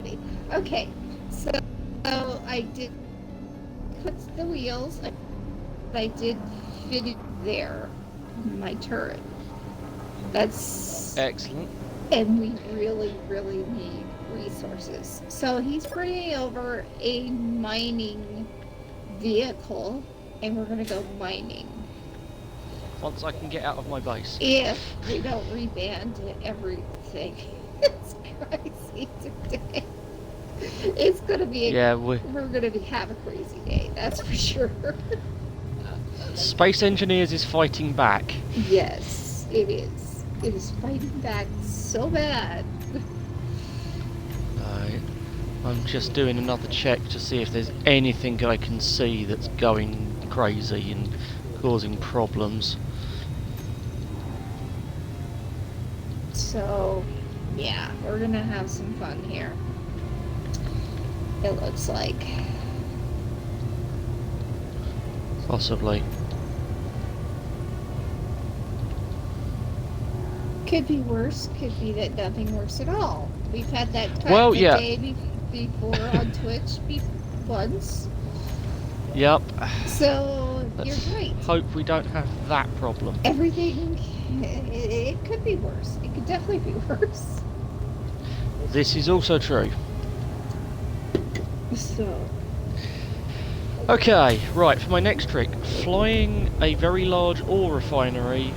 funny. Okay, so I did put the wheels. I did fit it there, my turret. That's Excellent. and we really, really need resources. So he's bringing over a mining vehicle, and we're gonna go mining. Once I can get out of my base. If we don't reband everything, it's crazy today. It's gonna be we're gonna have a crazy day, that's for sure. Space Engineers is fighting back. Yes, it is. It is fighting back so bad. I'm just doing another check to see if there's anything I can see that's going crazy and causing problems. So, yeah, we're gonna have some fun here. It looks like. Possibly. Could be worse. Could be that nothing works at all. We've had that day before on Twitch once. Yep. So, you're right. Hope we don't have that problem. Everything, it could be worse. It could definitely be worse. This is also true. So. Okay, right, for my next trick, flying a very large ore refinery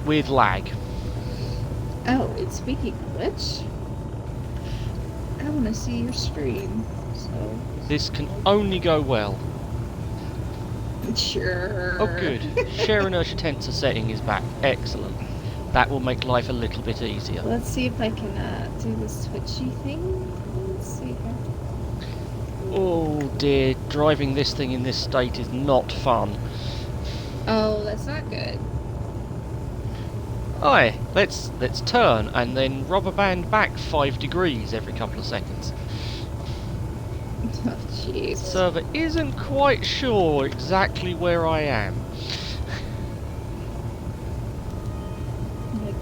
with lag. Oh, and speaking of which, I want to see your stream, so... This can only go well. Sure. Oh good, share inertia tensor setting is back, excellent. That will make life a little bit easier. Let's see if I can do this twitchy thing. Let's see here. Oh dear, driving this thing in this state is not fun. Oh, that's not good. Aye, let's turn and then rubber band back 5 degrees every couple of seconds. Oh, jeez. The server isn't quite sure exactly where I am.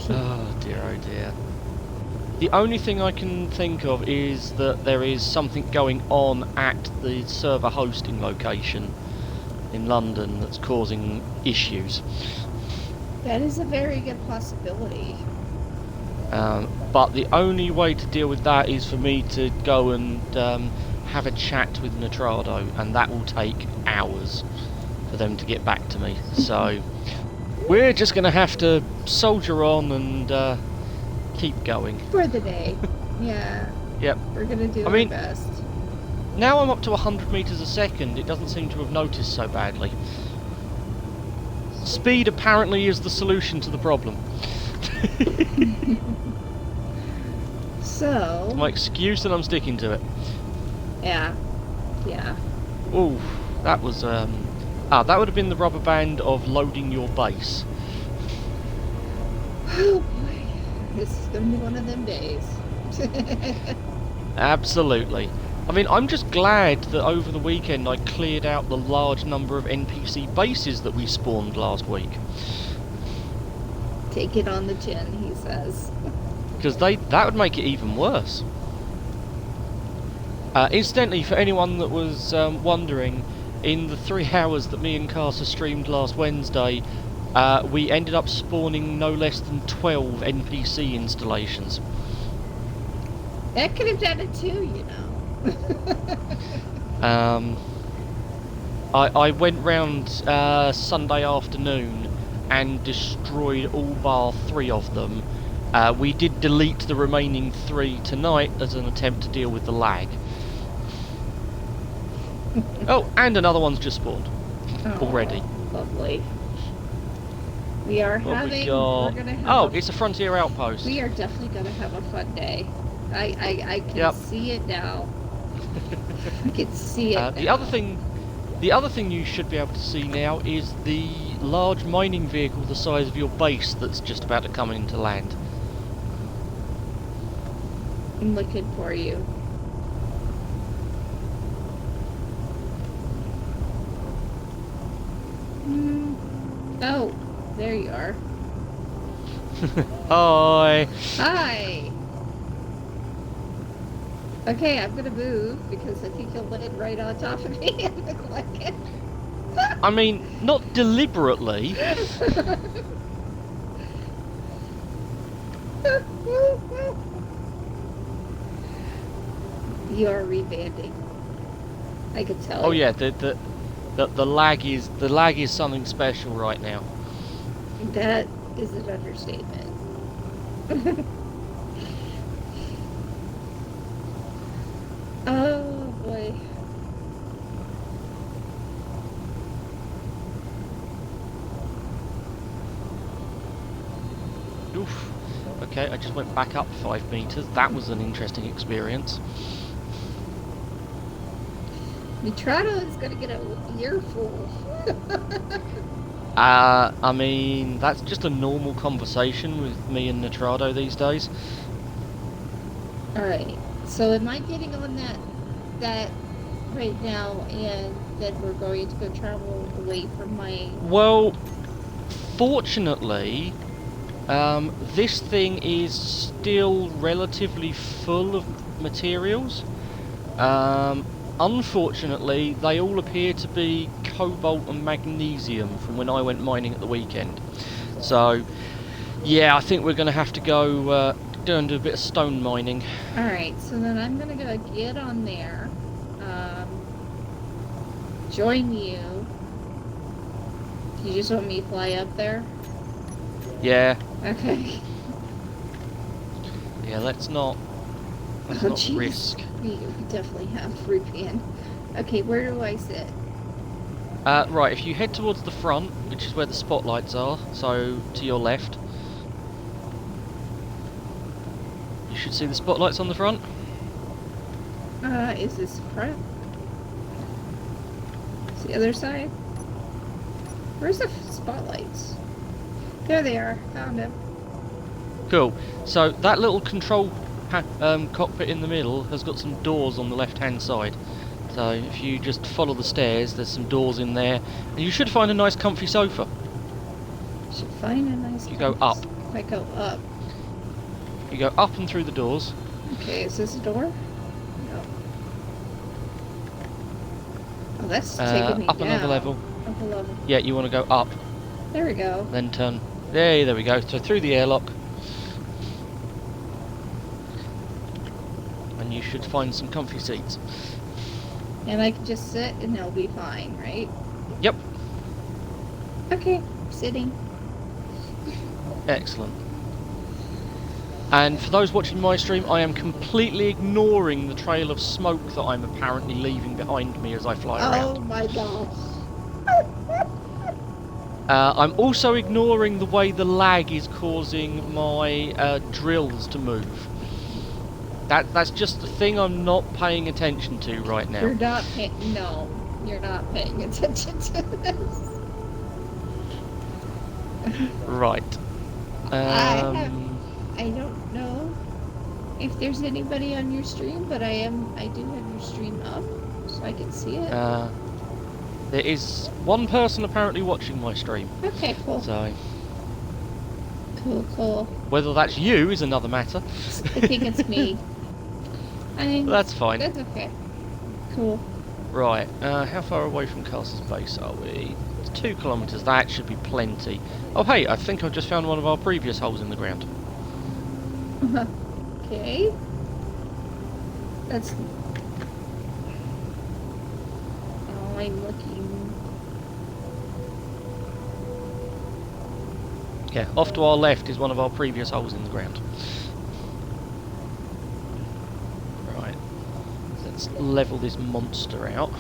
Oh dear, oh dear. The only thing I can think of is that there is something going on at the server hosting location in London that's causing issues. That is a very good possibility. But the only way to deal with that is for me to go and have a chat with Nitrado, and that will take hours for them to get back to me. So we're just going to have to soldier on and keep going. For the day. Yeah. Yep. We're going to do our best. Now I'm up to 100 meters a second, it doesn't seem to have noticed so badly. Speed apparently is the solution to the problem. So... It's my excuse and I'm sticking to it. Yeah. Yeah. Ooh, that was, that would have been the rubber band of loading your base. Oh boy. This is going to be one of them days. Absolutely. I mean, I'm just glad that over the weekend I cleared out the large number of NPC bases that we spawned last week. Take it on the chin, he says. Because that would make it even worse. Incidentally, for anyone that was wondering, in the 3 hours that me and Karsa streamed last Wednesday, we ended up spawning no less than 12 NPC installations. That could have done it too, you know. I went round Sunday afternoon and destroyed all bar 3 of them. We did delete the remaining 3 tonight as an attempt to deal with the lag. Oh, and another one's just spawned already. Lovely. We are having. We're gonna have it's a frontier outpost. We are definitely going to have a fun day. I can see it now. I can see it now. The other thing you should be able to see now is the large mining vehicle the size of your base that's just about to come into land. I'm looking for you. Oh, there you are. Hi. Hi. Okay, I'm gonna move because I think you'll land right on top of me and look like it. I mean, not deliberately. You are rebanding. I could tell. Oh yeah, the lag is something special right now. That is an understatement. Oh boy. Oof. Okay, I just went back up 5 meters. That was an interesting experience. Mitrado is gonna get a earful. I mean, that's just a normal conversation with me and Nitrado these days. Alright, so am I getting on that right now, and then we're going to go travel away from my... Well, fortunately, this thing is still relatively full of materials. Unfortunately, they all appear to be cobalt and magnesium from when I went mining at the weekend. So, yeah, I think we're going to have to go do a bit of stone mining. Alright, so then I'm going to go get on there, join you. You just want me to fly up there? Yeah. Okay. Yeah, let's not risk. We definitely have reband. Okay, where do I sit? Right, if you head towards the front, which is where the spotlights are, so to your left, you should see the spotlights on the front. Is this front? It's the other side? Where's the spotlights? There they are. Found them. Cool. So that little control cockpit in the middle has got some doors on the left-hand side. So if you just follow the stairs, there's some doors in there, and you should find a nice comfy sofa. Should find a nice... You go up. If I go up. You go up and through the doors. Okay, is this a door? No. Oh, that's taking me up down. another level. Up a level. Yeah, you want to go up. There we go. Then turn. There we go. So through the airlock. And you should find some comfy seats. And I can just sit and they'll be fine, right? Yep. Okay, sitting. Excellent. And for those watching my stream, I am completely ignoring the trail of smoke that I'm apparently leaving behind me as I fly around. Oh my gosh. I'm also ignoring the way the lag is causing my drills to move. That's just the thing I'm not paying attention to right now. You're not paying... No, you're not paying attention to this. Right. I don't know if there's anybody on your stream, but I do have your stream up, so I can see it. There is one person apparently watching my stream. Okay, cool. So, cool. whether that's you is another matter. I think it's me. That's fine. That's okay. Cool. Right, how far away from Karsa's base are we? It's 2 kilometres, that should be plenty. Oh hey, I think I've just found one of our previous holes in the ground. Okay. That's... Oh, I'm looking... Yeah, off to our left is one of our previous holes in the ground. Right, let's level this monster out.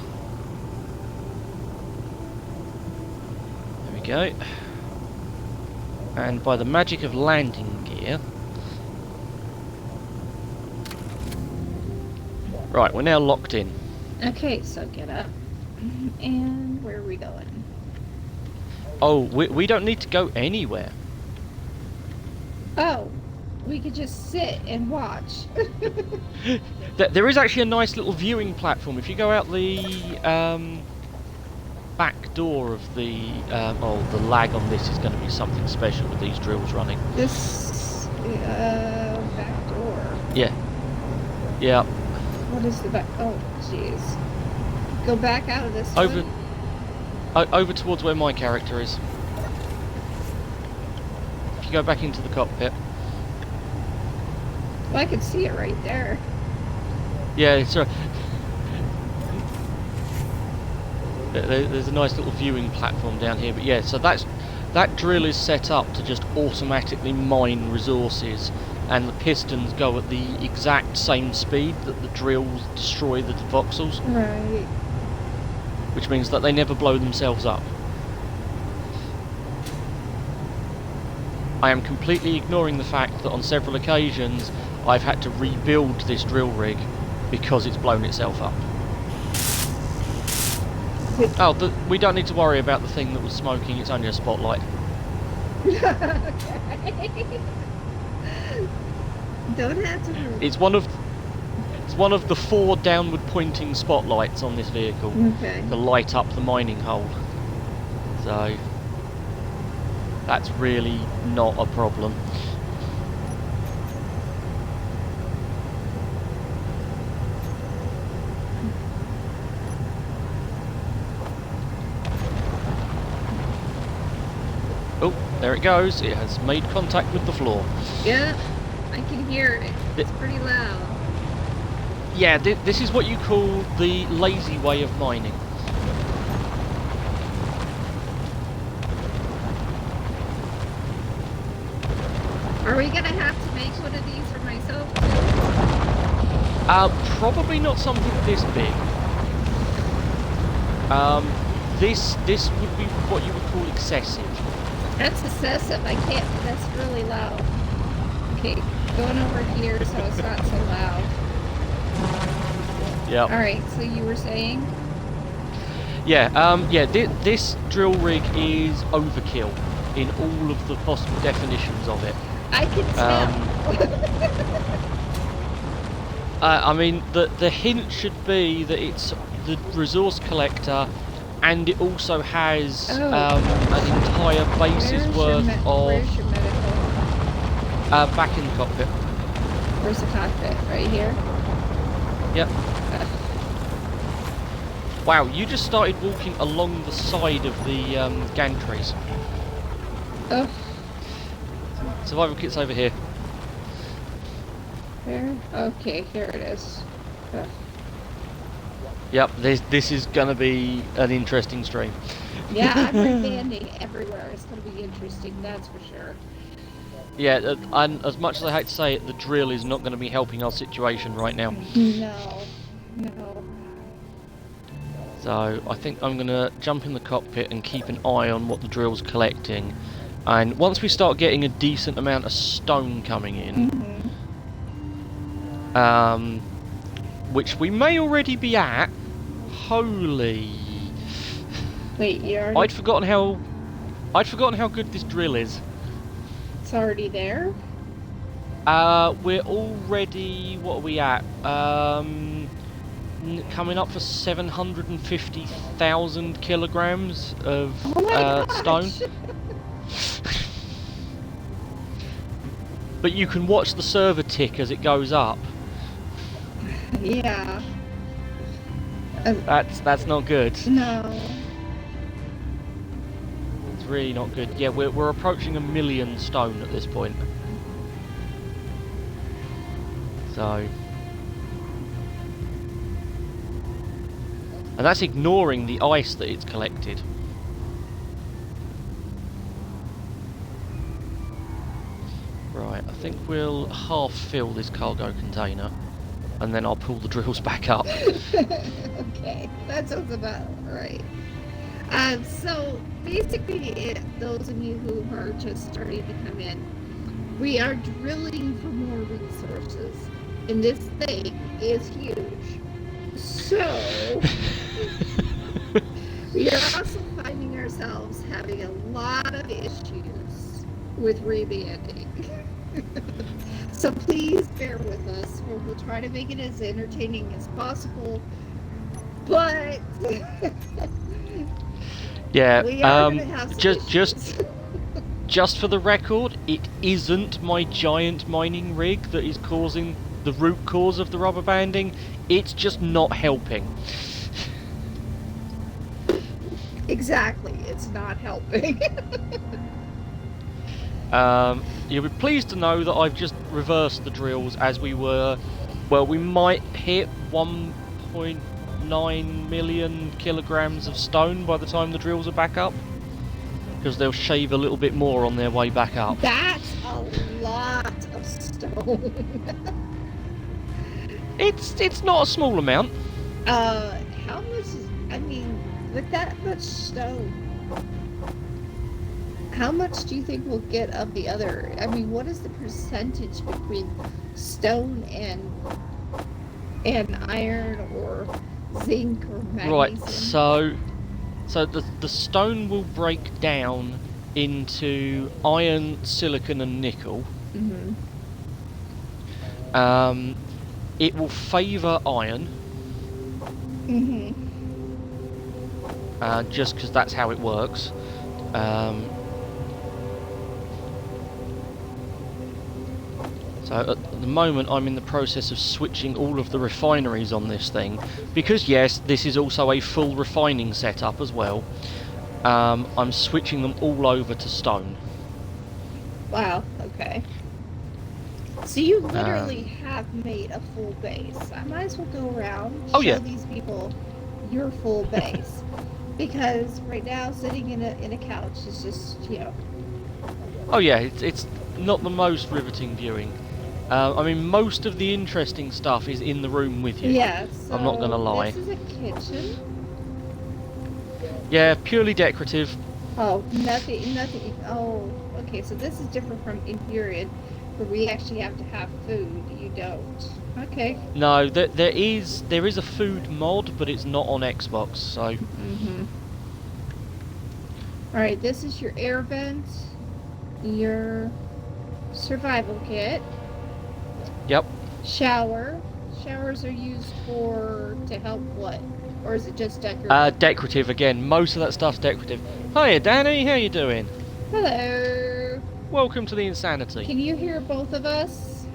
There we go. And by the magic of landing gear... Right, we're now locked in. Okay, so get up. And where are we going? Oh, we don't need to go anywhere. Oh, we could just sit and watch. There is actually a nice little viewing platform. If you go out the back door of the... oh, the lag on this is going to be something special with these drills running. This... back door. Yeah. Yeah. What is the back? Oh, jeez. Go back out of this Over, one? over towards where my character is. If you go back into the cockpit. Well, I can see it right there. Yeah, it's there's a nice little viewing platform down here, but yeah, so that drill is set up to just automatically mine resources, and the pistons go at the exact same speed that the drills destroy the voxels. Right. Which means that they never blow themselves up. I am completely ignoring the fact that on several occasions I've had to rebuild this drill rig because it's blown itself up. Oh, we don't need to worry about the thing that was smoking, it's only a spotlight. Okay. Don't have to... It's one of the 4 downward pointing spotlights on this vehicle to light up the mining hole. So that's really not a problem. Oh, there it goes. It has made contact with the floor. Yeah, I can hear it. It's pretty loud. Yeah, this is what you call the lazy way of mining. Are we gonna have to make one of these for myself too? Probably not something this big. This would be what you would call excessive. That's excessive. I can't. That's really loud. Okay, going over here so it's not so loud. Yeah. All right. So you were saying? Yeah. Yeah. This drill rig is overkill in all of the possible definitions of it. I can tell. I mean, the hint should be that it's the resource collector, and it also has an entire base's worth of. Where's your medical? Back in the cockpit. Where's the cockpit? Right here. Yep. Wow, you just started walking along the side of the gantries. Oh. Survival kit's over here. Where? Okay, here it is. Oh. Yep, this is going to be an interesting stream. Yeah, I'm rebanding everywhere. It's going to be interesting, that's for sure. Yeah, and as much as I hate to say it, the drill is not going to be helping our situation right now. No. No. So I think I'm going to jump in the cockpit and keep an eye on what the drill's collecting. And once we start getting a decent amount of stone coming in, which we may already be at, holy... Wait, you already... I'd forgotten how good this drill is. It's already there? We're already... What are we at? Coming up for 750,000 kilograms of stone. But you can watch the server tick as it goes up. Yeah. That's not good. No. It's really not good. Yeah, we're approaching 1 million stone at this point. So... And that's ignoring the ice that it's collected. Right, I think we'll half fill this cargo container, and then I'll pull the drills back up. Okay, that sounds about right. So basically, those of you who are just starting to come in, we are drilling for more resources, and this thing is huge. So we are also finding ourselves having a lot of issues with rebanding. So please bear with us. We'll try to make it as entertaining as possible. But yeah, we are gonna have some just for the record, it isn't my giant mining rig that is causing the root cause of the rubber banding, it's just not helping. Exactly, it's not helping. You'll be pleased to know that I've just reversed the drills as we were. Well, we might hit 1.9 million kilograms of stone by the time the drills are back up, because they'll shave a little bit more on their way back up. That's a lot of stone. It's not a small amount. How much is, I mean, with that much stone, how much do you think we'll get of the other? I mean, what is the percentage between stone and iron or zinc or magnesium? Right, so the stone will break down into iron, silicon, and nickel. Mm-hmm. It will favour iron. Mm-hmm. Just because that's how it works. So at the moment I'm in the process of switching all of the refineries on this thing, because yes, this is also a full refining setup as well. I'm switching them all over to stone. Wow, okay. So you literally have made a full base. I might as well go around and show these people your full base. Because right now sitting in a couch is just, you know. Oh yeah, it's not the most riveting viewing. I mean, most of the interesting stuff is in the room with you. Yeah, so I'm not gonna lie. This is a kitchen. Yeah, purely decorative. Oh, nothing. Oh, okay, so this is different from Imperial, where we actually have to have food. You don't. Okay. No, there is a food mod, but it's not on Xbox, so. Mm-hmm. All right, this is your air vent, your survival kit. Yep. Shower. Showers are used to help what? Or is it just decorative? Decorative again. Most of that stuff's decorative. Hiya, Danny. How you doing? Hello. Welcome to the insanity. Can you hear both of us?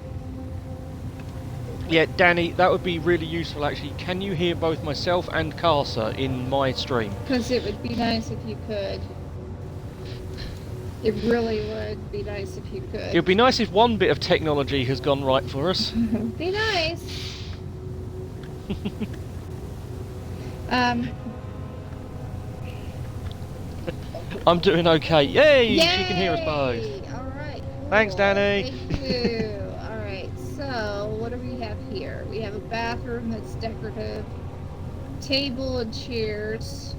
Yeah, Danny, that would be really useful actually. Can you hear both myself and Karsa in my stream? Because it would be nice if you could. It really would be nice if you could. It would be nice if one bit of technology has gone right for us. Be nice. I'm doing okay. Yay! Yay! She can hear us both. Alright, cool. Thanks, Danny. Thank you. Alright, so what do we have here? We have a bathroom that's decorative, table and chairs,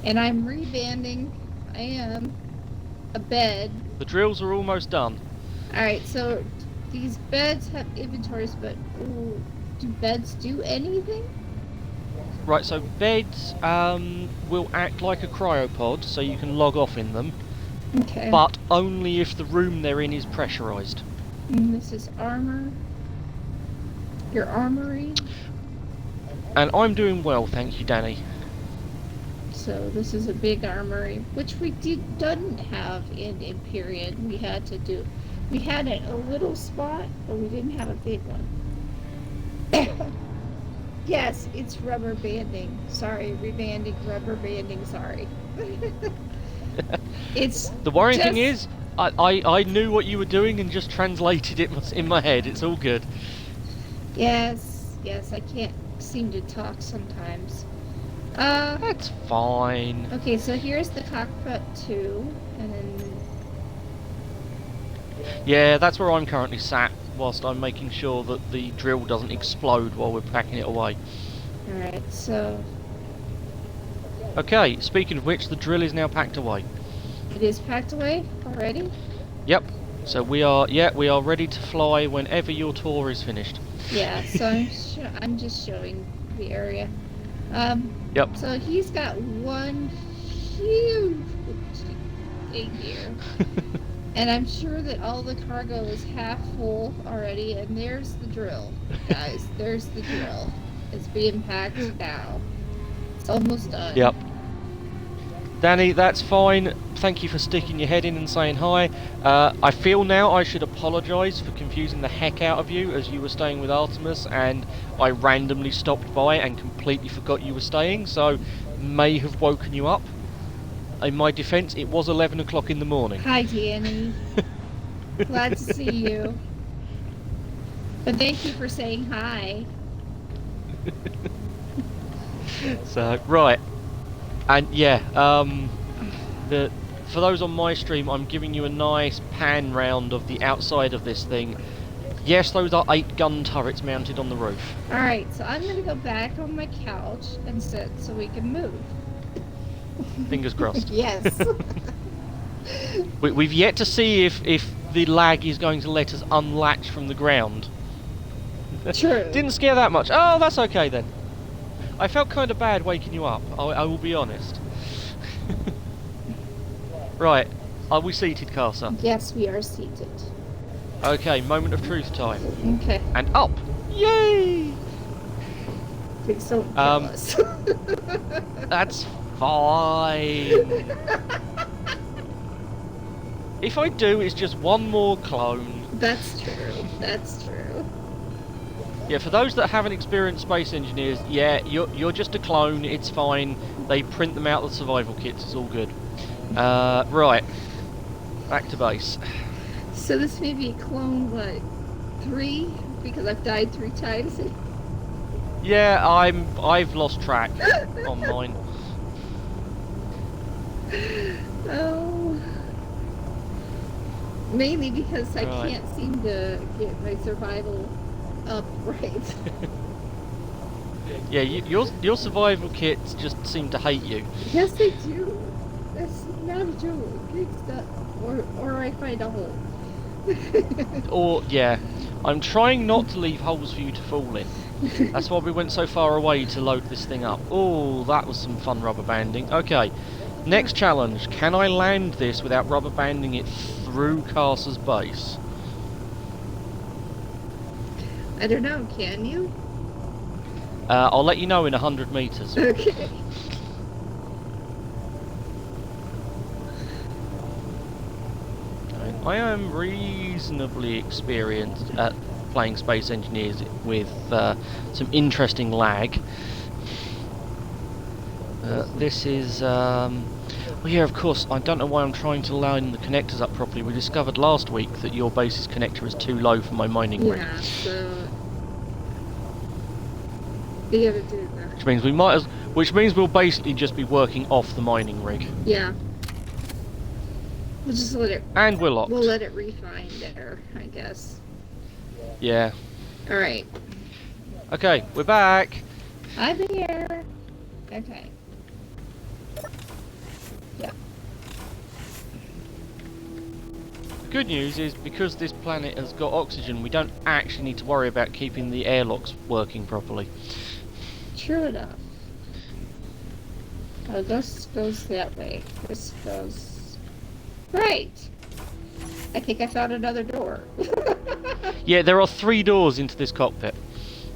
and I'm rebanding. I am. A bed. The drills are almost done. Alright, so these beds have inventories, but do beds do anything? Right, so beds will act like a cryopod, so you can log off in them. Okay. But only if the room they're in is pressurised. And this is armor. Your armory. And I'm doing well, thank you, Danny. So this is a big armory, which we didn't have in Imperial. We had a little spot, but we didn't have a big one. Yes, it's rubber banding. Sorry, rebanding, rubber banding, sorry. It's the worrying thing is, I knew what you were doing and just translated it in my head. It's all good. Yes, I can't seem to talk sometimes. That's fine. Okay, so here's the cockpit 2, and then... Yeah, that's where I'm currently sat, whilst I'm making sure that the drill doesn't explode while we're packing it away. Alright, so... Okay, speaking of which, the drill is now packed away. It is packed away already? Yep. So we are ready to fly whenever your tour is finished. Yeah, so I'm just showing the area. Yep. So he's got one huge thing here. And I'm sure that all the cargo is half full already, and there's the drill, guys. There's the drill. It's being packed now. It's almost done. Yep. Danny, that's fine. Thank you for sticking your head in and saying hi. I feel now I should apologise for confusing the heck out of you as you were staying with Artemis and I randomly stopped by and completely forgot you were staying, so may have woken you up. In my defence, it was 11 o'clock in the morning. Hi, Danny. Glad to see you. But thank you for saying hi. So, right. And yeah, for those on my stream, I'm giving you a nice pan round of the outside of this thing. Yes, those are 8 gun turrets mounted on the roof. Alright, so I'm gonna go back on my couch and sit so we can move. Fingers crossed. Yes. We've yet to see if the lag is going to let us unlatch from the ground. True. Didn't scare that much. Oh, that's okay then. I felt kind of bad waking you up, I will be honest. Right, are we seated, Karsa? Yes, we are seated. Okay, moment of truth time. Okay. And up! Yay! Please don't kill us. That's fine. If I do, it's just one more clone. That's true. That's true. Yeah, for those that haven't experienced Space Engineers, yeah, you're just a clone, it's fine. They print them out of the survival kits, it's all good. Right. Back to base. So this may be clone, what, 3? Because I've died 3 times. Yeah, I've lost track on mine. Oh. Mainly because I can't seem to get my survival up right. Yeah, your survival kits just seem to hate you. Yes, they do. That's not a joke. It's not, or I find a hole. Or, yeah, I'm trying not to leave holes for you to fall in. That's why we went so far away to load this thing up. Oh, that was some fun rubber banding. Okay, next challenge. Can I land this without rubber banding it through Karsa's base? I don't know, can you? I'll let you know in 100 metres. Okay. I am reasonably experienced at playing Space Engineers with some interesting lag. This is... well, yeah, of course, I don't know why I'm trying to line the connectors up properly. We discovered last week that your base's connector is too low for my mining rig. Yeah, so... You gotta do that. Which means we might which means we'll basically just be working off the mining rig. Yeah. We'll just let it... And we're locked. We'll let it refine there, I guess. Yeah. Alright. Okay, we're back. I'm here. Okay. Yeah. The good news is, because this planet has got oxygen, we don't actually need to worry about keeping the airlocks working properly. True enough. Oh, this goes that way. This goes... Right! I think I found another door. Yeah, there are 3 doors into this cockpit.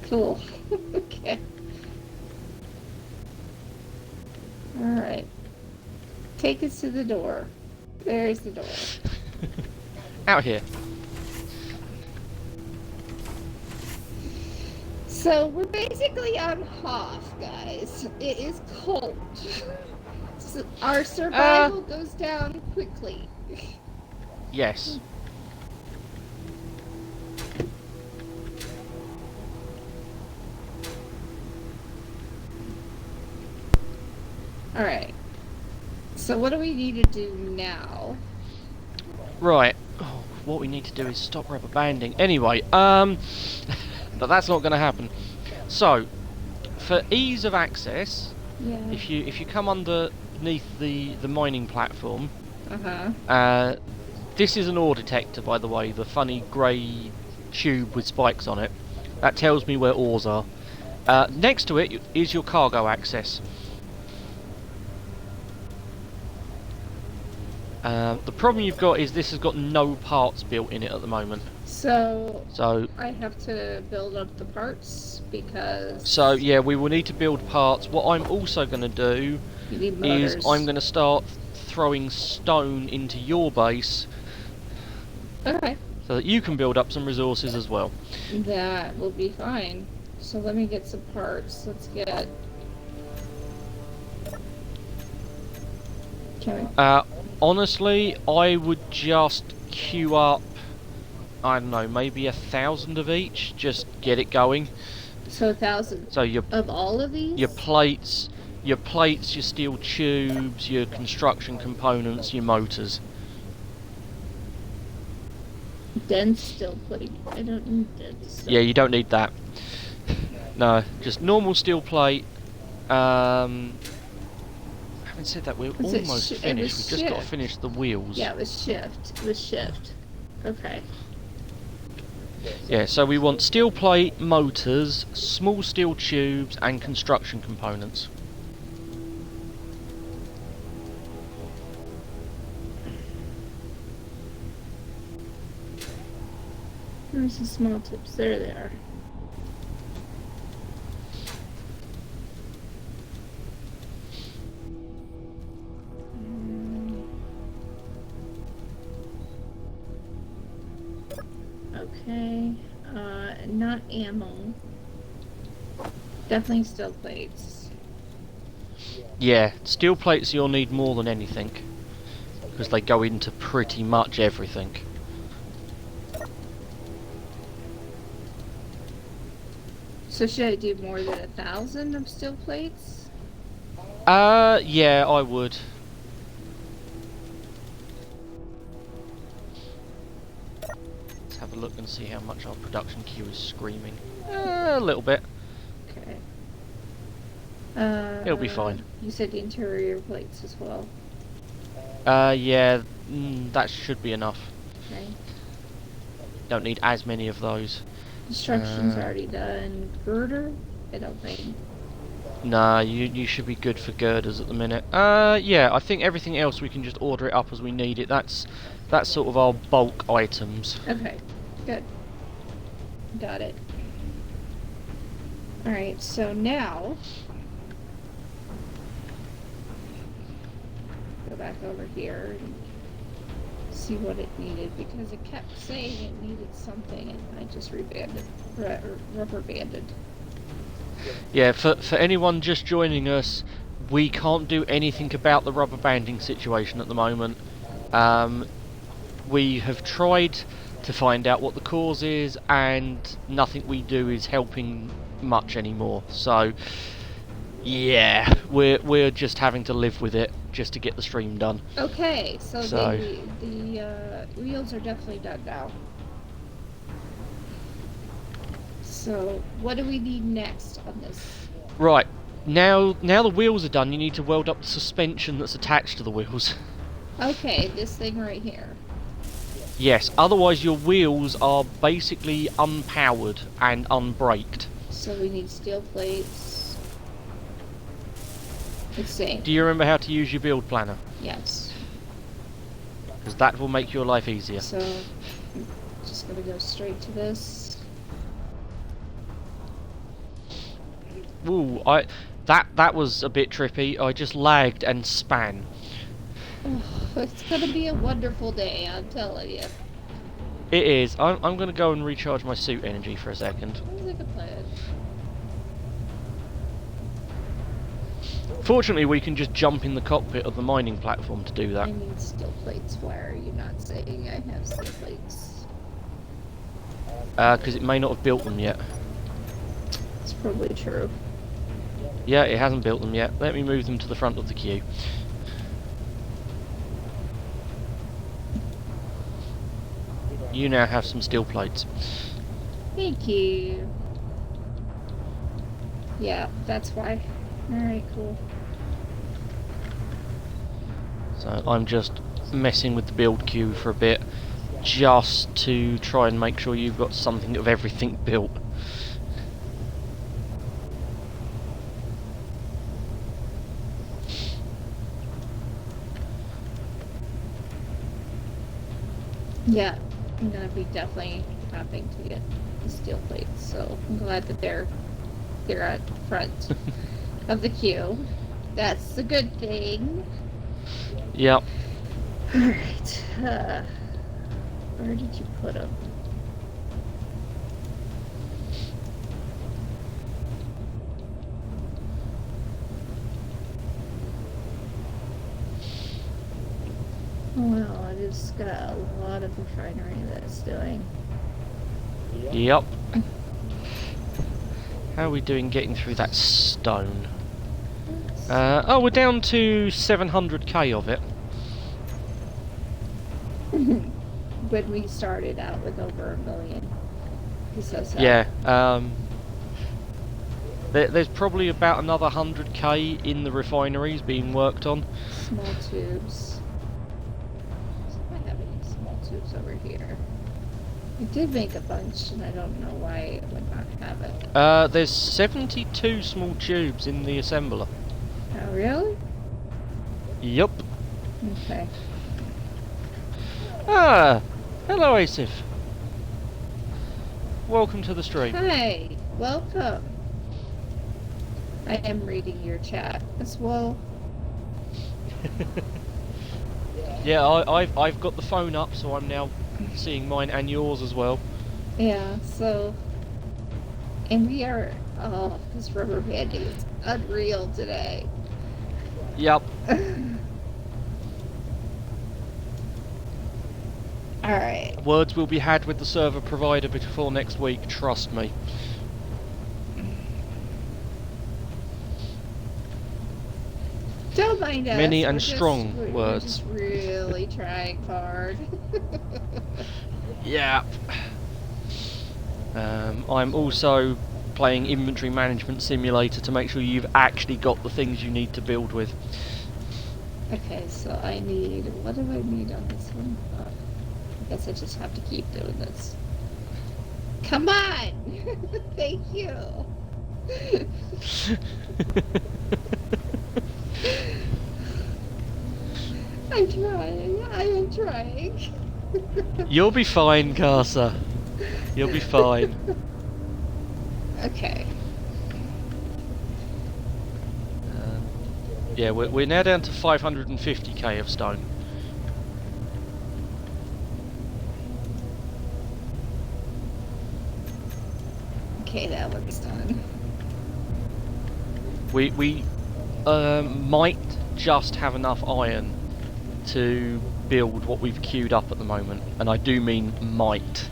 Cool. Okay. Alright. Take us to the door. There's the door. Out here. So, we're basically on Hoth, guys. It is cold. So our survival goes down quickly. Yes. Alright. So what do we need to do now? Right. Oh, what we need to do is stop rubber banding. Anyway, but that's not going to happen. So, for ease of access, Yeah. if you come underneath the mining platform, Uh-huh. this is an ore detector, by the way, the funny grey tube with spikes on it. That tells me where ores are. Next to it is your cargo access. The problem you've got is this has got no parts built in it at the moment. So So I have to build up the parts because... yeah, we will need to build parts. What I'm also going to do You need is motors. I'm going to start throwing stone into your base Okay. so that you can build up some resources as well. That will be fine. So let me get some parts. Let's get... Honestly, I would just queue up, I don't know, maybe 1,000 of each. Just get it going. So 1,000 So of all of these? your plates, your steel tubes, your construction components, your motors. Dense steel plate. I don't need dense. Yeah, you don't need that. No, just normal steel plate. Having said that, we're almost finished. We've just got to finish the wheels. Yeah, it was shift. It was shift. Okay. Yeah, so we want steel plate, motors, small steel tubes, and construction components. Where's the small tips? There they are. Okay. Not ammo. Definitely steel plates. Yeah, steel plates you'll need more than anything, because they go into pretty much everything. So should I do more than 1,000 of steel plates? Yeah, I would. Let's have a look and see how much our production queue is screaming. A little bit. Okay. It'll be fine. You said interior plates as well. Yeah, that should be enough. Okay. Don't need as many of those. Construction's already done. Girder? I don't think. Nah, you should be good for girders at the minute. Yeah, I think everything else we can just order it up as we need it. That's sort of our bulk items. Okay, good. Got it. Alright, so now... Go back over here and see what it needed, because it kept saying it needed something and I just rubber banded. Yeah, for anyone just joining us, we can't do anything about the rubber banding situation at the moment. We have tried to find out what the cause is, and nothing we do is helping much anymore. So, yeah, we're just having to live with it just to get the stream done. Okay, so the wheels are definitely done now. So, what do we need next on this? Right, now the wheels are done, you need to weld up the suspension that's attached to the wheels. Okay, this thing right here. Yes, otherwise your wheels are basically unpowered and unbraked. So we need steel plates. Let's see. Do you remember how to use your build planner? Yes. Because that will make your life easier. So, I'm just gonna go straight to this. Ooh, that was a bit trippy. I just lagged and span. Oh, it's gonna be a wonderful day, I'm telling you. It is. I'm gonna go and recharge my suit energy for a second. Sounds like a plan. Fortunately, we can just jump in the cockpit of the mining platform to do that. I need steel plates. Why are you not saying I have steel plates? Because it may not have built them yet. It's probably true. Yeah, it hasn't built them yet. Let me move them to the front of the queue. You now have some steel plates. Thank you. Yeah, that's why. Alright, cool. So I'm just messing with the build queue for a bit, just to try and make sure you've got something of everything built. Yeah, I'm gonna be definitely having to get the steel plates, so I'm glad that they're at the front of the queue. That's the good thing. Yep. Alright. Where did you put them? Well, I just got a lot of refinery that it's doing. Yep. How are we doing getting through that stone? Oh, we're down to 700k of it. When we started out with over 1 million. He says that. Yeah. There's probably about another 100k in the refineries being worked on. Small tubes. Do I have any small tubes over here? I did make a bunch, and I don't know why it would not have it. There's 72 small tubes in the assembler. Oh, really? Yup. Okay. Ah, hello Asif. Welcome to the stream. Hi, welcome. I am reading your chat as well. Yeah, I've got the phone up, so I'm now seeing mine and yours as well. Yeah, so... And we are... Oh, this rubber banding is unreal today. Yep. Alright. Words will be had with the server provider before next week, trust me. Don't mind us. Many and we're strong just, words. We're just really trying hard. Yeah. I'm also playing Inventory Management Simulator to make sure you've actually got the things you need to build with. Okay, so I need... What do I need on this one? Oh, I guess I just have to keep doing this. Come on! Thank you! I'm trying. I am trying. You'll be fine, Karsa. You'll be fine. Okay. Yeah, we're now down to 550k of stone. Okay, that one's done. We might just have enough iron to build what we've queued up at the moment, and I do mean might.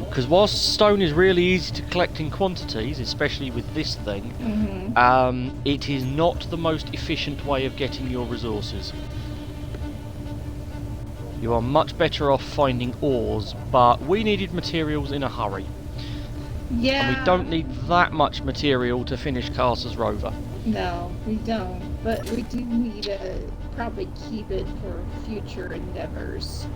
Because whilst stone is really easy to collect in quantities, especially with this thing, it is not the most efficient way of getting your resources. You are much better off finding ores, but we needed materials in a hurry. Yeah. And we don't need that much material to finish Karsa's rover. No, we don't. But we do need to probably keep it for future endeavors.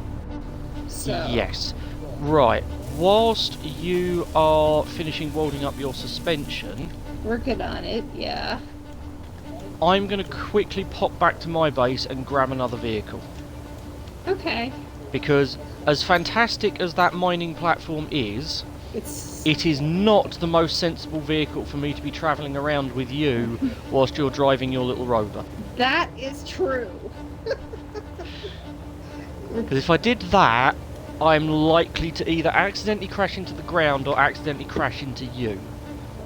So. Yes. Right. Whilst you are finishing welding up your suspension... Working on it, yeah. I'm going to quickly pop back to my base and grab another vehicle. Okay. Because as fantastic as that mining platform is, it is not the most sensible vehicle for me to be travelling around with you whilst you're driving your little rover. That is true. Because if I did that, I'm likely to either accidentally crash into the ground or accidentally crash into you.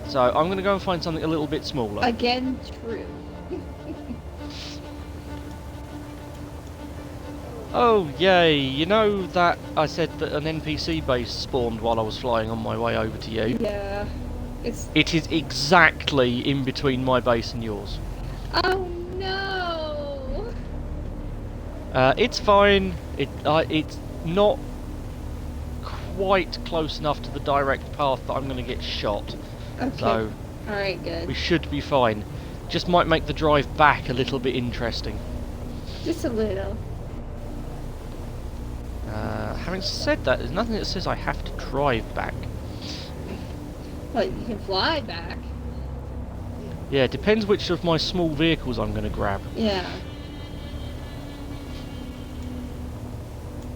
So I'm going to go and find something a little bit smaller. Again, true. Oh, yay. You know that I said that an NPC base spawned while I was flying on my way over to you? Yeah. It is exactly in between my base and yours. Oh, no! It's fine. It's not quite close enough to the direct path that I'm going to get shot. Okay. So alright, good. we should be fine. Just might make the drive back a little bit interesting. Just a little. Having said that, there's nothing that says I have to drive back. But you can fly back. Yeah, it depends which of my small vehicles I'm going to grab. Yeah.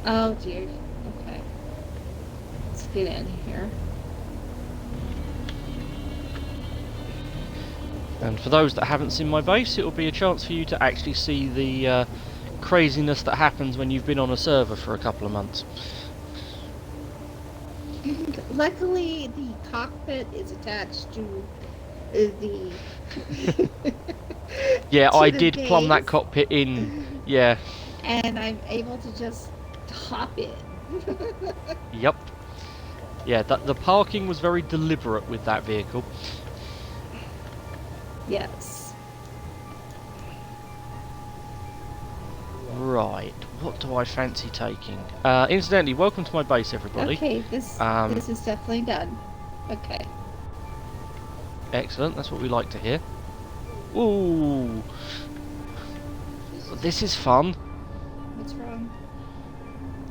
Oh dear. Okay. Let's get in here. And for those that haven't seen my base, it will be a chance for you to actually see the craziness that happens when you've been on a server for a couple of months. And luckily, the cockpit is attached to the. Yeah, to I the did plumb that base, cockpit in. Yeah. and I'm able to just hop in. Yep. Yeah, the parking was very deliberate with that vehicle. Yes. Right, what do I fancy taking? Incidentally, welcome to my base, everybody. Okay, this is definitely done. Okay. Excellent, that's what we like to hear. Ooh, this is fun. What's wrong?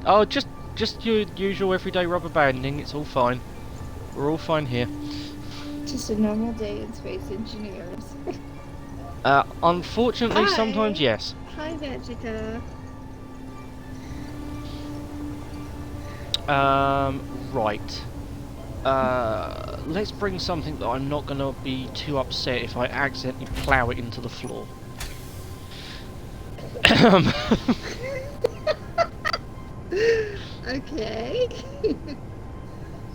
Oh, just your usual everyday rubber banding. It's all fine. We're all fine here. Just a normal day in space engineers. Unfortunately, Hi. sometimes yes. Hi, Magica. Right. Let's bring something that I'm not going to be too upset if I accidentally plough it into the floor. Okay.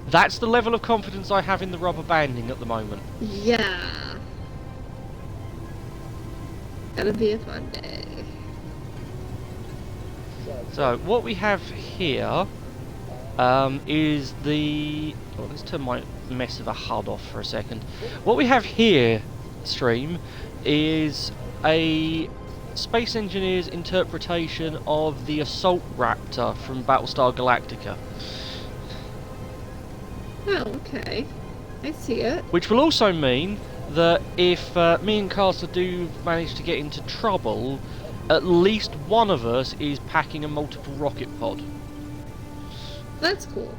That's the level of confidence I have in the rubber banding at the moment. Yeah. Gonna be a fun day. So, what we have here is the... Oh, let's turn my mess of a HUD off for a second. What we have here, stream, is a Space Engineer's interpretation of the Assault Raptor from Battlestar Galactica. Oh, okay. I see it. Which will also mean that if me and Karsa do manage to get into trouble, at least one of us is packing a multiple rocket pod. That's cool.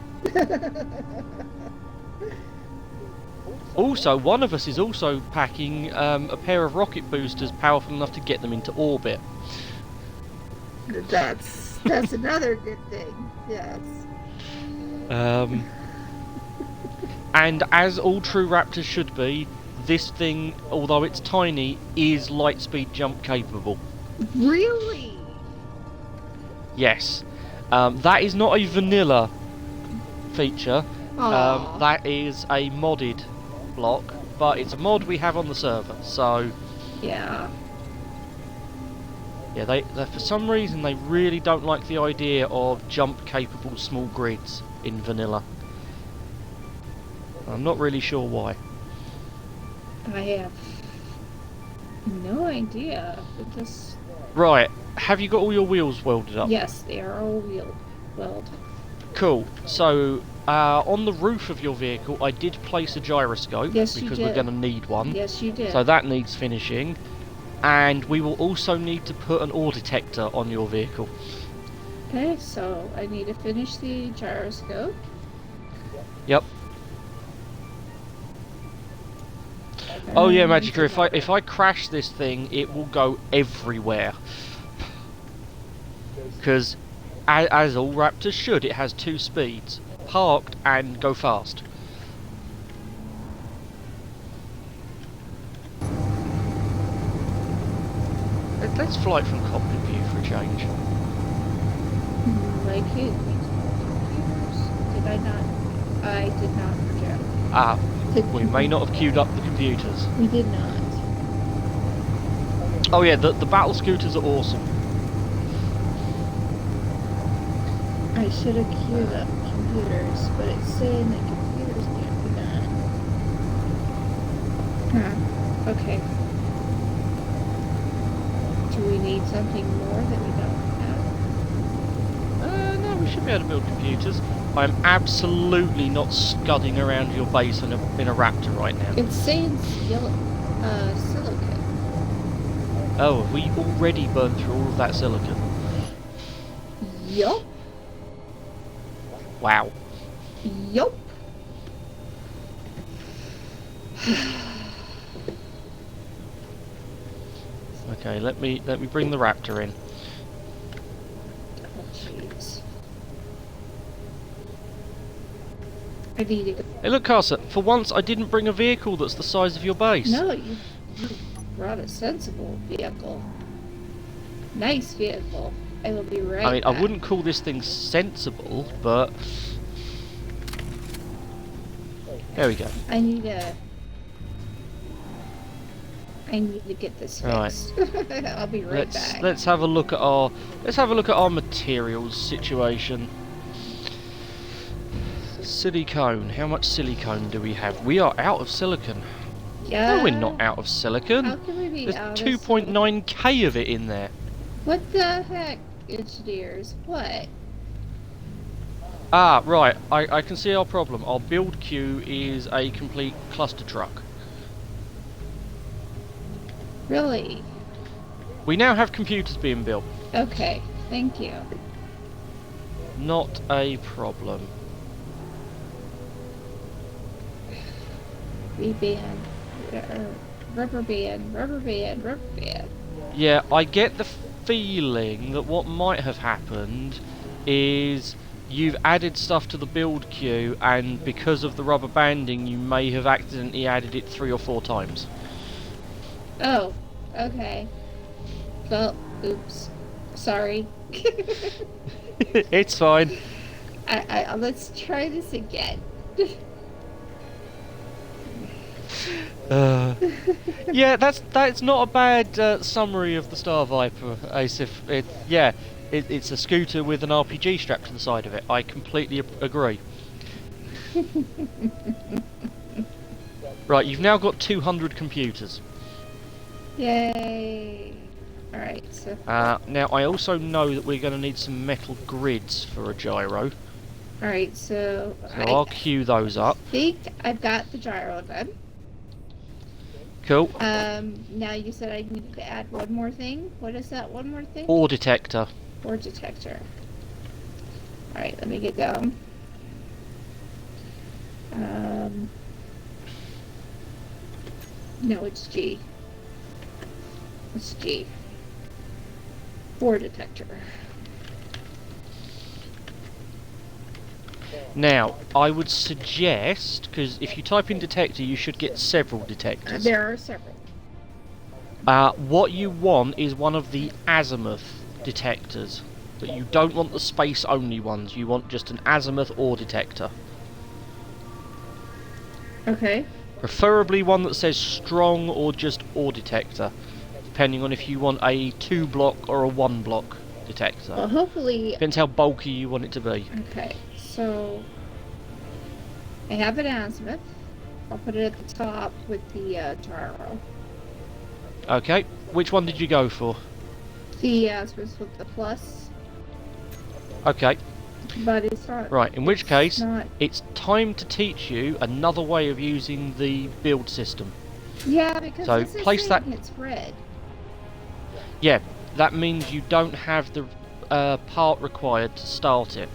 Also, one of us is also packing a pair of rocket boosters powerful enough to get them into orbit. That's another good thing. Yes. And as all true Raptors should be, this thing, although it's tiny, is light speed jump capable. Really? Yes. That is not a vanilla feature. That That is a modded block, but it's a mod we have on the server, so... Yeah. Yeah, they for some reason they really don't like the idea of jump-capable small grids in vanilla. I'm not really sure why. I have no idea. It just... Right, have you got all your wheels welded up? Yes, they are all weld. Cool. So, on the roof of your vehicle, I did place a gyroscope, Yes, you because did. we're going to need one. Yes, you did. So that needs finishing. And we will also need to put an ore detector on your vehicle. Okay, so I need to finish the gyroscope. Yep. Oh yeah, Magica, if I crash this thing, it will go everywhere. Because, as all Raptors should, it has two speeds. Parked and go fast. Let's fly it from cockpit view for a change. Like it. Computers. Did I not? I did not project. Ah, we may not have queued up the computers. We did not. Oh yeah, the battle scooters are awesome. I should have queued up computers, but it's saying that computers can't be done. Huh. Okay. Do we need something more that we don't have? No, we should be able to build computers. I'm absolutely not scudding around your base in a Raptor right now. It's saying silicon. Oh, have we already burned through all of that silicon? Yup. Wow. Yup. Okay, let me bring the Raptor in. Oh, jeez. I need to go. Hey look, Karsa, for once I didn't bring a vehicle that's the size of your base. No, Brought a sensible vehicle. Nice vehicle. I will be right I mean, back. I wouldn't call this thing sensible, but... There we go. I need to get this fixed. Right. I'll be right back. Let's have a look at our materials situation. Silicone. How much silicone do we have? We are out of silicon. Yeah. No, we're not out of silicon. How can we be There's out 2.9k of it in there. What the heck, engineers? What? Ah, right. I can see our problem. Our build queue is a complete cluster truck. Really? We now have computers being built. Okay, thank you. Not a problem. Band, rubber band, rubber band, rubber band. Yeah, I get the feeling that what might have happened is you've added stuff to the build queue, and because of the rubber banding, you may have accidentally added it 3 or 4 times. Oh, okay. Well, oops. Sorry. It's fine. Let's try this again. Yeah, that's not a bad summary of the Star Viper, Asif. It's a scooter with an RPG strapped to the side of it. I completely agree. Right, you've now got 200 computers. Yay! Alright, so... now, I also know that we're going to need some metal grids for a gyro. Alright, so I'll queue those up. I think I've got the gyro done. Cool. Now you said I needed to add one more thing. What is that one more thing? Ore detector. Ore detector. Alright, let me get going. No, it's G. It's G. Ore detector. Now, I would suggest, because if you type in detector, you should get several detectors. There are several. What you want is one of the azimuth detectors, but you don't want the space-only ones. You want just an azimuth ore detector. Okay. Preferably one that says strong or just ore detector, depending on if you want a 2-block or a 1-block detector. Well, hopefully... Depends how bulky you want it to be. Okay, so... I have an azimuth. I'll put it at the top with the gyro. Okay, which one did you go for? The azimuth with the plus. Okay. But it's not... Right, in which case, not... it's time to teach you another way of using the build system. Yeah, because so this place that... it's red. Yeah, that means you don't have the part required to start it.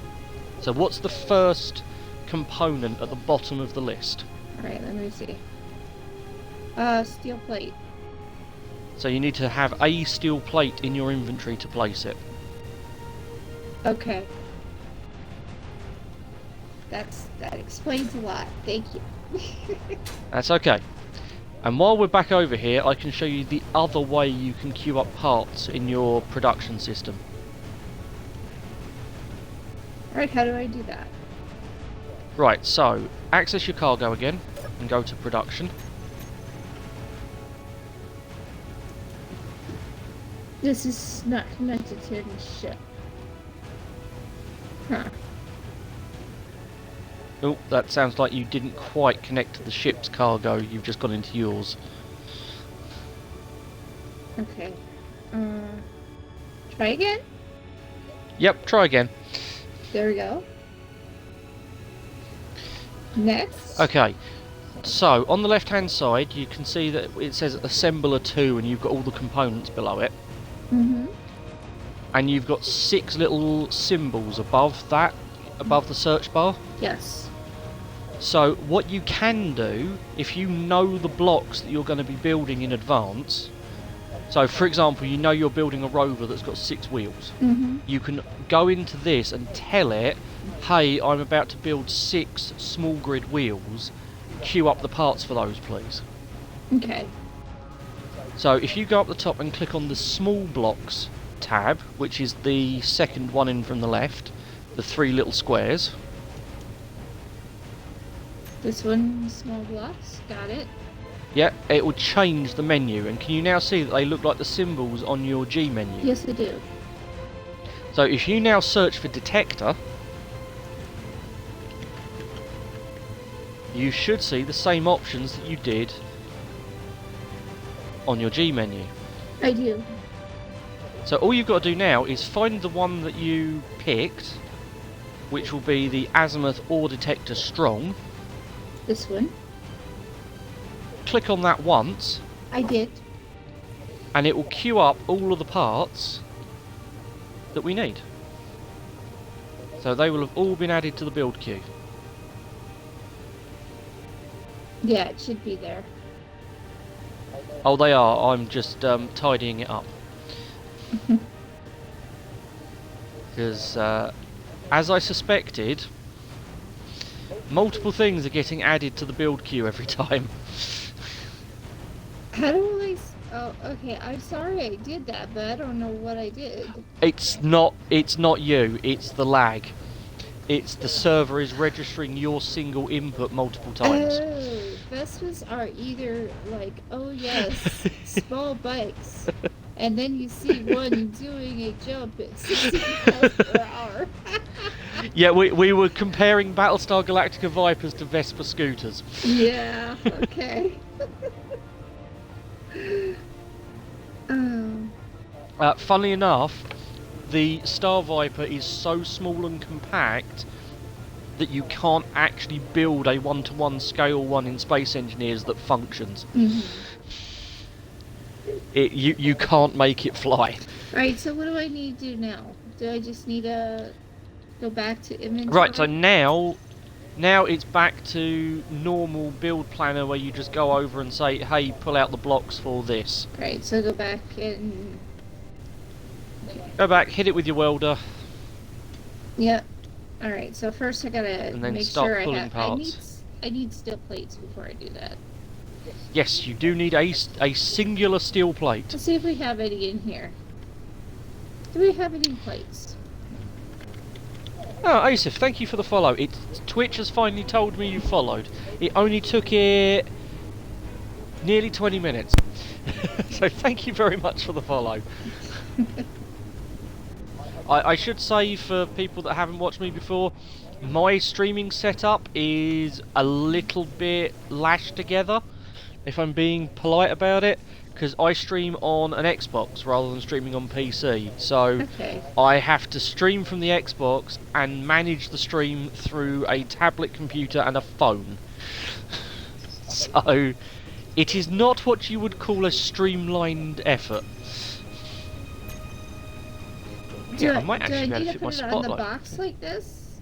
So what's the first component at the bottom of the list? Alright, let me see. Steel plate. So you need to have a steel plate in your inventory to place it. Okay. That explains a lot. Thank you. That's okay. And while we're back over here, I can show you the other way you can queue up parts in your production system. Alright, how do I do that? Right, so access your cargo again and go to production. This is not connected to any ship. Huh. Oh, that sounds like you didn't quite connect to the ship's cargo, you've just gone into yours. Okay. Try again? Yep, try again. There we go. Next. Okay, so on the left hand side you can see that it says Assembler 2 and you've got all the components below it. Mm-hmm. And you've got 6 little symbols above that, above the search bar. Yes. So what you can do, if you know the blocks that you're going to be building in advance, so for example you know you're building a rover that's got 6 wheels, you can go into this and tell it, hey, I'm about to build 6 small grid wheels, queue up the parts for those please. Okay. So if you go up the top and click on the small blocks tab, which is the second one in from the left, the 3 little squares. This one, small blocks, got it. Yeah, it will change the menu. And can you now see that they look like the symbols on your G menu? Yes, I do. So if you now search for detector, you should see the same options that you did on your G menu. I do. So all you've got to do now is find the one that you picked, which will be the azimuth or detector strong. This one. Click on that once, I did. and it will queue up all of the parts that we need. So they will have all been added to the build queue. Yeah, it should be there. Oh, they are. I'm just tidying it up. Because, as I suspected, multiple things are getting added to the build queue every time. How do I... Oh, okay, I'm sorry I did that, but I don't know what I did. It's not you, it's the lag. It's the server is registering your single input multiple times. Oh, Vespas are either like, oh yes, small bikes, and then you see one doing a jump at 60 miles per hour. Yeah, we were comparing Battlestar Galactica Vipers to Vespa scooters. Yeah, okay. Funnily enough, the Star Viper is so small and compact that you can't actually build a one-to-one scale one in Space Engineers that functions. Mm-hmm. You can't make it fly. Right, so what do I need to do now? Do I just need to go back to inventory? Right, so now it's back to normal build planner where you just go over and say, hey, pull out the blocks for this. Right, so go back and... Okay. Go back, hit it with your welder. Yep. Alright, so first I gotta And then make start sure pulling I have... parts. I need steel plates before I do that. Yes, you do need a singular steel plate. Let's see if we have any in here. Do we have any plates? Oh, Asif, thank you for the follow. Twitch has finally told me you followed. It only took it nearly 20 minutes. So thank you very much for the follow. I should say, for people that haven't watched me before, my streaming setup is a little bit lashed together, if I'm being polite about it, because I stream on an Xbox rather than streaming on PC. So Okay. I have to stream from the Xbox and manage the stream through a tablet computer and a phone. So it is not what you would call a streamlined effort. Yeah, I might actually be able to fit my Do I need to put it on the spotlight. box like this?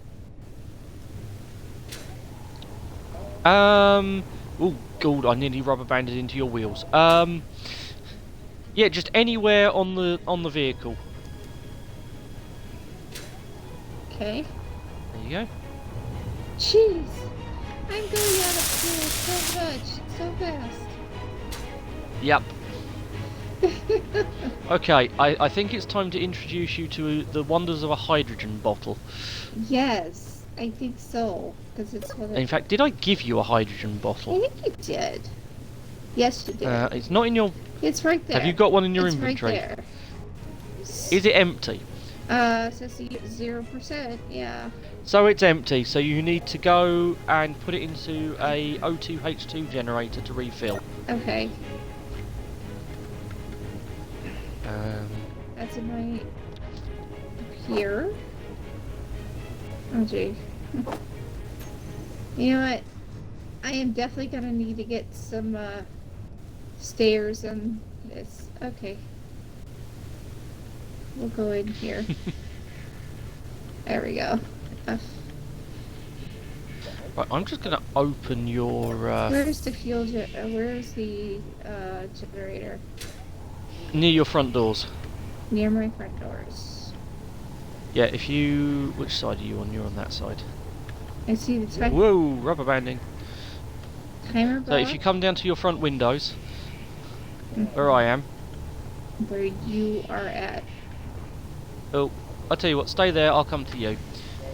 Oh god, I nearly rubber banded into your wheels. Yeah, just anywhere on the vehicle. Okay. There you go. Jeez. I'm going out of fuel so much, so fast. Yep. Okay, I think it's time to introduce you to the wonders of a hydrogen bottle. Yes, I think so. Because it's what In fact, did I give you a hydrogen I bottle? think you did. Yes, you did. It's not in your... It's right there. Have you got one in your it's inventory? Right there. Is it empty? It says 0%, yeah. So it's empty, so you need to go and put it into a O2H2 generator to refill. Okay. That's in my... Here. Oh, gee. You know what? I am definitely gonna need to get some, stairs and this. Okay. We'll go in here. There we go. Right, I'm just going to open your... Where's the fuel where's the, generator? near your front doors. Near my front doors. Yeah, if you... Which side are you on? You're on that side. I see the timer Whoa, rubber banding. bar. So if you come down to your front windows, where I am. Where you are at. Oh, I'll tell you what, stay there, I'll come to you.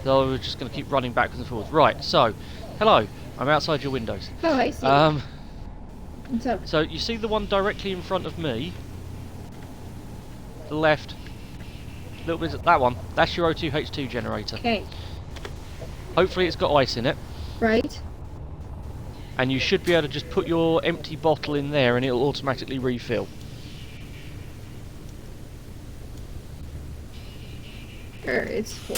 So we're just going to keep running backwards and forwards. Right, so, hello, I'm outside your windows. Oh, I see. What's up? So you see the one directly in front of me? The left. Little bit, that one. That's your O2H2 generator. Okay. Hopefully it's got ice in it. Right. And you should be able to just put your empty bottle in there and it'll automatically refill. There, it's full.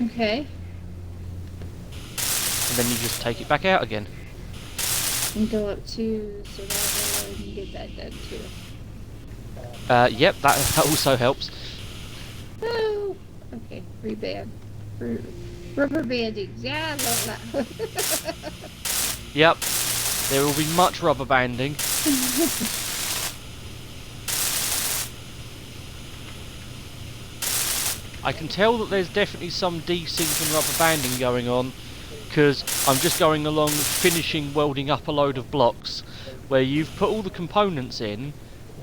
Okay. And then you just take it back out again. And go up to survival and get that done too. Yep, that also helps. Oh, okay. Reband. Rubber banding. Yeah, I love that. Yep, there will be much rubber banding. I can tell that there's definitely some desync and rubber banding going on, because I'm just going along finishing welding up a load of blocks where you've put all the components in,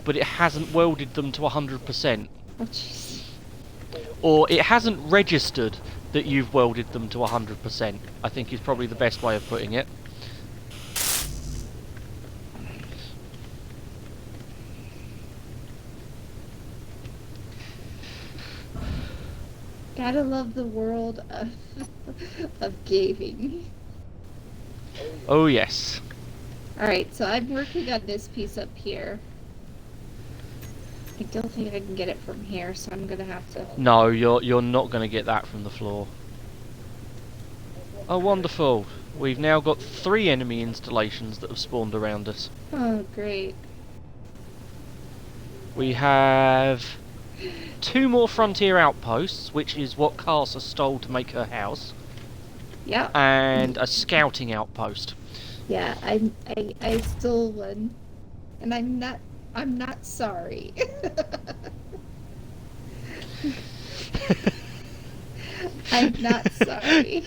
but it hasn't welded them to 100%. Oh, jeez. Or it hasn't registered that you've welded them to 100%, I think is probably the best way of putting it. Gotta love the world of of gaming. Oh yes. Alright, so I'm working on this piece up here. I don't think I can get it from here, so I'm gonna have to... No, you're not going to get that from the floor. Oh wonderful. We've now got 3 enemy installations that have spawned around us. Oh, great. We have 2 more frontier outposts, which is what Karsa stole to make her house, Yeah. and a scouting outpost. Yeah, I stole one. And I'm not sorry. I'm not sorry.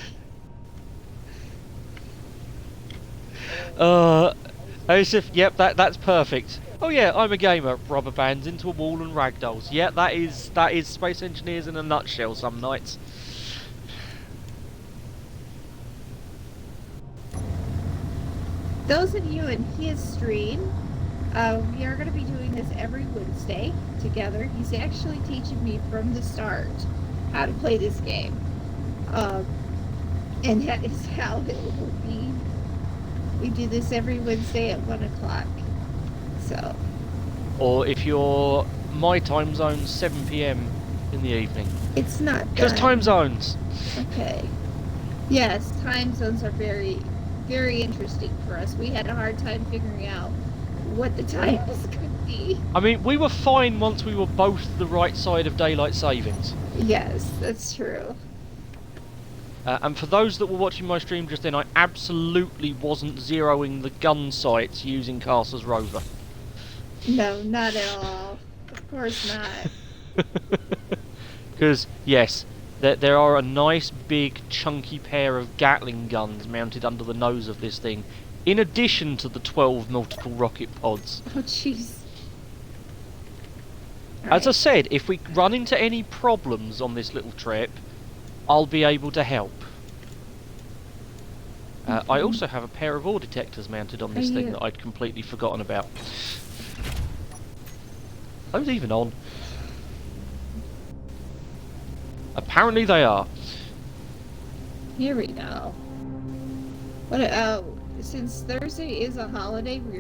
As if, yep, that's perfect. Oh yeah, I'm a gamer. Rubber bands into a wall and ragdolls. Yeah, that is Space Engineers in a nutshell some nights. Those of you in his stream, we are going to be doing this every Wednesday together. He's actually teaching me from the start how to play this game. And that is how it will be. We do this every Wednesday at 1 o'clock. So. Or if you're my time zone, 7 PM in the evening. It's not Because done. time zones. Okay. Yes, time zones are very, very interesting for us. We had a hard time figuring out what the times could be. I mean, we were fine once we were both the right side of daylight savings. Yes, that's true. And for those that were watching my stream just then, I absolutely wasn't zeroing the gun sights using Karsa's rover. No, not at all. Of course not. Because, yes, there are a nice big chunky pair of Gatling guns mounted under the nose of this thing, in addition to the 12 multiple rocket pods. Oh, jeez. As I said, if we run into any problems on this little trip, I'll be able to help. I also have a pair of ore detectors mounted on this thing that I'd completely forgotten about. Are those even on? Apparently they are. Here we go. Since Thursday is a holiday, we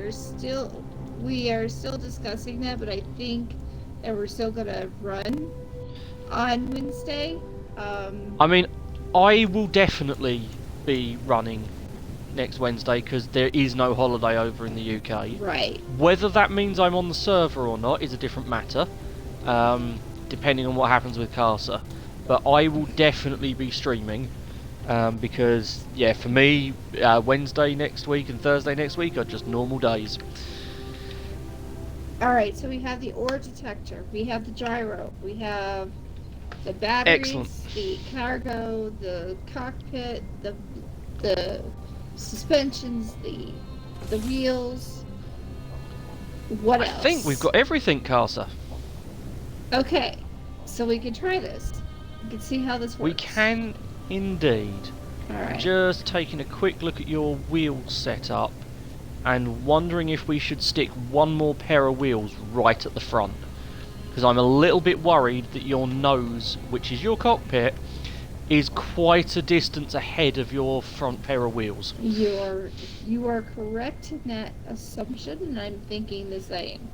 are still discussing that, but I think that we're still gonna run on Wednesday. I mean, I will definitely be running next Wednesday because there is no holiday over in the UK. Right. Whether that means I'm on the server or not is a different matter, depending on what happens with Karsa. But I will definitely be streaming because, yeah, for me, Wednesday next week and Thursday next week are just normal days. Alright, so we have the ore detector, we have the gyro, we have the batteries, Excellent. the cargo, the cockpit, the suspensions, the the wheels. What I else? think we've got everything, Karsa. Okay, so we can try this. We can see how this works. We can indeed. Alright. Just taking a quick look at your wheel setup and wondering if we should stick one more pair of wheels right at the front. Because I'm a little bit worried that your nose, which is your cockpit, is quite a distance ahead of your front pair of wheels. You are correct in that assumption, and I'm thinking the same.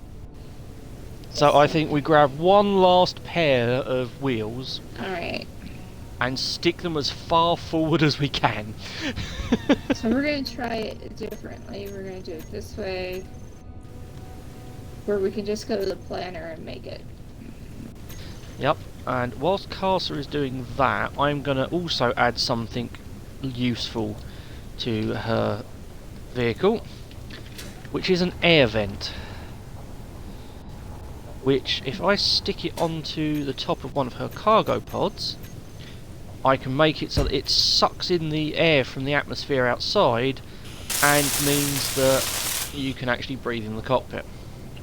So I think we grab one last pair of wheels. Alright. And stick them as far forward as we can. So we're going to try it differently. We're going to do it this way, where we can just go to the planner and make it. Yep, and whilst Karsa is doing that, I'm going to also add something useful to her vehicle, which is an air vent. Which, if I stick it onto the top of one of her cargo pods, I can make it so that it sucks in the air from the atmosphere outside and means that you can actually breathe in the cockpit.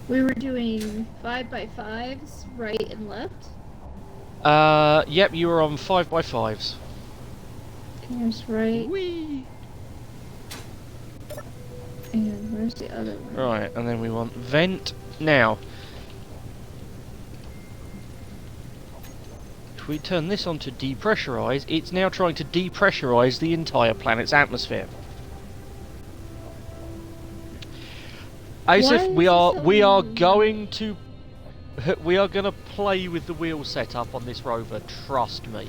We were doing 5x5s, right and left. Yep, you were on 5x5s. Here's right. Whee! And where's the other one? Right, and then we want vent. Now, if we turn this on to depressurize, it's now trying to depressurize the entire planet's atmosphere. As if we are going to play with the wheel setup on this rover, trust me.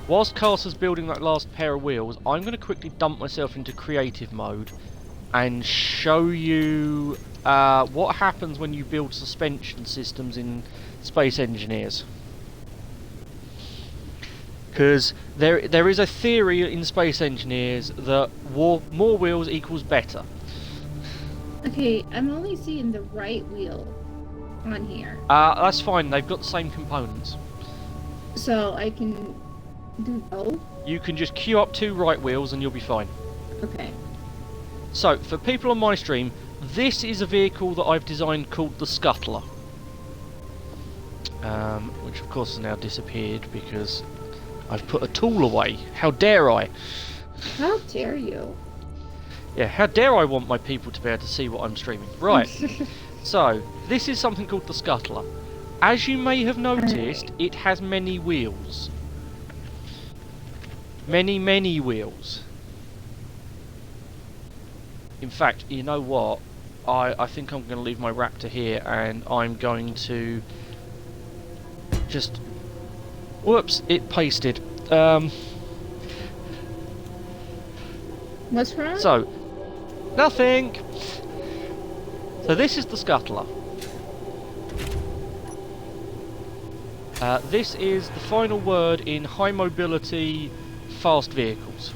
Whilst Karsa's building that last pair of wheels, I'm going to quickly dump myself into creative mode and show you what happens when you build suspension systems in Space Engineers. Because there is a theory in Space Engineers that more wheels equals better. Okay, I'm only seeing the right wheel on here. That's fine, they've got the same components. So I can do both? You can just queue up 2 right wheels and you'll be fine. Okay. So, for people on my stream, this is a vehicle that I've designed called the Scuttler. Which of course has now disappeared because I've put a tool away. How dare I? How dare you? Yeah, how dare I want my people to be able to see what I'm streaming. Right, so, this is something called the Scuttler. As you may have noticed, it has many wheels. Many wheels. In fact, you know what? I think I'm going to leave my Raptor here and I'm going to just... Whoops, it pasted. What's wrong? So, nothing! So this is the Scuttler. This is the final word in high mobility fast vehicles.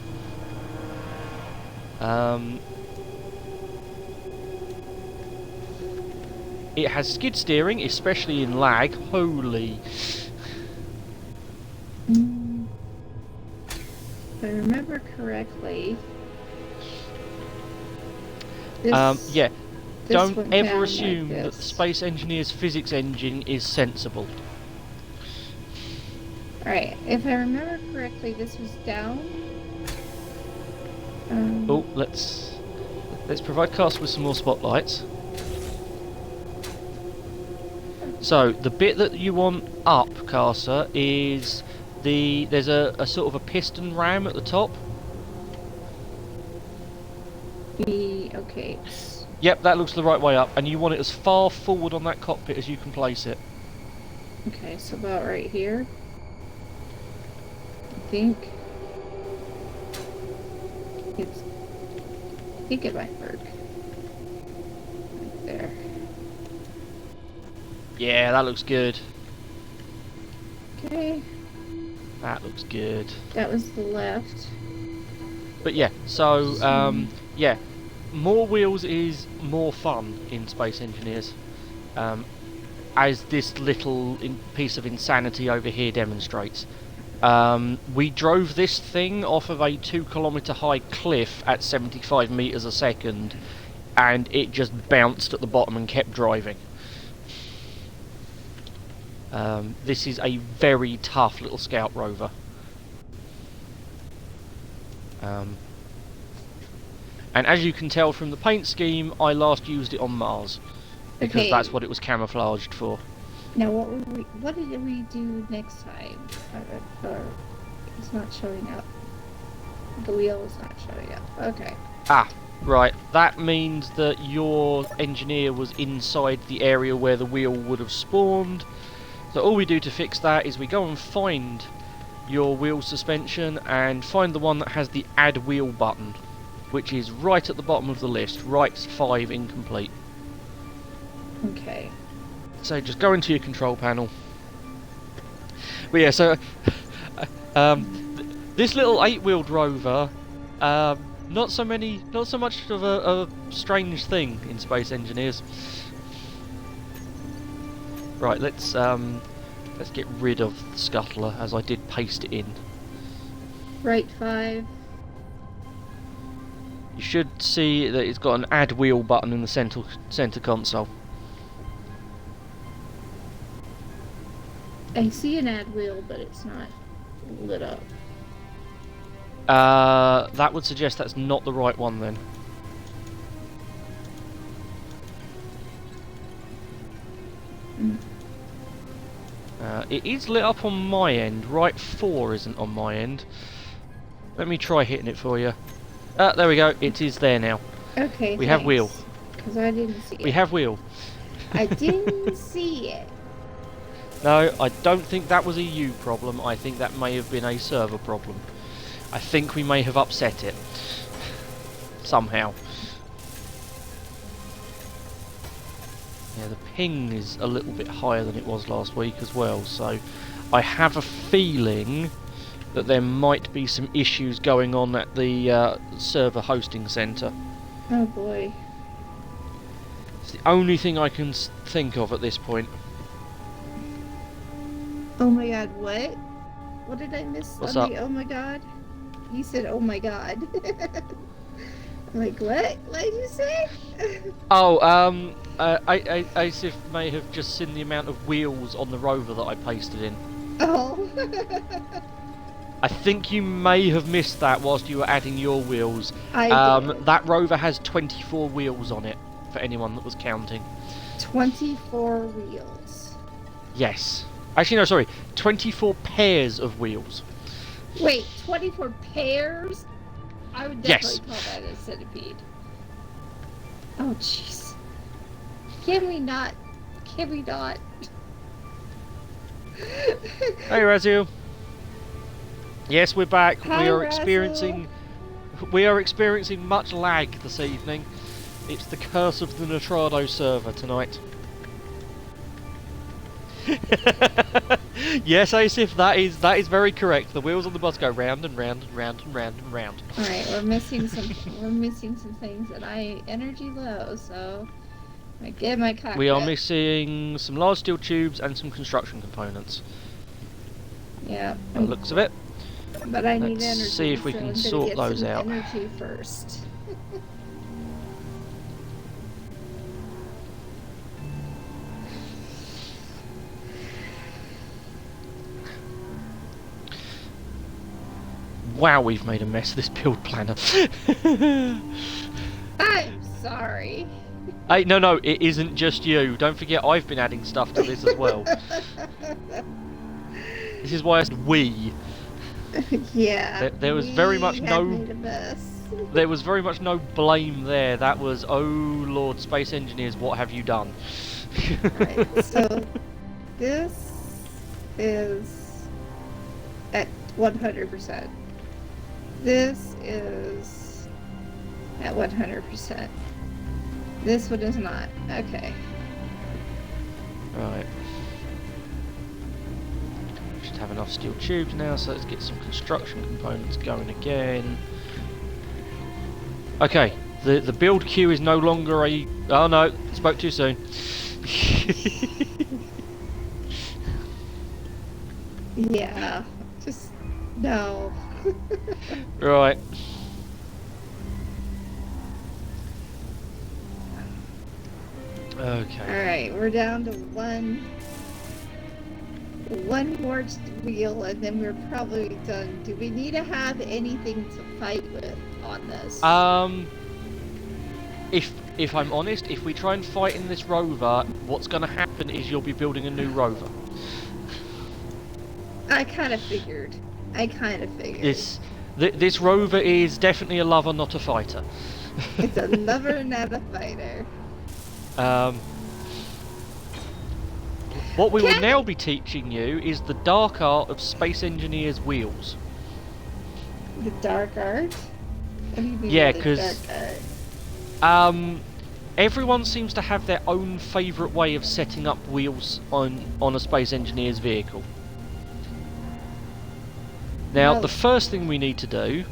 It has skid steering, especially in lag. Holy. If I remember correctly. Yeah. Don't went ever down assume like that the this. Space Engineer's physics engine is sensible. Alright, if I remember correctly, this was down. Oh, let's provide Karsa with some more spotlights. So the bit that you want up, Karsa, is there's a sort of a piston ram at the top. Okay. Yep, that looks the right way up, and you want it as far forward on that cockpit as you can place it. Okay, so about right here. I think it might work. Right there. Yeah, that looks good. Okay. That looks good. That was the left. But yeah, so yeah, more wheels is more fun in Space Engineers, as this little piece of insanity over here demonstrates. We drove this thing off of a 2-kilometre high cliff at 75 metres a second, and it just bounced at the bottom and kept driving. This is a very tough little scout rover. And as you can tell from the paint scheme, I last used it on Mars, because that's what it was camouflaged for. Now, what did we do next time? Or it's not showing up. The wheel is not showing up. Okay. Ah, right. That means that your engineer was inside the area where the wheel would have spawned. So all we do to fix that is we go and find your wheel suspension and find the one that has the add wheel button, which is right at the bottom of the list. Right 5 incomplete. Okay. So just go into your control panel. But yeah, so this little 8-wheeled rover, not so much of a strange thing in Space Engineers. Right, let's get rid of the scuttler, as I did paste it in. Right 5. You should see that it's got an add wheel button in the center console. I see an add wheel, but it's not lit up. That would suggest that's not the right one then. It is lit up on my end. Right 4 isn't on my end. Let me try hitting it for you. There we go. It is there now. Okay. We have wheel. Because I didn't see it. We have wheel. I didn't see it. No, I don't think that was a you problem. I think that may have been a server problem. I think we may have upset it. Somehow. Yeah, the ping is a little bit higher than it was last week as well, so I have a feeling that there might be some issues going on at the server hosting centre. Oh boy. It's the only thing I can think of at this point. Oh my god, what? What did I miss? What's up? Oh my god? You said oh my god. I'm like, what? What did you say? Oh, Asif may have just seen the amount of wheels on the rover that I pasted in. Oh. I think you may have missed that whilst you were adding your wheels. I did. That rover has 24 wheels on it, for anyone that was counting. 24 wheels. Yes. Actually, no, sorry. 24 pairs of wheels. Wait, 24 pairs? I would definitely call that a centipede. Oh, jeez. Can we not? Can we not? Hey, Razu. Yes, we're back. Hi, we are Razu. experiencing much lag this evening. It's the curse of the Nitrado server tonight. Yes, Asif, that is very correct. The wheels on the bus go round and round and round and round and round. All right, we're missing some things, and I energy low, so I get my cockpit. We are missing some large steel tubes and some construction components. Yeah. By the looks of it. But I need Let's energy. see if we so can I'm gonna sort get those some out. Energy first. Wow, we've made a mess of this build planner. I'm sorry. Hey, no, it isn't just you. Don't forget, I've been adding stuff to this as well. This is why I said we. Yeah. There was very much made a mess. There was very much no blame there. That was, oh Lord, Space Engineers, what have you done? Right, so this is at 100%. This is at 100%. This one is not. Okay. Right. Should have enough steel tubes now, so let's get some construction components going again. Okay, the build queue is no longer a... Oh no, spoke too soon. Yeah, just No. Right. Okay. Alright, we're down to one more wheel, and then we're probably done. Do we need to have anything to fight with on this? If I'm honest, if we try and fight in this rover, what's going to happen is you'll be building a new rover. I kind of figured. This rover is definitely a lover, not a fighter. It's a lover, not a fighter. What we will now be teaching you is the dark art of Space Engineer's wheels. The dark art? What do you mean Yeah, by the because dark art? everyone seems to have their own favourite way of setting up wheels on a Space Engineer's vehicle. Now, Well, the first thing we need to do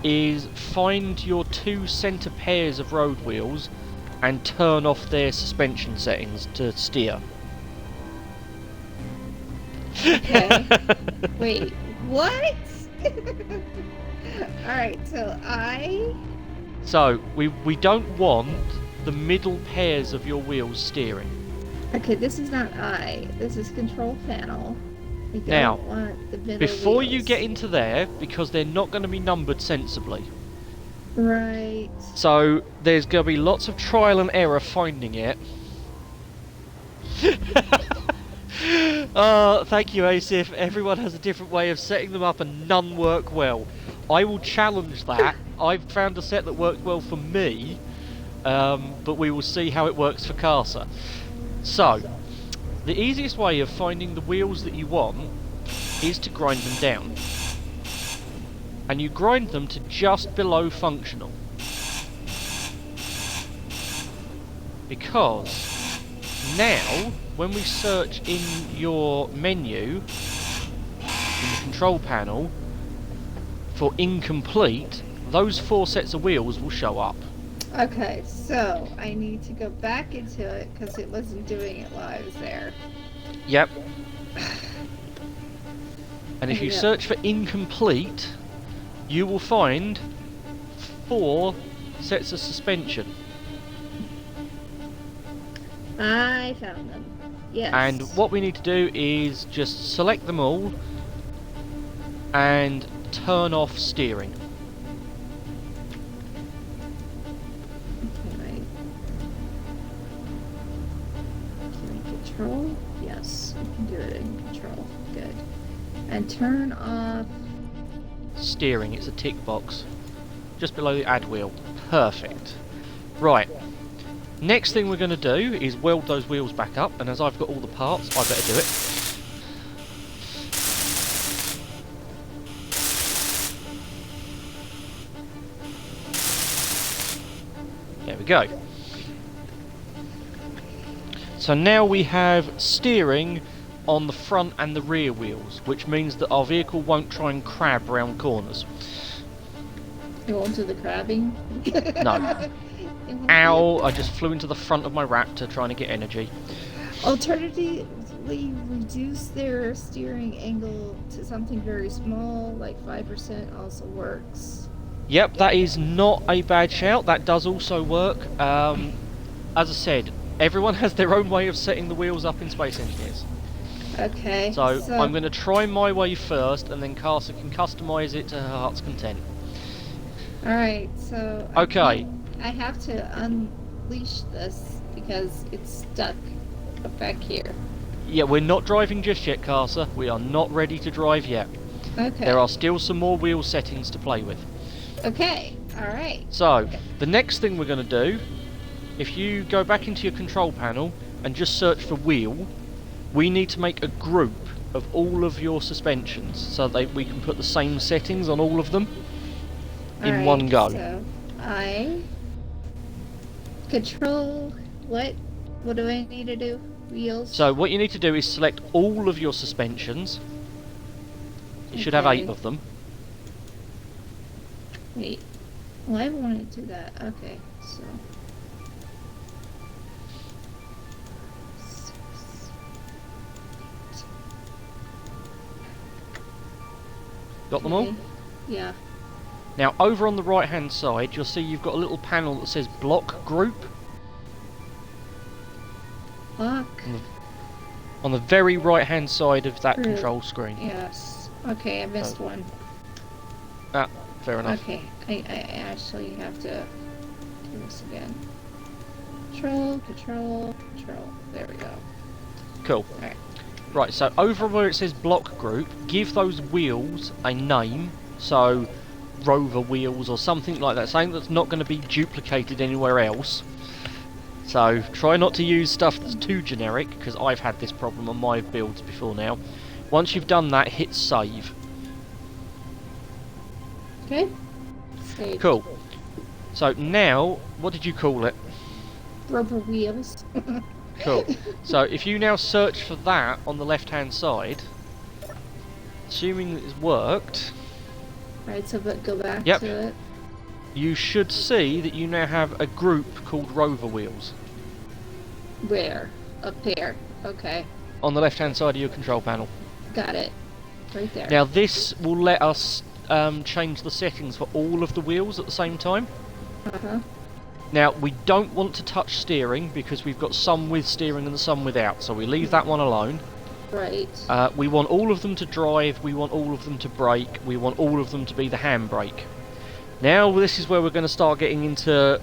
is find your two centre pairs of road wheels and turn off their suspension settings to steer. Okay. Wait, what? Alright, So, we don't want the middle pairs of your wheels steering. Okay, this is not this is control panel. We don't Now, want the middle before you wheels. get into there, because they're not going to be numbered sensibly. Right. So, there's going to be lots of trial and error finding it. Thank you, Asif. Everyone has a different way of setting them up and none work well. I will challenge that. I've found a set that worked well for me, but we will see how it works for Karsa. So, the easiest way of finding the wheels that you want is to grind them down. And you grind them to just below functional. Because now, when we search in your menu, in the control panel, for incomplete, those 4 sets of wheels will show up. Okay, so I need to go back into it because it wasn't doing it while I was there. Yep. And if you search for incomplete, you will find 4 sets of suspension. I found them. Yes. And what we need to do is just select them all and turn off steering. Okay, right. Control? Yes, we can do it in control. Good. And turn off. Steering, it's a tick box. Just below the add wheel. Perfect. Right. Next thing we're going to do is weld those wheels back up, and as I've got all the parts, I better do it. There we go. So now we have steering on the front and the rear wheels, which means that our vehicle won't try and crab round corners. Go into the crabbing? No. Ow, I just flew into the front of my Raptor trying to get energy. Alternatively, reduce their steering angle to something very small, like 5% also works. Yep, that is not a bad shout. That does also work. As I said, everyone has their own way of setting the wheels up in Space Engineers. Okay. So I'm going to try my way first, and then Karsa can customise it to her heart's content. Alright, so... Okay. I have to unleash this because it's stuck up back here. Yeah, we're not driving just yet, Karsa. We are not ready to drive yet. Okay. There are still some more wheel settings to play with. Okay, alright. So, the next thing we're going to do, if you go back into your control panel and just search for wheel, we need to make a group of all of your suspensions so that we can put the same settings on all of them in one go. So, control, what do I need to do? Wheels? So what you need to do is select all of your suspensions. You should have 8 of them. Wait. Well, I want to do that. Okay, so... 6, 8. Got them all? Okay. Yeah. Now, over on the right-hand side, you'll see you've got a little panel that says Block Group. Block. On the very right-hand side of that Group. control screen. Yes. Okay, I missed one. Ah, fair enough. Okay, I actually have to do this again. Control, control, control. There we go. Cool. Alright. Right, so over where it says Block Group, give those wheels a name. So, rover wheels or something like that. Something that's not going to be duplicated anywhere else. So, try not to use stuff that's too generic, because I've had this problem on my builds before now. Once you've done that, hit save. Okay. Save. Cool. So now, what did you call it? Rubber wheels. Cool. So if you now search for that on the left-hand side, assuming that it's worked, Right, so but go back Yep. to it. you should see that you now have a group called rover wheels Where? Up there. Okay. on the left-hand side of your control panel. Got it. Right there. Now this will let us change the settings for all of the wheels at the same time. Uh-huh. Now, we don't want to touch steering because we've got some with steering and some without, so we leave that one alone. Right. We want all of them to drive, we want all of them to brake, we want all of them to be the handbrake. Now, this is where we're going to start getting into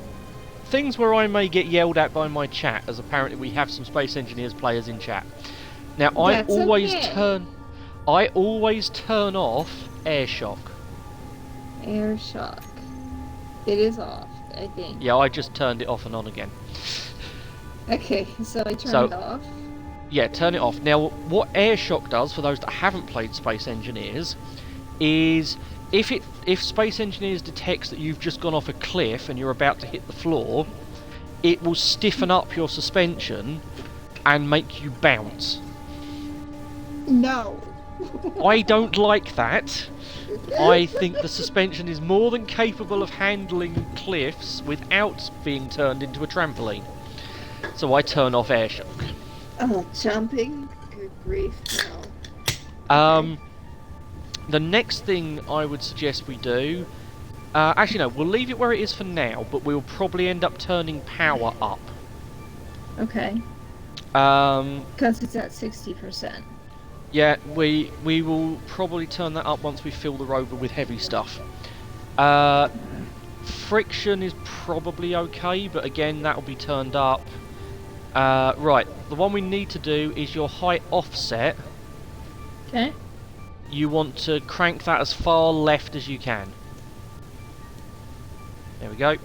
things where I may get yelled at by my chat, as apparently we have some Space Engineers players in chat. Now, I That's always okay. turn off air shock. Air shock. It is off, I think. Yeah, I just turned it off and on again. Okay, so I turned So- it off. Yeah, turn it off. Now, what air shock does, for those that haven't played Space Engineers, is if Space Engineers detects that you've just gone off a cliff and you're about to hit the floor, it will stiffen up your suspension and make you bounce. No. I don't like that. I think the suspension is more than capable of handling cliffs without being turned into a trampoline. So I turn off air shock. Oh, jumping? Good grief, no. The next thing I would suggest we do... actually no, we'll leave it where it is for now, but we'll probably end up turning power up. Okay. Um, Because it's at 60%. yeah, we will probably turn that up once we fill the rover with heavy stuff. Friction is probably okay, but again, that will be turned up. Right, the one we need to do is your height offset. Okay. You want to crank that as far left as you can. There we go.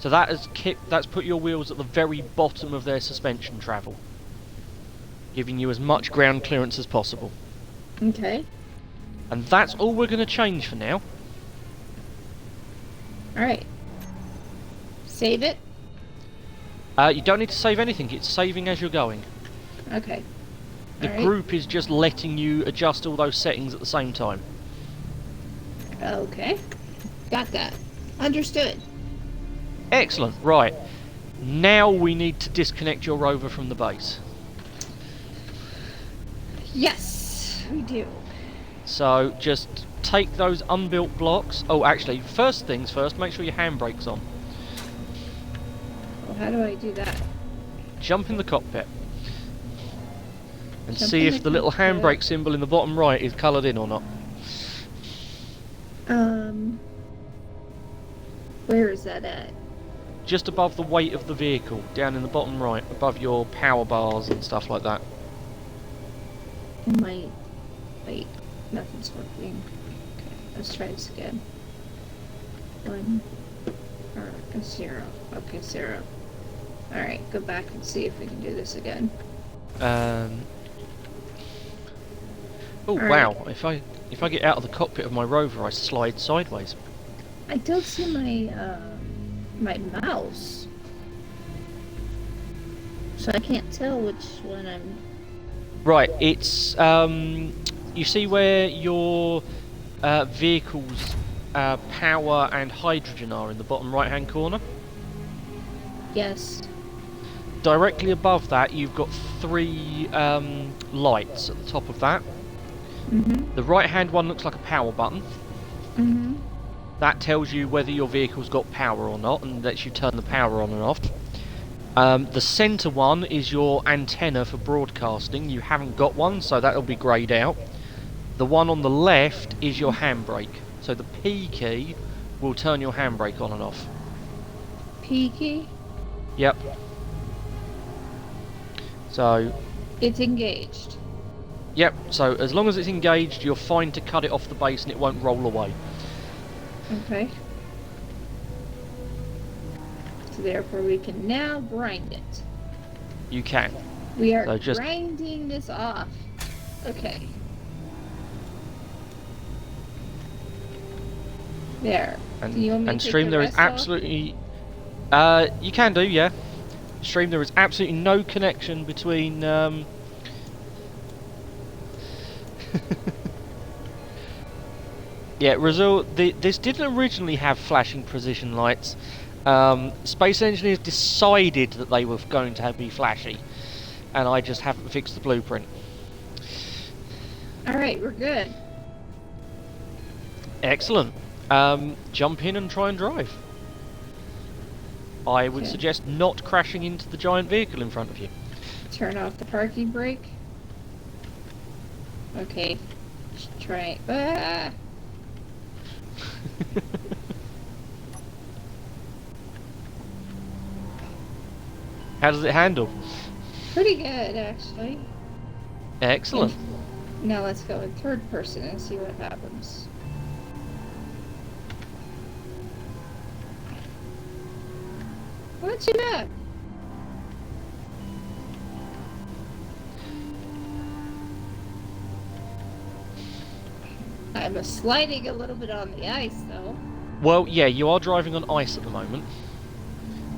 So that's put your wheels at the very bottom of their suspension travel, giving you as much ground clearance as possible. Okay. And that's all we're going to change for now. Alright. Save it? You don't need to save anything, it's saving as you're going. Okay. The Alright. group is just letting you adjust all those settings at the same time. Okay. Got that. Understood. Excellent, right. Now we need to disconnect your rover from the base. Yes, we do. So just take those unbuilt blocks. Oh, actually, first things first, make sure your handbrake's on. Well, how do I do that? Jump in the cockpit. And Jump see in if the the little cockpit. handbrake symbol in the bottom right is coloured in or not. Where is that at? Just above the weight of the vehicle, down in the bottom right, above your power bars and stuff like that. In my... Wait, nothing's working. Okay, let's try this again. 1, or a 0. Okay, 0. Alright, go back and see if we can do this again. Oh Alright. wow! If I get out of the cockpit of my rover, I slide sideways. I don't see my, my mouse. So I can't tell which one I'm... Right, it's you see where your vehicle's power and hydrogen are in the bottom right-hand corner. Yes. Directly above that, you've got 3 lights at the top of that. Mm-hmm. The right-hand one looks like a power button. Mm-hmm. That tells you whether your vehicle's got power or not, and lets you turn the power on and off. The centre one is your antenna for broadcasting. You haven't got one, so that'll be greyed out. The one on the left is your handbrake. So the P key will turn your handbrake on and off. P key? Yep. So... It's engaged. Yep, so as long as it's engaged, you're fine to cut it off the base and it won't roll away. Okay. So therefore we can now grind it. You can. We are So just grinding this off. Okay. There. and, Do you want me and to take stream the there is rest off? absolutely you can do, yeah. Stream there is absolutely no connection between yeah, Razul, this didn't originally have flashing precision lights. Space Engineers decided that they were going to be flashy, and I just haven't fixed the blueprint. Alright, we're good. Excellent. Jump in and try and drive. I would Okay. suggest not crashing into the giant vehicle in front of you. Turn off the parking brake. Okay. Try. Ah! How does it handle? Pretty good, actually. Excellent. Now let's go in third person and see what happens. Not too bad. I'm sliding a little bit on the ice, though. Well, yeah, you are driving on ice at the moment.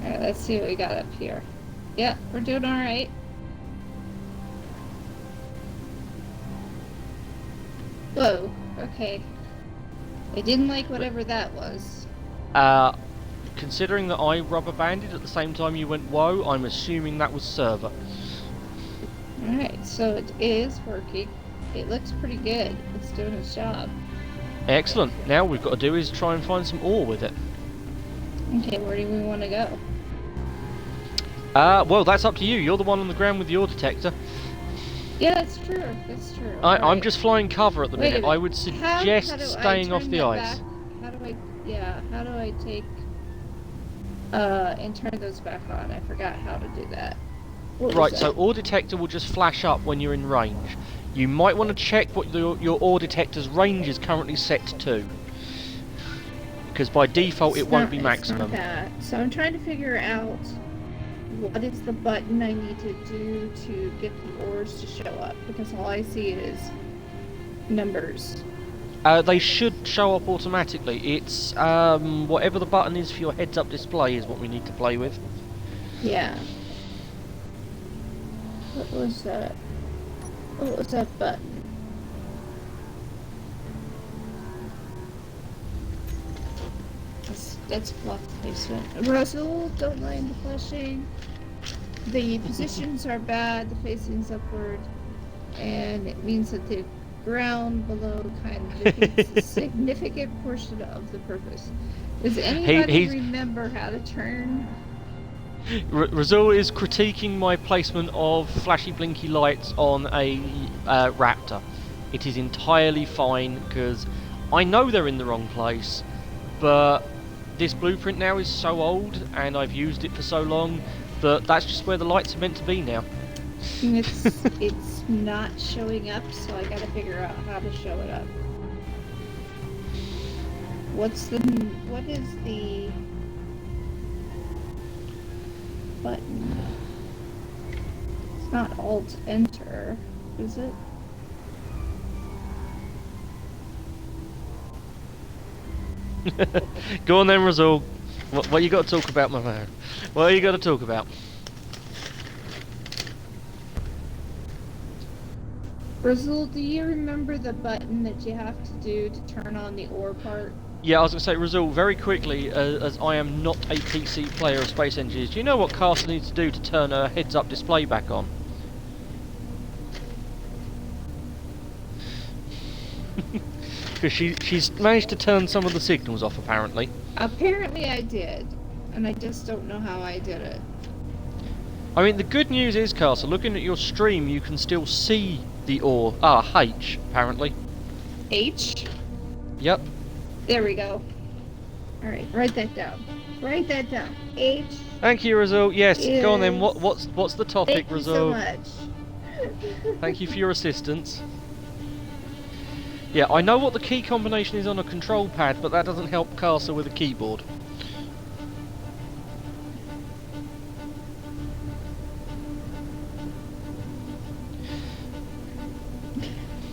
Alright, let's see what we got up here. Yeah, we're doing alright. Whoa, okay. I didn't like whatever that was. Considering that I rubber banded at the same time you went whoa, I'm assuming that was server. Alright, so it is working. It looks pretty good. It's doing its job. Excellent. Now we've got to do is try and find some ore with it. Okay, where do we want to go? Well, that's up to you. You're the one on the ground with the ore detector. Yeah, that's true. That's true. I'm Alright. just flying cover at the Wait a minute. minute. I would suggest How do I staying off turn the that ice. back? How do I take and turn those back on? I forgot how to do that. What was Right, that? so ore detector will just flash up when you're in range. You might want to check what your ore detector's range is currently set to. Because by default it won't be maximum. It's not that. So I'm trying to figure out what is the button I need to do to get the ores to show up, because all I see is numbers. They should show up automatically. It's whatever the button is for your heads-up display is what we need to play with. Yeah. What was that? What was that button? That's block placement. Russell, don't mind the flashing. The positions are bad, the facing's upward, and it means that the ground below kind of defeats a significant portion of the purpose. Does anybody remember how to turn? Razul is critiquing my placement of flashy blinky lights on a Raptor. It is entirely fine because I know they're in the wrong place, but this blueprint now is so old and I've used it for so long that that's just where the lights are meant to be now. It's not showing up, so I gotta figure out how to show it up. What is the button? It's not Alt Enter, is it? Go on then, Razul. What you got to talk about, my man? What you got to talk about? Brazil, do you remember the button that you have to do to turn on the ore part? Yeah, I was going to say, Razul, very quickly, as I am not a PC player of Space Engineers, do you know what Karsa needs to do to turn her heads-up display back on? Because she's managed to turn some of the signals off, apparently. Apparently I did. And I just don't know how I did it. I mean, the good news is, Karsa, looking at your stream, you can still see the ore. H, apparently. H? Yep. There we go. Alright, write that down. Write that down. H. Thank you, Rizal. Yes, go on then. What's the topic, Rizal? Thank you so much. Thank you for your assistance. Yeah, I know what the key combination is on a control pad, but that doesn't help Karsa with a keyboard.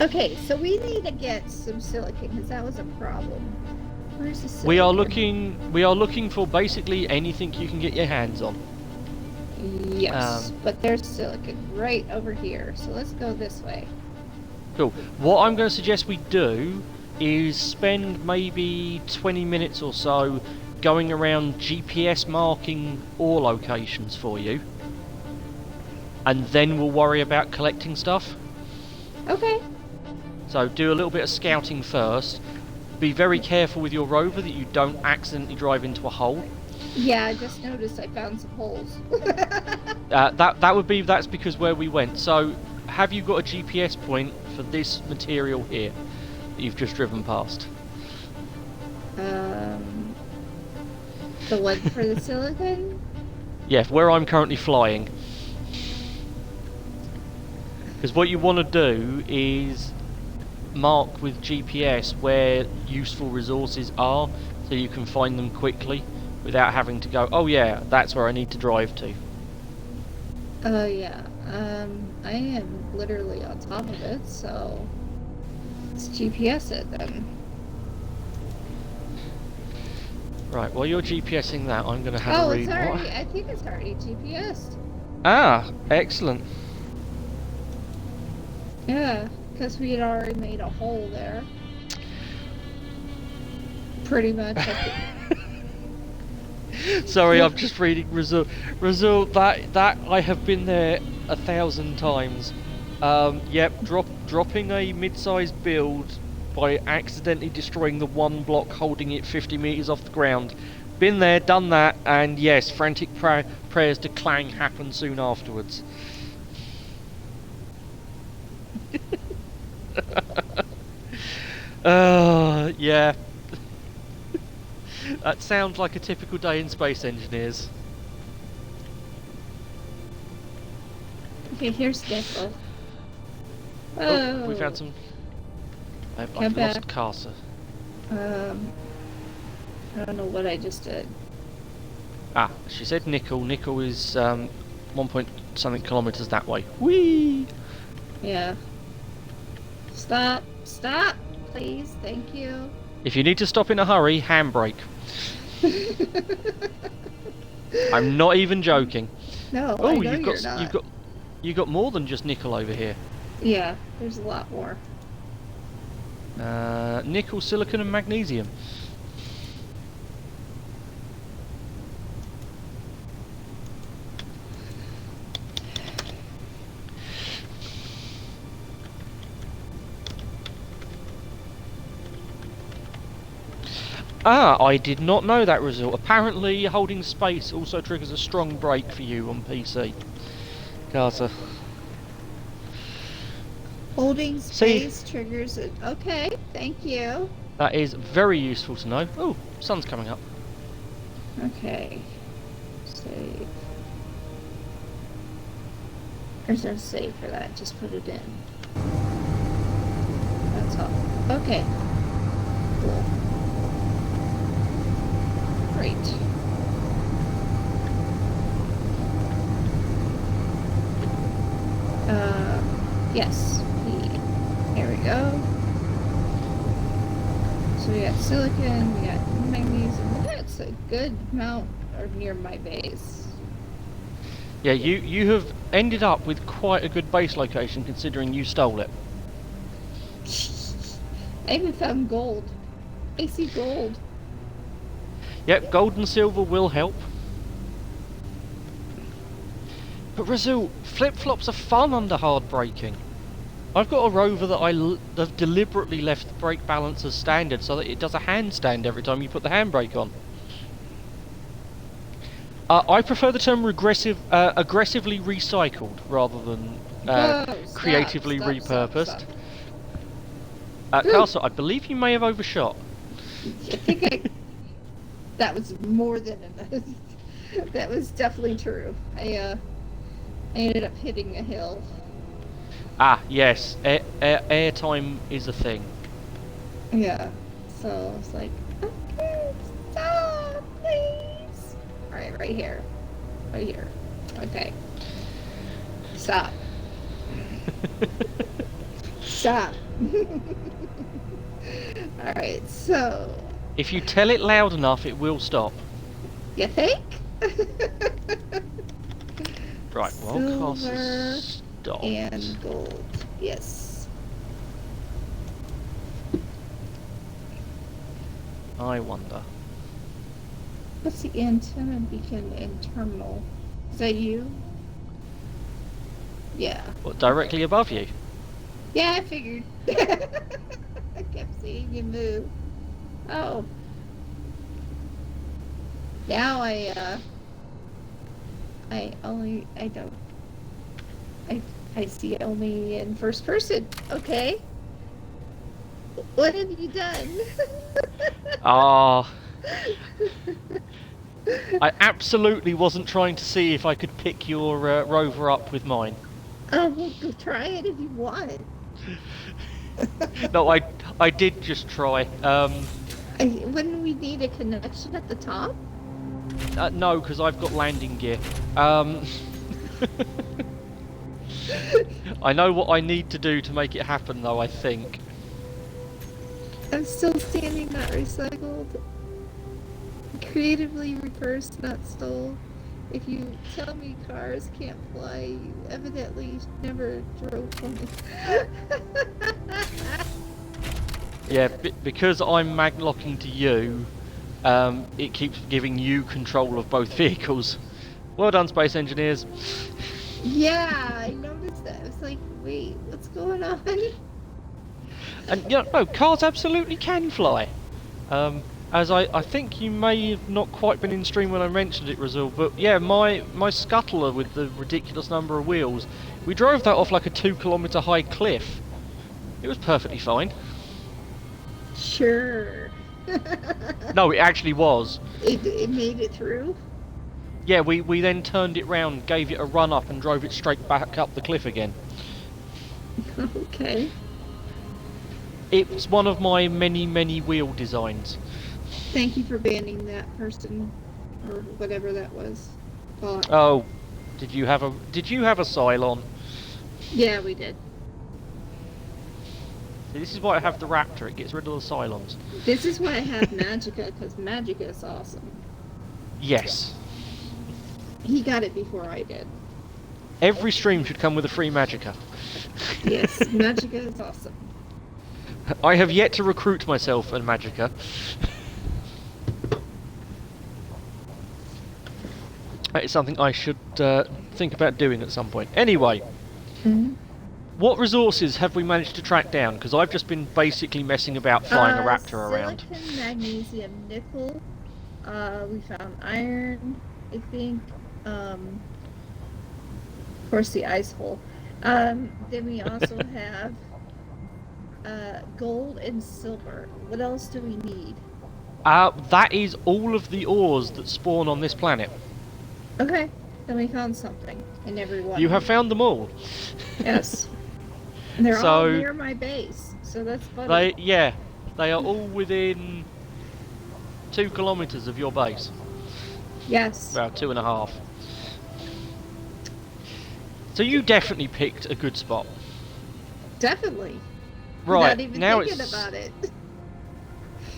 Okay, so we need to get some silicon because that was a problem. Where's the silicon? We are looking for basically anything you can get your hands on. Yes, but there's silicon right over here. So let's go this way. Cool. What I'm going to suggest we do is spend maybe 20 minutes or so going around GPS marking ore locations for you. And then we'll worry about collecting stuff. Okay. So do a little bit of scouting first. Be very careful with your rover that you don't accidentally drive into a hole. Yeah, I just noticed I found some holes. That's because where we went. So have you got a GPS point for this material here that you've just driven past? The one for the silicon? Yeah, where I'm currently flying. Because what you want to do is mark with GPS where useful resources are, so you can find them quickly without having to go, oh yeah, that's where I need to drive to. Oh yeah, I am literally on top of it, so let's GPS it then. Right, while you're GPSing that, I'm going to have a read. It's already, I think it's already GPSed. Ah, excellent. Yeah, because we had already made a hole there. Pretty much. Sorry, I'm just reading result. That I have been there 1,000 times. Yep, dropping a mid-sized build by accidentally destroying the one block holding it 50 meters off the ground. Been there, done that, and yes, frantic prayers to Clang happen soon afterwards. Yeah. That sounds like a typical day in Space Engineers. Okay, here's Nickel. Oh, we found some. I've lost Karsa. I don't know what I just did. Ah, she said nickel. Nickel is 1 point something kilometers that way. Whee! Yeah. Stop, please, thank you. If you need to stop in a hurry, handbrake. I'm not even joking. No, oh, I know you're not. you've got more than just nickel over here. Yeah, there's a lot more. Nickel, silicon, and magnesium. Ah, I did not know that result. Apparently, holding space also triggers a strong brake for you on PC. Karsa. Holding space triggers it. Okay, thank you. That is very useful to know. Oh, sun's coming up. Okay. Save. There's no save for that. Just put it in. That's all. Okay. Cool. Great. Yes. There we go. So we got silicon, we got magnesium. That's a good amount near my base. Yeah, you have ended up with quite a good base location considering you stole it. I even found gold. I see gold. Yep, gold and silver will help. But Razul, flip-flops are fun under hard braking. I've got a rover that have deliberately left the brake balance as standard so that it does a handstand every time you put the handbrake on. I prefer the term aggressively recycled rather than Whoa, creatively stop, repurposed. stop. Karsa, I believe you may have overshot. I think that was more than enough. That was definitely true. I ended up hitting a hill. Ah, yes, airtime is a thing. Yeah. So I was like, okay, stop, please. Alright, right here. Right here. Okay. Stop. Stop. Alright, so. If you tell it loud enough, it will stop. You think? Right, well, Silver stopped. and gold. Yes. I wonder. What's the antenna beacon and terminal? Is that you? Yeah. What, directly above you? Yeah, I figured. I kept seeing you move. Oh. Now I see it only in first person. Okay. What have you done? Ah. I absolutely wasn't trying to see if I could pick your rover up with mine. Oh, well, go try it if you want. No, I did just try. Wouldn't we need a connection at the top? No, because I've got landing gear. I know what I need to do to make it happen, though, I think. I'm still standing, not recycled. Creatively reversed, not stole. If you tell me cars can't fly, you evidently never drove one. Yeah, because I'm mag-locking to you, it keeps giving you control of both vehicles. Well done, space engineers. Yeah, I noticed that. I was like, wait, what's going on? And, you know, no, cars absolutely can fly. As I think you may have not quite been in stream when I mentioned it, Razul, but yeah, my scuttler with the ridiculous number of wheels, we drove that off like a 2-kilometre high cliff. It was perfectly fine. Sure. No, it actually was. It made it through? Yeah, we then turned it round, gave it a run up and drove it straight back up the cliff again. Okay. It's one of my many wheel designs. Thank you for banning that person, or whatever that was. Oh, did you have a Cylon? Yeah, we did. See, this is why I have the Raptor. It gets rid of the Cylons. This is why I have Magica, because Magica is awesome. Yes. He got it before I did. Every stream should come with a free Magica. Yes, Magica is awesome. I have yet to recruit myself a Magica. It's something I should think about doing at some point. Anyway, what resources have we managed to track down? Because I've just been basically messing about flying a Raptor around. Silicon, magnesium, nickel. We found iron, I think. Of course, the ice hole. Then we also have gold and silver. What else do we need? That is all of the ores that spawn on this planet. Okay, then we found something in every one. You have found them all. Yes. And they're all near my base, so that's funny. They are all within 2 kilometres of your base. Yes. About 2.5. So you definitely picked a good spot. Definitely. Right, Not even now thinking about it.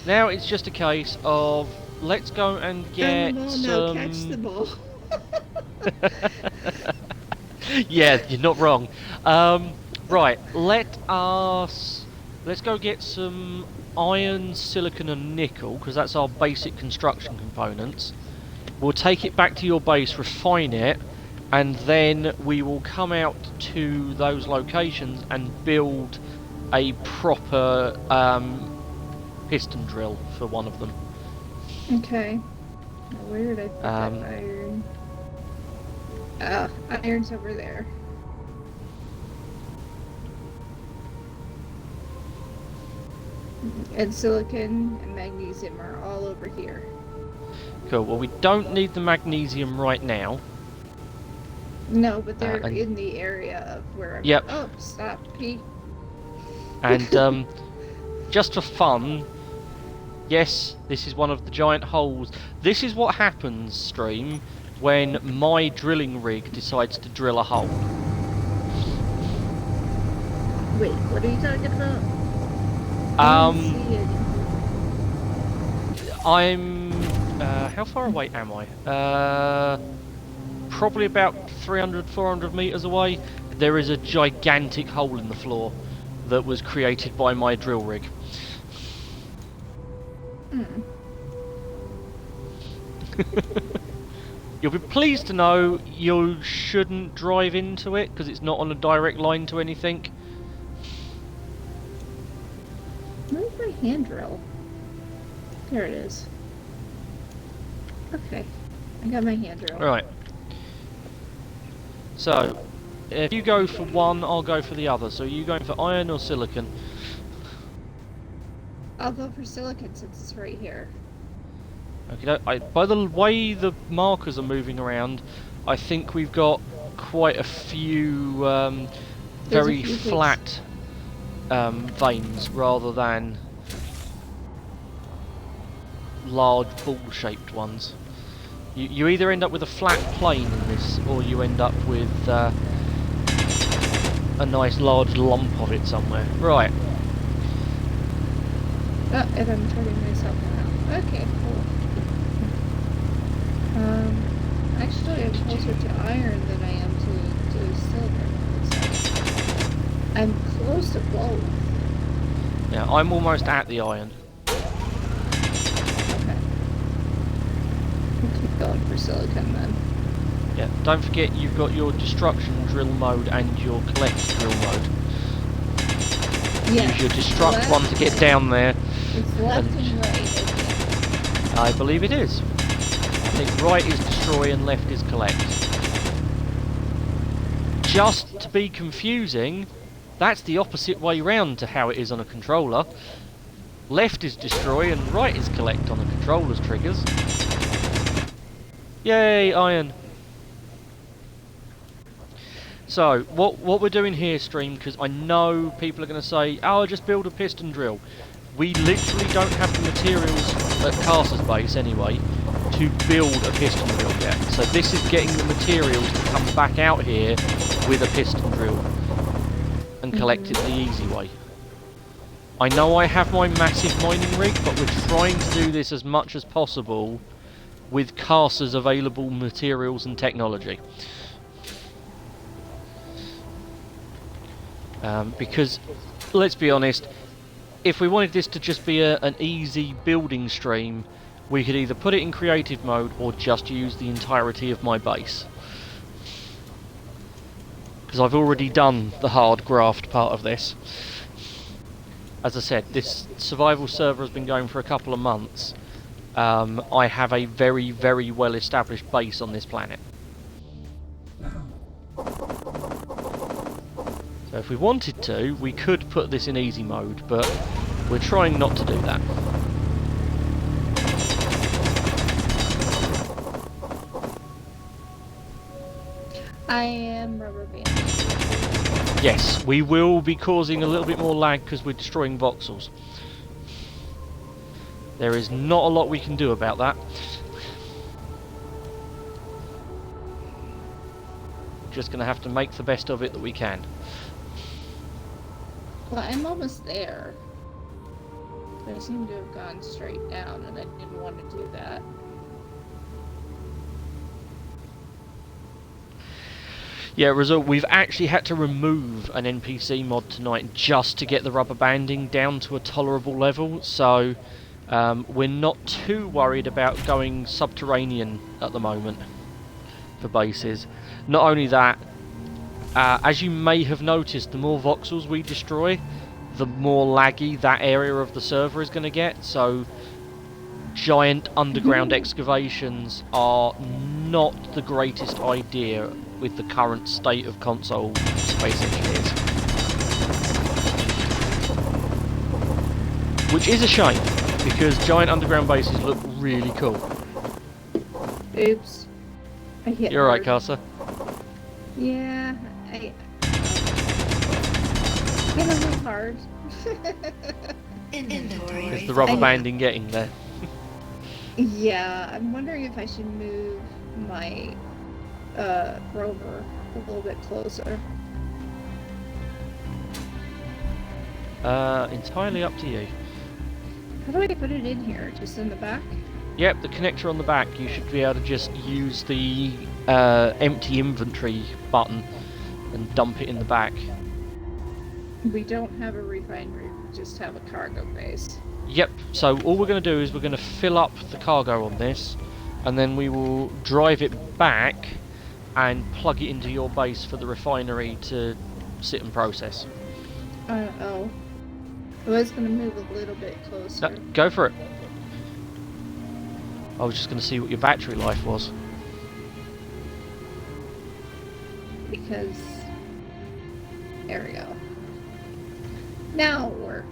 Now it's just a case of let's go and get some... catch the ball. Yeah, you're not wrong. Right, let's go get some iron, silicon and nickel, because that's our basic construction components. We'll take it back to your base, refine it, and then we will come out to those locations and build a proper piston drill for one of them. Okay. Now, where did I put that iron? Iron's over there. And silicon and magnesium are all over here. Cool. Well, we don't need the magnesium right now. No, but they're in the area of where I'm... Yep. Oh, stop, Pete. And just for fun, yes, this is one of the giant holes. This is what happens, stream, when my drilling rig decides to drill a hole. Wait, what are you talking about? I'm... how far away am I? Probably about 300, 400 metres away. There is a gigantic hole in the floor that was created by my drill rig. You'll be pleased to know you shouldn't drive into it because it's not on a direct line to anything. Where's my hand drill? There it is. Okay, I got my hand drill. Right. So, if you go for one, I'll go for the other. So, are you going for iron or silicon? I'll go for silicon since it's right here. Okay, by the way the markers are moving around, I think we've got quite a few very flat veins rather than large ball-shaped ones. You either end up with a flat plane in this, or you end up with a nice large lump of it somewhere. Right. Oh, and I'm turning myself around. Okay, cool. Actually, I'm closer to iron than I am to silver. I'm close to both. Yeah, I'm almost at the iron. Okay. We'll keep going for silicon then. Yeah, don't forget you've got your destruction drill mode and your collect drill mode. Yeah. Use your destruct one to get down there. It's left and right, I think. I believe it is. I think right is destroy and left is collect. Just to be confusing, that's the opposite way round to how it is on a controller. Left is destroy and right is collect on a controller's triggers. Yay, iron! So, what we're doing here, stream, because I know people are going to say, oh, just build a piston drill. We literally don't have the materials at Karsa's base, anyway, to build a piston drill yet. So this is getting the materials to come back out here with a piston drill and collect it the easy way. I know I have my massive mining rig, but we're trying to do this as much as possible with Karsa's available materials and technology. Because, let's be honest, if we wanted this to just be an easy building stream, we could either put it in creative mode or just use the entirety of my base. Because I've already done the hard graft part of this. As I said, this survival server has been going for a couple of months. I have a very, very well established base on this planet. So if we wanted to, we could put this in easy mode, but we're trying not to do that. I am rubber banding. Yes, we will be causing a little bit more lag because we're destroying voxels. There is not a lot we can do about that. Just going to have to make the best of it that we can. Well, I'm almost there. I seem to have gone straight down, and I didn't want to do that. Yeah, result, we've actually had to remove an NPC mod tonight just to get the rubber banding down to a tolerable level, so we're not too worried about going subterranean at the moment. for bases. Not only that, as you may have noticed, the more voxels we destroy, the more laggy that area of the server is going to get. So giant underground excavations are not the greatest idea with the current state of console Space Engineers. Which is a shame, because giant underground bases look really cool. Oops. I hit You're right, hard. Karsa. Yeah, I hit a little hard. Is the rubber banding getting there? Yeah, I'm wondering if I should move my rover a little bit closer. Entirely up to you. How do I put it in here? Just in the back? Yep, the connector on the back. You should be able to just use the empty inventory button and dump it in the back. We don't have a refinery, we just have a cargo base. Yep, so all we're going to do is we're going to fill up the cargo on this, and then we will drive it back and plug it into your base for the refinery to sit and process. Oh. I was going to move a little bit closer. No, go for it. I was just going to see what your battery life was. Because... There we go. Now it'll work.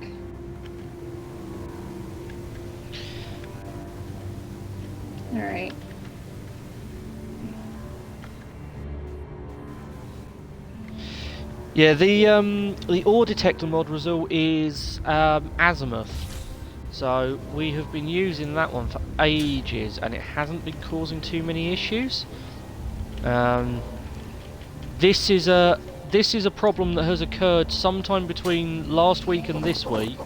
Alright. Yeah, the ore detector mod result is azimuth. So we have been using that one for ages, and it hasn't been causing too many issues. This is a problem that has occurred sometime between last week and this week,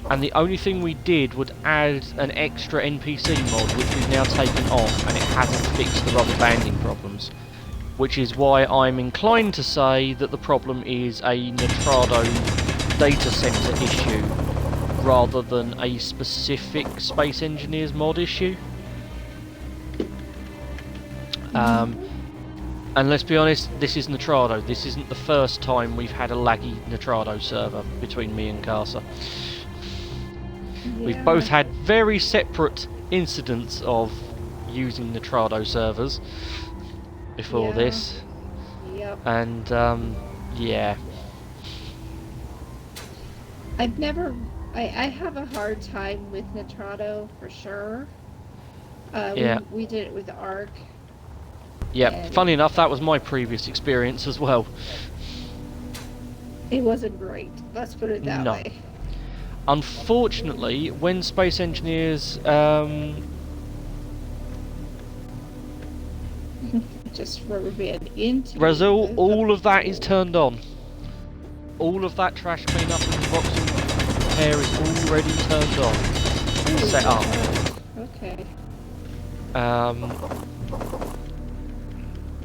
and the only thing we did was add an extra NPC mod, which we've now taken off, and it hasn't fixed the rubber banding problems. Which is why I'm inclined to say that the problem is a Nitrado data center issue, rather than a specific Space Engineers mod issue. And let's be honest, this is Nitrado. This isn't the first time we've had a laggy Nitrado server between me and Karsa. Yeah. We've both had very separate incidents of using Nitrado servers before this. Yep. And, yeah. I have a hard time with Nitrado, for sure. Yeah. We did it with Arc. Yeah, funny enough, that was my previous experience as well. It wasn't great, let's put it that way. Unfortunately, when Space Engineers just rubber band into Razul, all of that is turned on. All of that trash cleanup and voxel repair is already turned on. Set up. Okay.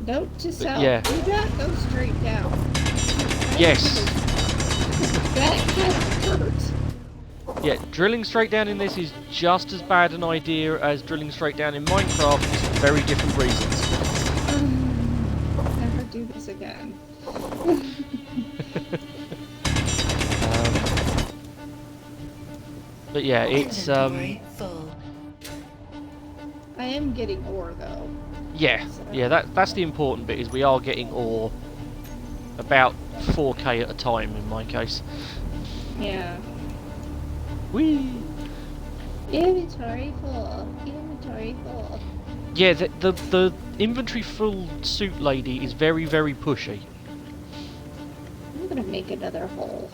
Note to self. yeah. Do not go straight down. Yes. That kind of hurts. Yeah, drilling straight down in this is just as bad an idea as drilling straight down in Minecraft, just for very different reasons. Never do this again. But yeah, it's full. I am getting ore though. yeah, that's the important bit, is we are getting ore about 4k at a time in my case. Yeah. Whee! Inventory full. Inventory full. Yeah, the inventory full suit lady is very, very pushy. I'm gonna make another hole.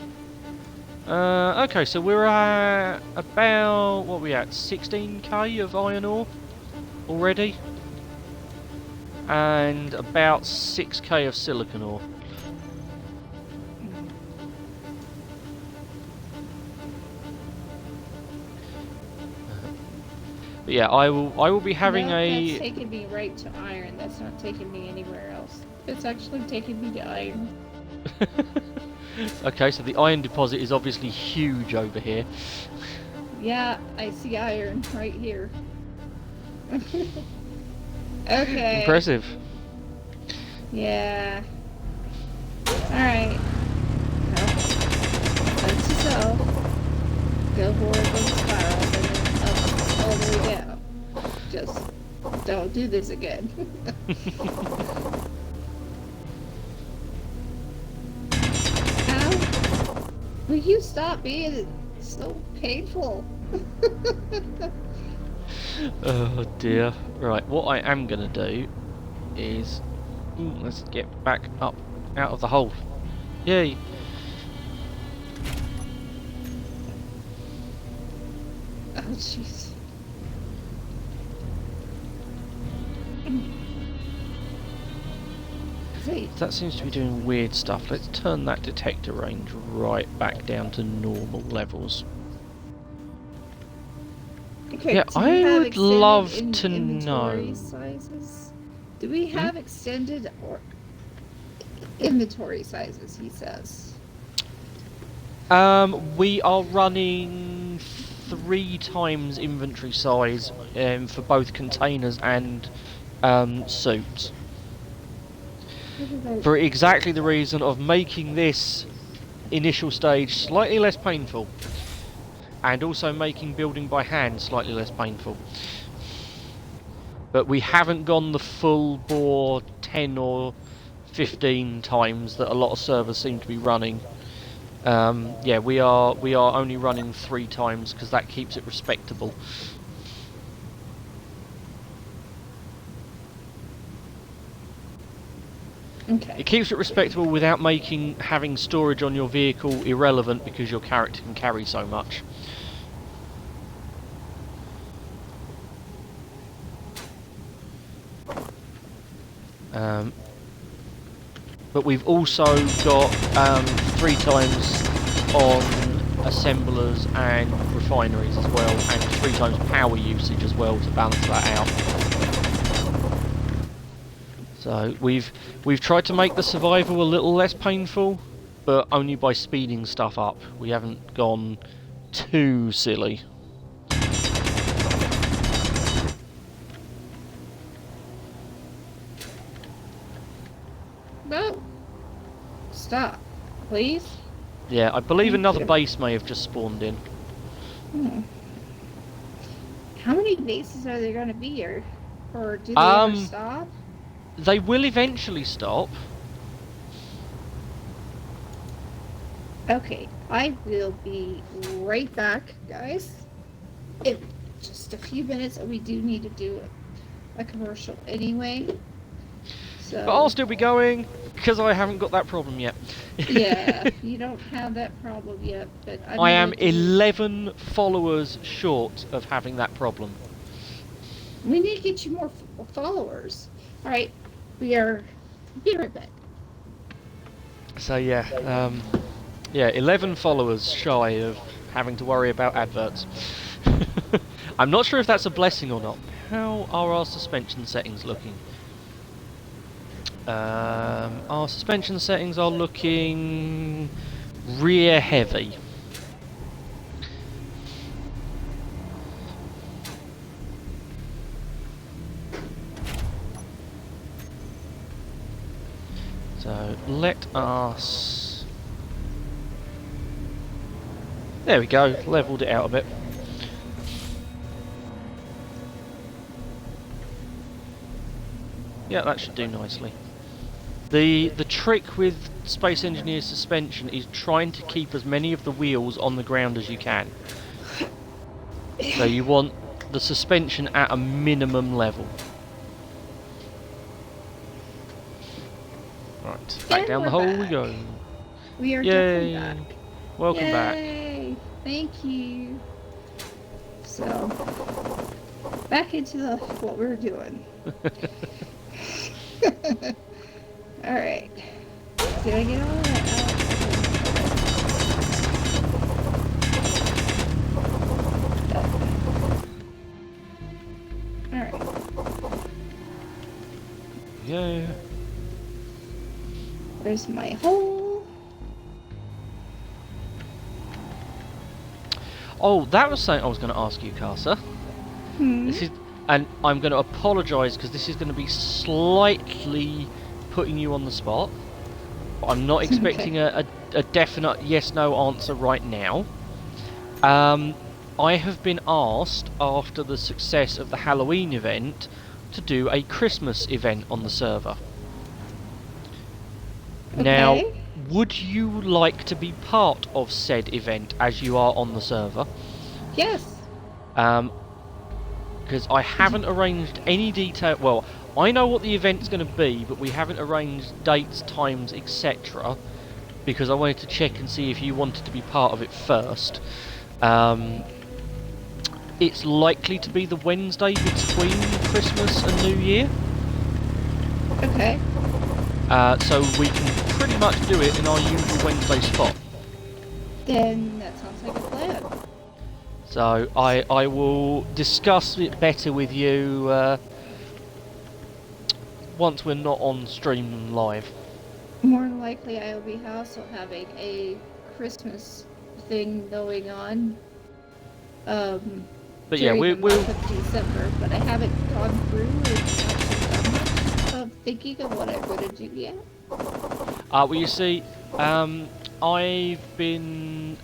Okay, so we're at about, what are we at, 16k of iron ore already? And about 6k of silicon ore. But yeah, I will be having That's taking me right to iron. That's not taking me anywhere else. It's actually taking me to iron. Okay, so the iron deposit is obviously huge over here. Yeah, I see iron right here. Okay. Impressive. Yeah. Alright. Well, note to self. Go horrible spiral and then up all the way down. Just don't do this again. How will you stop being so painful? Oh dear. Right, what I am going to do is... let's get back up out of the hole. Yay! Oh, jeez. Wait. That seems to be doing weird stuff. Let's turn that detector range right back down to normal levels. Okay, Yeah, do we I have would extended love to inventory know. sizes? Do we have extended or inventory sizes? He says. We are running 3 times inventory size for both containers and suits. For exactly the reason of making this initial stage slightly less painful. And also making building by hand slightly less painful. But we haven't gone the full bore 10 or 15 times that a lot of servers seem to be running. Yeah, we are only running 3 times because that keeps it respectable. Okay. It keeps it respectable without having storage on your vehicle irrelevant because your character can carry so much. But we've also got 3 times on assemblers and refineries as well, and 3 times power usage as well to balance that out. So we've tried to make the survival a little less painful, but only by speeding stuff up. We haven't gone too silly. No. Stop, please. Yeah, I believe Thank another you. base may have just spawned in. How many bases are there going to be, or do they ever stop? They will eventually stop. Okay, I will be right back, guys. In just a few minutes, we do need to do a commercial anyway. So. But I'll still be going, because I haven't got that problem yet. Yeah, you don't have that problem yet, but I am 11 followers short of having that problem. We need to get you more followers. Alright, be right back. So yeah, 11 followers shy of having to worry about adverts. I'm not sure if that's a blessing or not. How are our suspension settings looking? Our suspension settings are looking rear heavy. So let us... There we go, levelled it out a bit. Yeah, that should do nicely. The trick with Space Engineer's suspension is trying to keep as many of the wheels on the ground as you can. So you want the suspension at a minimum level. Right, back down the hole we go. We are Yay! definitely back. Welcome Yay! back. Thank you. So, back into what we were doing. Alright. Did I get all that out? Alright. Yeah. There's my hole. Oh, that was something I was going to ask you, Karsa. and I'm going to apologise because this is going to be slightly putting you on the spot. I'm not expecting Okay. a definite yes/no answer right now. I have been asked, after the success of the Halloween event, to do a Christmas event on the server. Now, Okay. would you like to be part of said event as you are on the server? Yes. Because I haven't arranged any detail. Well, I know what the event's going to be, but we haven't arranged dates, times, etc. Because I wanted to check and see if you wanted to be part of it first. It's likely to be the Wednesday between Christmas and New Year. Okay. So we can pretty much do it in our usual Wednesday spot. Then that sounds like a plan. So I will discuss it better with you once we're not on stream live. More than likely, I will be also having a Christmas thing going on. But yeah, During the we'll month of December, but I haven't gone through and actually done much of thinking of what I'm going to do yet. well, you see, I've been.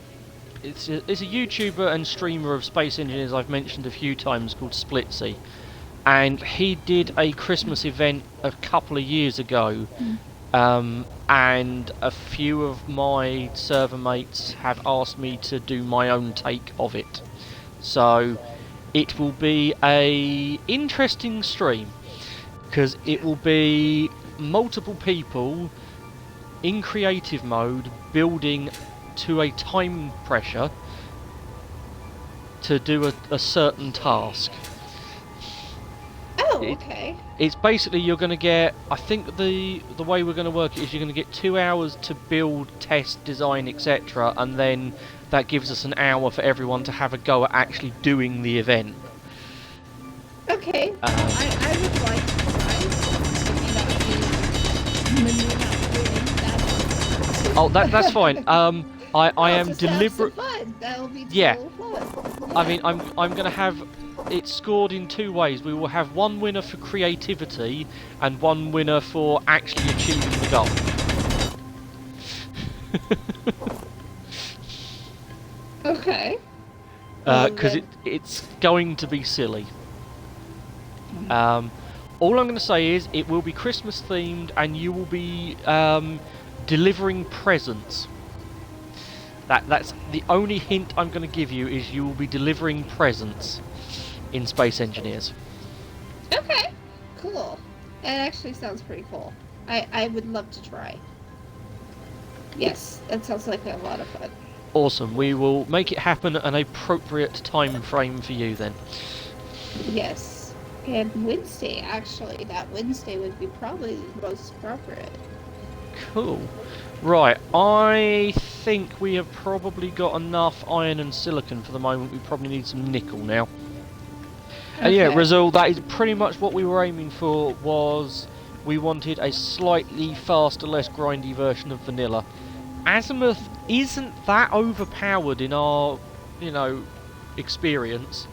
It's a YouTuber and streamer of space engineers I've mentioned a few times called Splitsy, and he did a Christmas event a couple of years ago, and a few of my server mates have asked me to do my own take of it. So it will be a interesting stream because it will be multiple people in creative mode building to a time pressure to do a certain task. Oh, okay. It's basically you're going to get, I think the way we're going to work it is you're going to get 2 hours to build, test, design, etc. and then that gives us an hour for everyone to have a go at actually doing the event. Okay. I would like to try. Oh, that's fine. I am deliberate. That'll be Yeah. fun. Yeah. I mean, I'm going to have it scored in two ways. We will have one winner for creativity and one winner for actually achieving the goal. Okay. Because it's going to be silly. All I'm going to say is it will be Christmas themed, and you will be delivering presents. That's the only hint I'm going to give you, is you will be delivering presents in Space Engineers. Okay. Cool. That actually sounds pretty cool. I would love to try. Yes, that sounds like a lot of fun. Awesome. We will make it happen at an appropriate time frame for you then. Yes. And Wednesday, actually. That Wednesday would be probably the most appropriate. Cool. Right, I think we have probably got enough iron and silicon for the moment. We probably need some nickel now. Okay. And yeah, Razul, that is pretty much what we were aiming for. Was we wanted a slightly faster, less grindy version of vanilla. Azimuth isn't that overpowered in our, experience.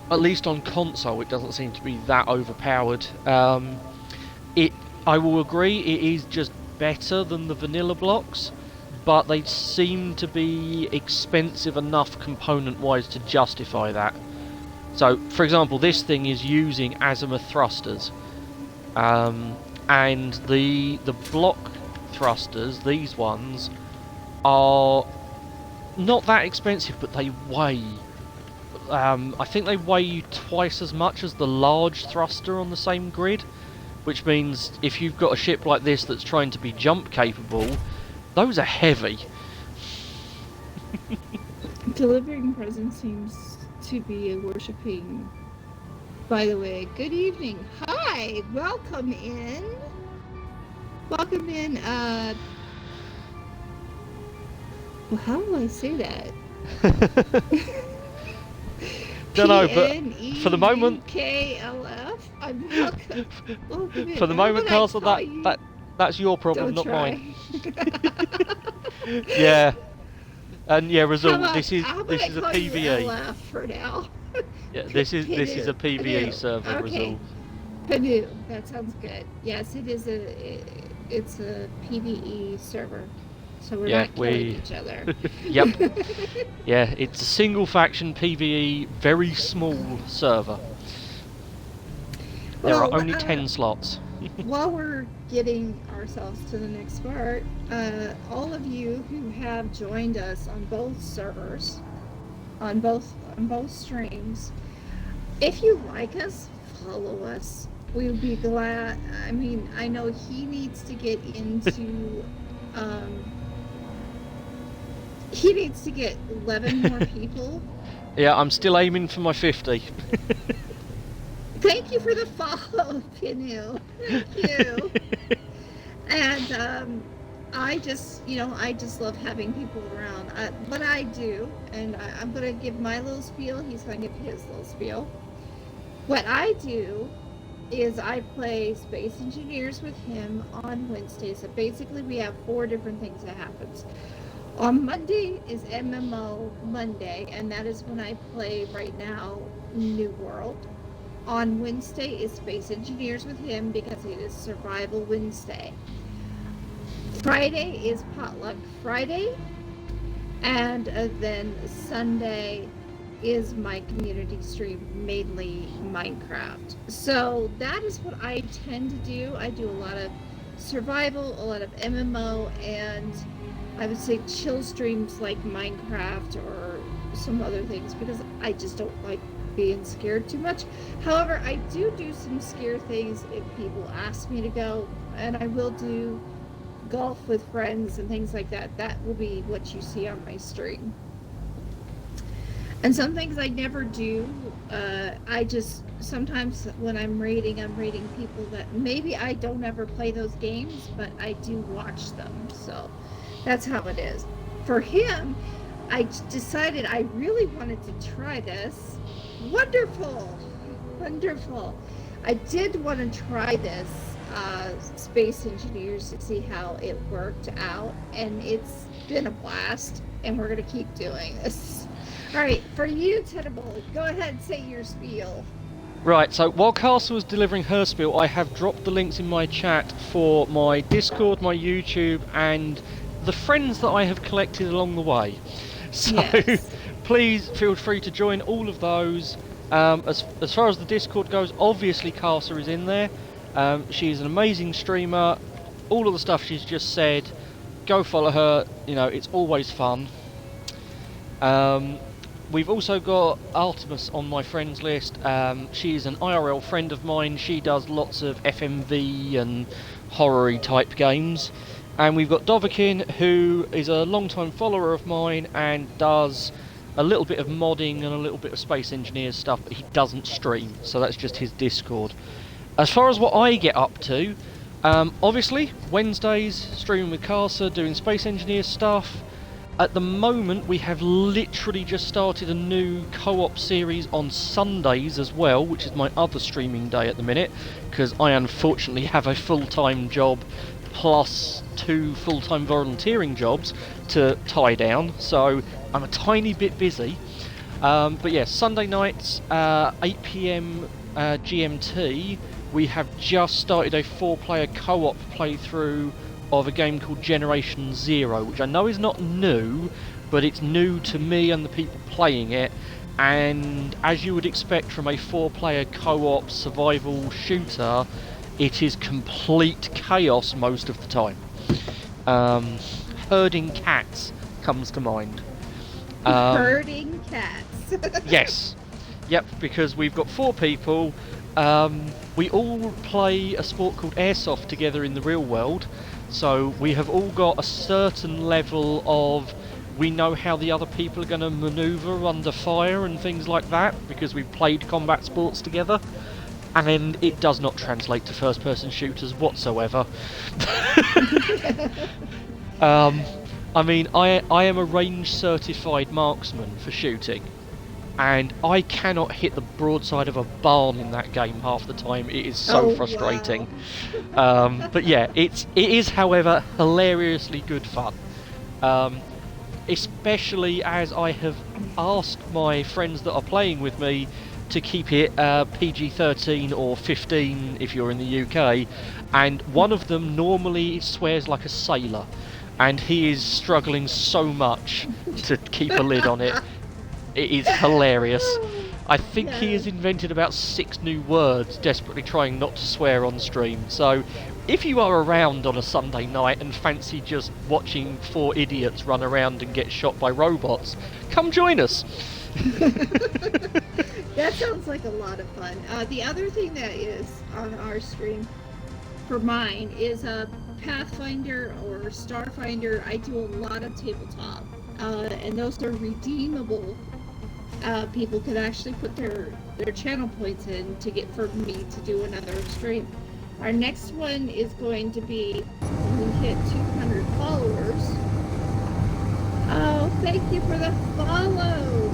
At least on console, it doesn't seem to be that overpowered. I will agree, it is just better than the vanilla blocks, but they seem to be expensive enough component-wise to justify that. So, for example, this thing is using azimuth thrusters, and the block thrusters, these ones, are not that expensive, but they weigh. I think they weigh twice as much as the large thruster on the same grid, which means if you've got a ship like this that's trying to be jump capable, those are heavy. Delivering presents seems to be a worshipping. By the way, good evening. Hi, welcome in. Welcome in, well, how do I say that? Don't know, but for the moment, KLF. I'm welcome. For the moment, Karsa, that's your problem, not mine. Mine. Yeah, and yeah, result. How This is about a I call you PVE. LF for now. Yeah, this is a PvE Panu. server, Okay, Razul. Panu. That sounds good. Yes, it's a PVE server, so we're Yeah, not killing we. each other. Yep. Yeah, it's a single faction PvE, very small server. There are Well, only 10 slots. while we're getting ourselves to the next part, all of you who have joined us on both servers, on both streams, if you like us, follow us. We would be glad. I mean, I know he needs to get into. Um, he needs to get 11 more people. Yeah, I'm still aiming for my 50. Thank you for the follow, Pinu. Thank you. And I just love having people around. What I do, and I'm going to give my little spiel. He's going to give his little spiel. What I do is I play Space Engineers with him on Wednesdays. So basically, we have 4 different things that happens. On Monday is MMO Monday, and that is when I play right now New World. On Wednesday is Space Engineers with him because it is Survival Wednesday. Friday is Potluck Friday, and then Sunday is my community stream, mainly Minecraft. So that is what I tend to do. I do a lot of survival, a lot of MMO, and I would say chill streams like Minecraft or some other things because I just don't like being scared too much. However, I do some scare things if people ask me to go, and I will do golf with friends and things like that. That will be what you see on my stream. And some things I never do. I just sometimes when I'm raiding people that maybe I don't ever play those games, but I do watch them. So that's how it is. For him, I decided I really wanted to try this. Wonderful. I did want to try this Space Engineers to see how it worked out, and it's been a blast, and we're going to keep doing this. All right, for you, Tenable, go ahead and say your spiel. Right, so while Karsa was delivering her spiel, I have dropped the links in my chat for my Discord, my YouTube, and the friends that I have collected along the way. So Yes. please feel free to join all of those. As far as the Discord goes, obviously Karsa is in there. She's an amazing streamer. All of the stuff she's just said, go follow her. You know, it's always fun. We've also got Artemis on my friends list. She's an IRL friend of mine. She does lots of FMV and horror-y type games. And we've got Dovakin, who is a long-time follower of mine and does a little bit of modding and a little bit of Space Engineers stuff, but he doesn't stream, so that's just his Discord. As far as what I get up to, obviously, Wednesdays, streaming with Karsa, doing Space Engineers stuff. At the moment, we have literally just started a new co-op series on Sundays as well, which is my other streaming day at the minute, because I unfortunately have a full-time job plus 2 full-time volunteering jobs to tie down, so I'm a tiny bit busy. But yeah, Sunday nights, 8 PM GMT, we have just started a 4-player co-op playthrough of a game called Generation Zero, which I know is not new, but it's new to me and the people playing it, and as you would expect from a 4-player co-op survival shooter, it is complete chaos most of the time. Herding cats comes to mind. Herding cats. Yes. Yep, because we've got 4 people. We all play a sport called airsoft together in the real world, so we have all got a certain level of we know how the other people are going to manoeuvre under fire and things like that, because we've played combat sports together, and it does not translate to first-person shooters whatsoever. I mean, I am a range-certified marksman for shooting, and I cannot hit the broadside of a barn in that game half the time. It is so frustrating. Wow. But yeah, it is, however, hilariously good fun. especially as I have asked my friends that are playing with me to keep it PG-13 or 15 if you're in the UK, and one of them normally swears like a sailor, and he is struggling so much to keep a lid on it. It is hilarious. I think he has invented about 6 new words, desperately trying not to swear on stream. So, if you are around on a Sunday night and fancy just watching 4 idiots run around and get shot by robots, come join us. That sounds like a lot of fun. The other thing that is on our stream for mine is a Pathfinder or Starfinder. I do a lot of tabletop, and those are redeemable. People could actually put their channel points in to get for me to do another stream. Our next one is going to be when we hit 200 followers. Oh, thank you for the follow,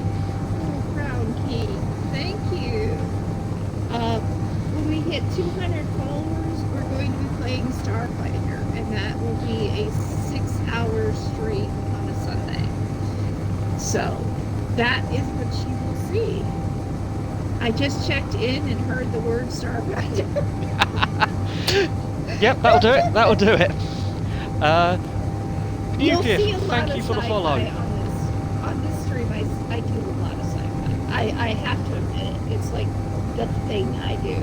Crown King. Thank you. When we hit 200 followers, we're going to be playing Starfinder, and that will be a 6-hour stream on a Sunday. So that is what you will see. I just checked in and heard the word Starfinder. Yep, that'll do it. That'll do it. You'll see a lot thank of you for the sci-fi follow. On this stream, I do a lot of sci-fi. I have to admit it. It's like the thing I do.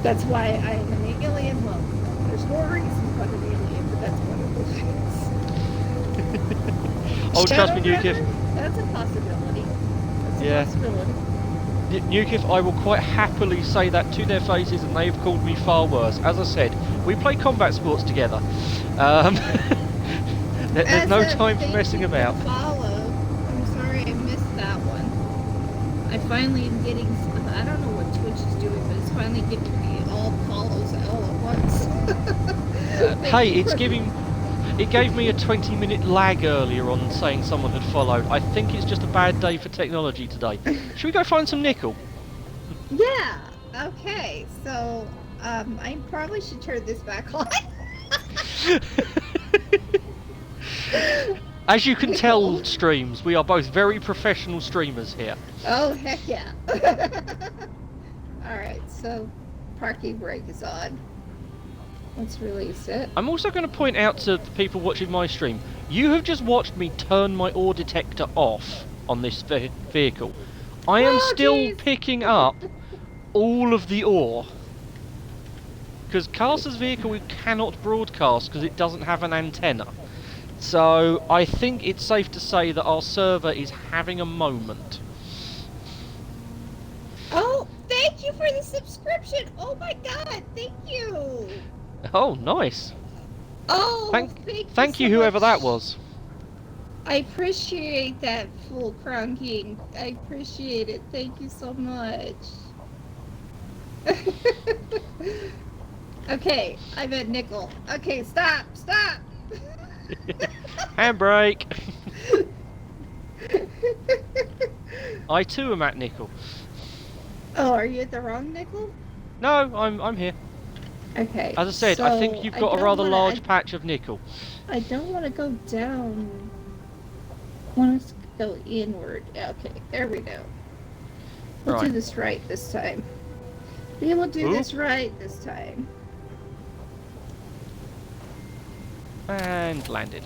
That's why I am an alien. Well, there's more reasons why I'm an alien, but that's one of the things. Oh, trust me, Shadowrunner? Nukif. That's a possibility. That's Yeah. a possibility. Nukif, I will quite happily say that to their faces, and they've called me far worse. As I said, we play combat sports together. There's no time for messing about. Follow. I'm sorry I missed that one. I finally am getting. I don't know what Twitch is doing, but it's finally giving me all follows all at once. Hey, it gave me a 20-minute lag earlier on saying someone had followed. I think it's just a bad day for technology today. Should we go find some nickel? Yeah. Okay. So I probably should turn this back on. As you can tell, streams, we are both very professional streamers here. Oh, heck yeah. Alright, so parking brake is on. Let's release it. I'm also going to point out to the people watching my stream, you have just watched me turn my ore detector off on this vehicle. I am still picking up all of the ore. Because Karsa's vehicle cannot broadcast because it doesn't have an antenna. So I think it's safe to say that our server is having a moment. Oh, thank you for the subscription! Oh my god, thank you! Oh, nice. Oh, thank you so whoever much. that was. I appreciate that, Full Crown King. I appreciate it. Thank you so much. Okay, I'm at nickel. Okay, stop! Handbrake. I too am at nickel. Oh, are you at the wrong nickel? No, I'm here. Okay. As I said, I think you've got a rather large patch of nickel. I don't want to go down. I want us to go inward. Okay, there we go. We'll do this right this time. We will do this right this time. And landed.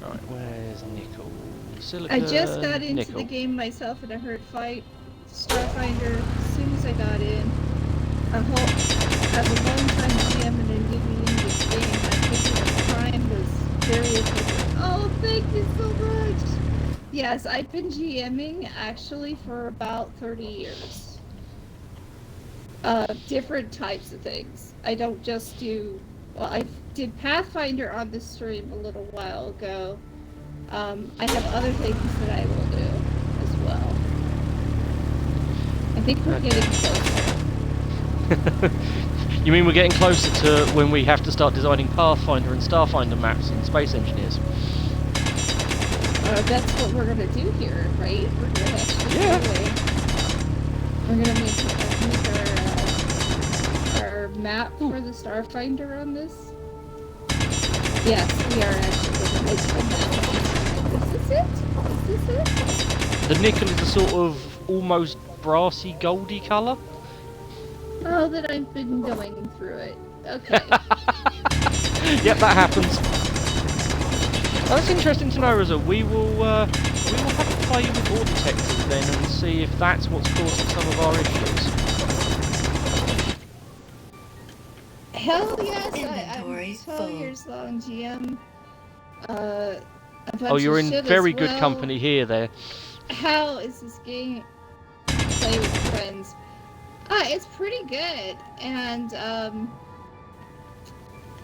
Right, where's nickel? Silicon, I just got into nickel. the game myself and I heard fight Starfinder as soon as I got in. As a long-time GM and a newbie in this game, I think the time was very efficient. Oh, thank you so much! Yes, I've been GMing actually for about 30 years. Different types of things. I don't just do... Well, I did Pathfinder on the stream a little while ago. I have other things that I will do as well. I think we're getting closer. You mean we're getting closer to when we have to start designing Pathfinder and Starfinder maps and Space Engineers? That's what we're gonna do here, right? We're gonna actually we're gonna make our map for the Starfinder on this? Yes, we are actually going to make the map. Is this it? Is this it? The nickel is a sort of almost brassy, goldy colour. Oh, that I've been going through it. Okay. Yep, that happens. Oh, that's interesting to know, Rizzo. We will have a play with ore detectors then and see if that's what's causing some of our issues. Hell yes, Inventory I'm 12 full. years long GM. A bunch Oh, you're of in shit very as good well. company here there. How is this game play with friends? It's pretty good, and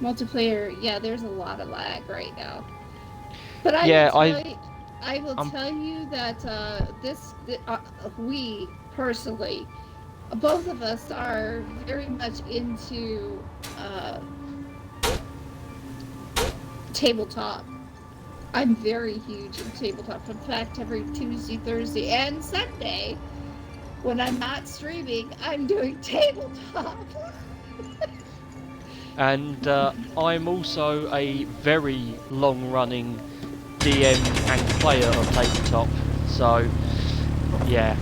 multiplayer. Yeah, there's a lot of lag right now. But I will tell you that we personally, both of us are very much into tabletop. I'm very huge in tabletop. In fact, every Tuesday, Thursday, and Sunday, when I'm not streaming, I'm doing tabletop. And I'm also a very long-running DM and player of tabletop. So, yeah,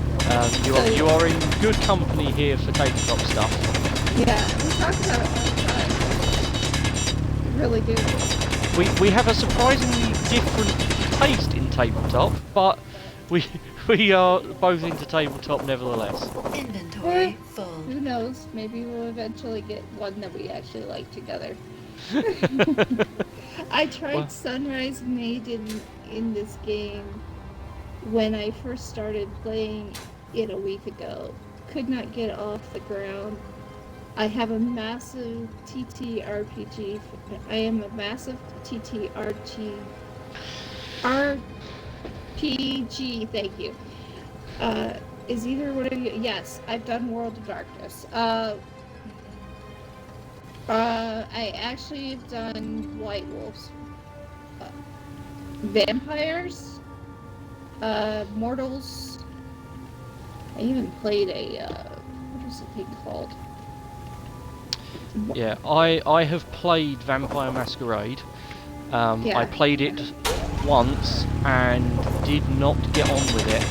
you are in good company here for tabletop stuff. Yeah, we talk about it all the time. We really do. We have a surprisingly different taste in tabletop, but we are both into tabletop nevertheless. Inventory full. Who knows? Maybe we'll eventually get one that we actually like together. I tried Sunrise Maiden in this game when I first started playing it a week ago. Could not get off the ground. I have a massive TTRPG. I am a massive TTRPG. Thank you. Is either one of you? Yes, I've done World of Darkness. I actually have done White Wolves, vampires, mortals. I even played a what is the thing called? Yeah, I have played Vampire Masquerade. Yeah. I played it once and did not get on with it.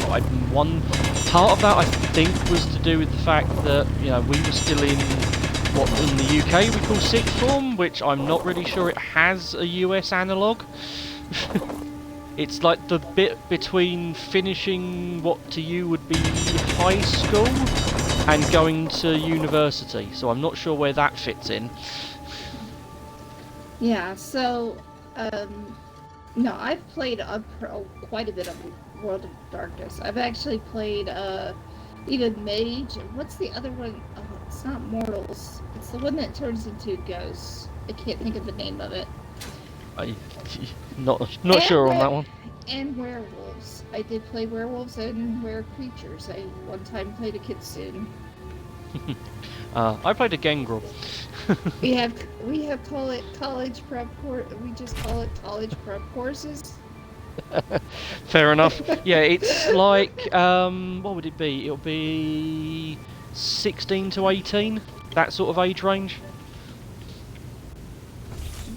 One part of that I think was to do with the fact that we were still in what in the UK we call sixth form, which I'm not really sure it has a US analogue. It's like the bit between finishing what to you would be high school and going to university, so I'm not sure where that fits in. Yeah, so no, I've played quite a bit of World of Darkness. I've actually played even Mage. What's the other one? Oh, it's not Mortals. It's the one that turns into ghosts. I can't think of the name of it. I'm not sure on that one. And werewolves. I did play werewolves and were-creatures. I one time played a kitsune. I played a Gangrel. we have college prep course. We just call it college prep courses. Fair enough. Yeah, it's like what would it be? It'll be 16 to 18, that sort of age range.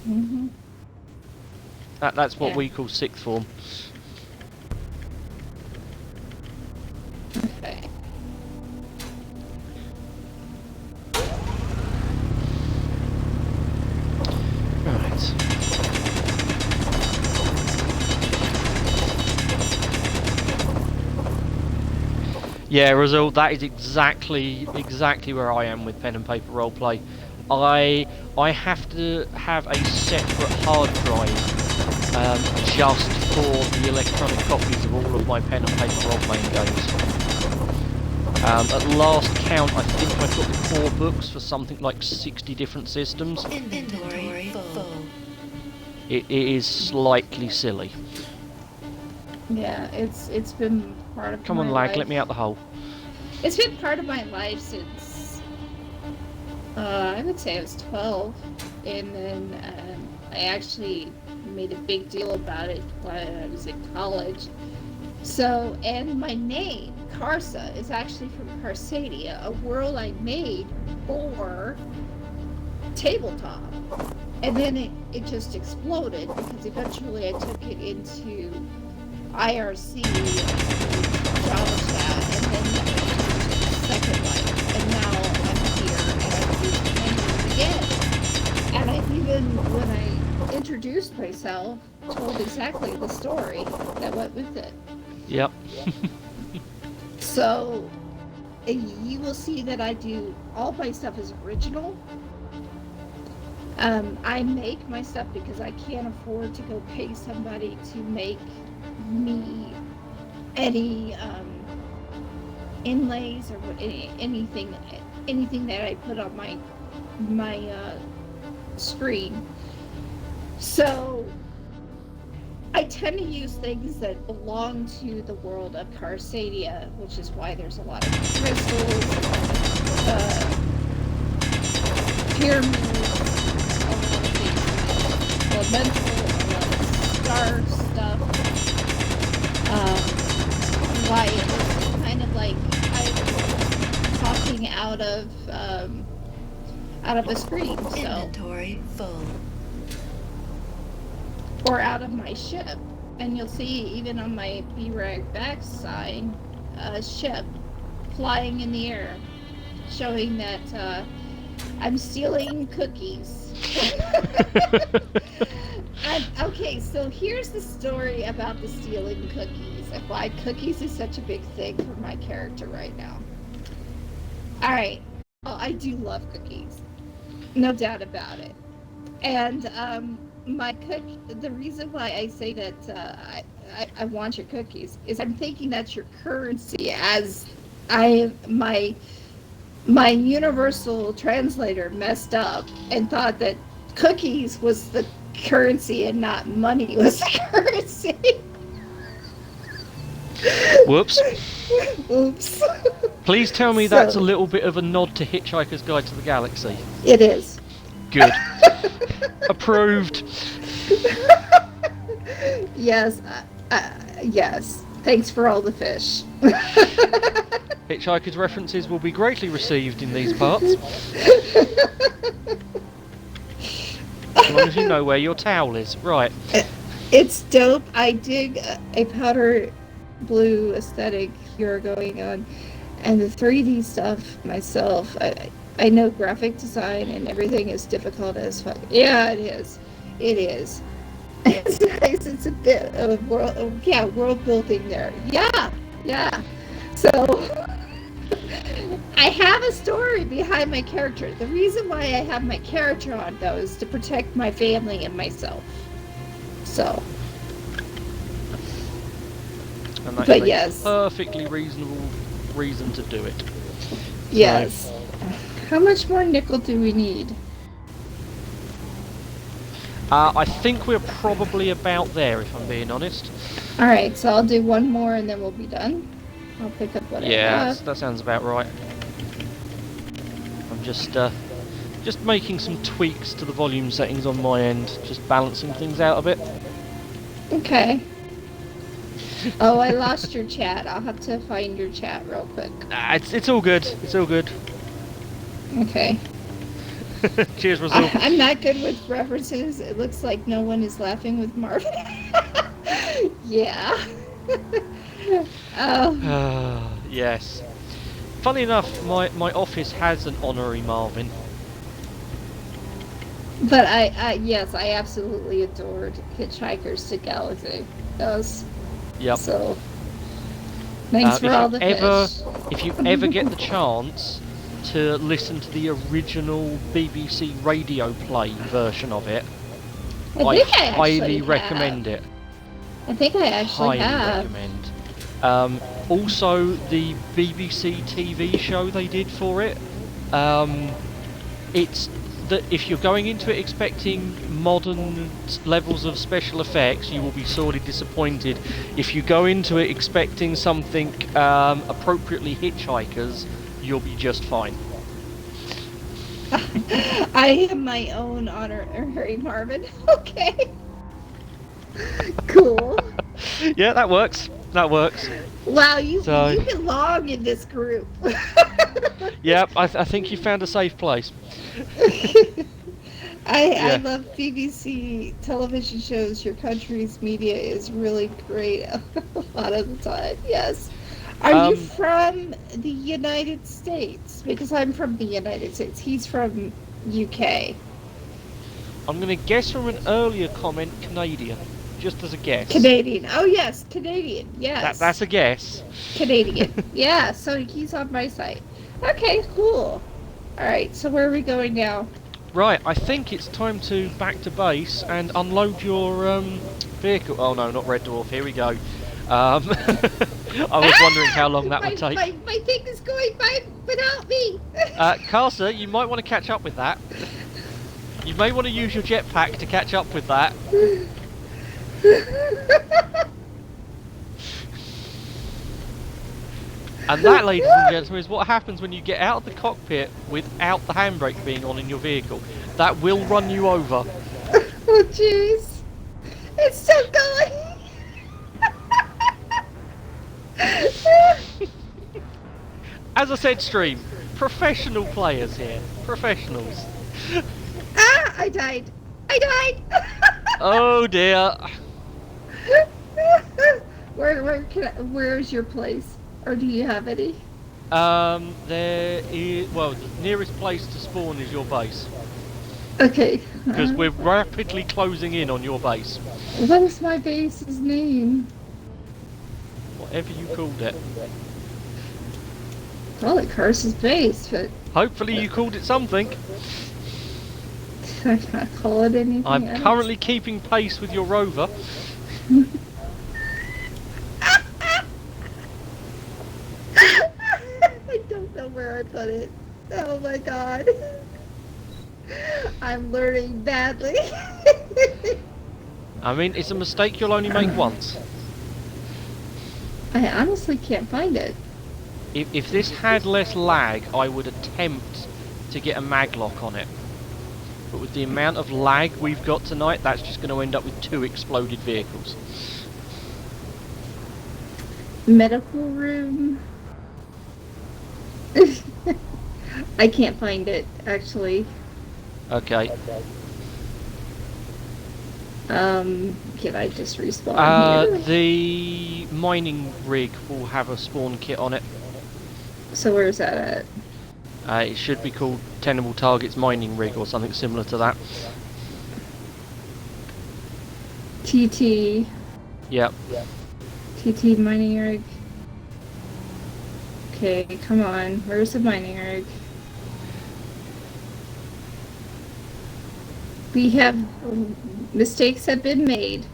Mm-hmm. That's what we call sixth form. Okay. Right. Yeah, Rizal, that is exactly where I am with pen and paper roleplay. I have to have a separate hard drive just for the electronic copies of all of my pen and paper role-playing games. At last count, I think I've got the core books for something like 60 different systems. Inventory full. It is slightly silly. Yeah, it's been part of Come my on, lag, life. let me out the hole. It's been part of my life since I would say I was 12, and then I actually made a big deal about it while I was in college. So, and my name, Karsa, is actually from Karsadia, a world I made for tabletop. And then it just exploded because eventually I took it into IRC, Java chat, and then Second Life. And now I'm here and I'm using it again. And I even, when I introduced myself, told exactly the story that went with it. Yep. So you will see that I do all my stuff is original. I make my stuff because I can't afford to go pay somebody to make me any inlays or anything that I put on my screen. So I tend to use things that belong to the world of Karsa, which is why there's a lot of crystals, pyramids, a lot of things elemental, a lot of star stuff. Why it was kind of like I was talking out of a screen, so. Inventory full. Or out of my ship. And you'll see even on my B-Rag backside, a ship flying in the air, showing that I'm stealing cookies. Okay, so here's the story about the stealing cookies and why cookies is such a big thing for my character right now. Alright, well, I do love cookies. No doubt about it. And the reason why I say that I want your cookies is I'm thinking that's your currency, as my universal translator messed up and thought that cookies was the currency and not money was the currency. Whoops. Oops. Please tell me that's a little bit of a nod to Hitchhiker's Guide to the Galaxy. It is. Good. Approved. Yes. Yes. Thanks for all the fish. Hitchhiker's references will be greatly received in these parts. As long as you know where your towel is. Right. It's dope. I dig a powder blue aesthetic you're going on. And the 3D stuff myself, I know graphic design and everything is difficult as fuck. Yeah, it is. It is. It's nice. It's a bit of world building there. Yeah. So I have a story behind my character. The reason why I have my character on, though, is to protect my family and myself. So. And that But is a yes. perfectly reasonable reason to do it. Yes. So. How much more nickel do we need? I think we're probably about there, if I'm being honest. Alright, so I'll do one more and then we'll be done. I'll pick up what I have. That sounds about right. I'm just making some tweaks to the volume settings on my end, just balancing things out a bit. Okay. Oh, I lost your chat. I'll have to find your chat real quick. It's all good. It's all good. Okay. Cheers, Russell. I'm not good with references. It looks like no one is laughing with Marvin. Yeah. Oh. Yes. Funny enough, my office has an honorary Marvin. But yes, I absolutely adored Hitchhikers to Galaxy. Those. Yep. So, thanks for all the fish. If you ever get the chance to listen to the original BBC radio play version of it, I highly recommend it. I think I actually have. Recommend. Also, the BBC TV show they did for it. It's that if you're going into it expecting modern levels of special effects, you will be sorely disappointed. If you go into it expecting something appropriately Hitchhikers, you'll be just fine. I am my own honorary Marvin. Okay. Cool. Yeah, that works. That works. Wow, you belong in this group. Yep, I think you found a safe place. I Yeah. love BBC television shows. Your country's media is really great a lot of the time. Yes. Are you Um, from the United States? Because I'm from the United States. He's from UK. I'm going to guess from an earlier comment, Canadian, just as a guess. Canadian. Oh yes, Canadian. That's Yes. a guess. Canadian. Yeah, so he's on my side. Okay, cool. All right, so where are we going now? Right, I think it's time to back to base and unload your vehicle. Oh no, not Red Dwarf. Here we go. I was wondering how long that would take. My thing is going by without me. Karsa, you might want to catch up with that. You may want to use your jetpack to catch up with that. And that, ladies and gentlemen, is what happens when you get out of the cockpit without the handbrake being on in your vehicle. That will run you over. Oh, jeez. It's still going. As I said, stream, professional players here. Professionals. Ah, I died. I died. Oh dear. Where's your place? Or do you have any? There is, well, the nearest place to spawn is your base. Okay. Because we're rapidly closing in on your base. What is my base's name? Whatever you called it. Call it Karsa's base, but Hopefully you called it something. I can't call it anything I'm else. currently keeping pace with your rover. I don't know where I put it. Oh my god. I'm learning badly. I mean, it's a mistake you'll only make once. I honestly can't find it. If this had less lag, I would attempt to get a maglock on it. But with the amount of lag we've got tonight, that's just going to end up with 2 exploded vehicles. Medical room. I can't find it, actually. Okay. Can I just respawn here? The mining rig will have a spawn kit on it. So where's that at? It should be called Tenable Targets Mining Rig or something similar to that. TT. Yep. TT mining rig. Okay, come on. Where's the mining rig? We have... mistakes have been made.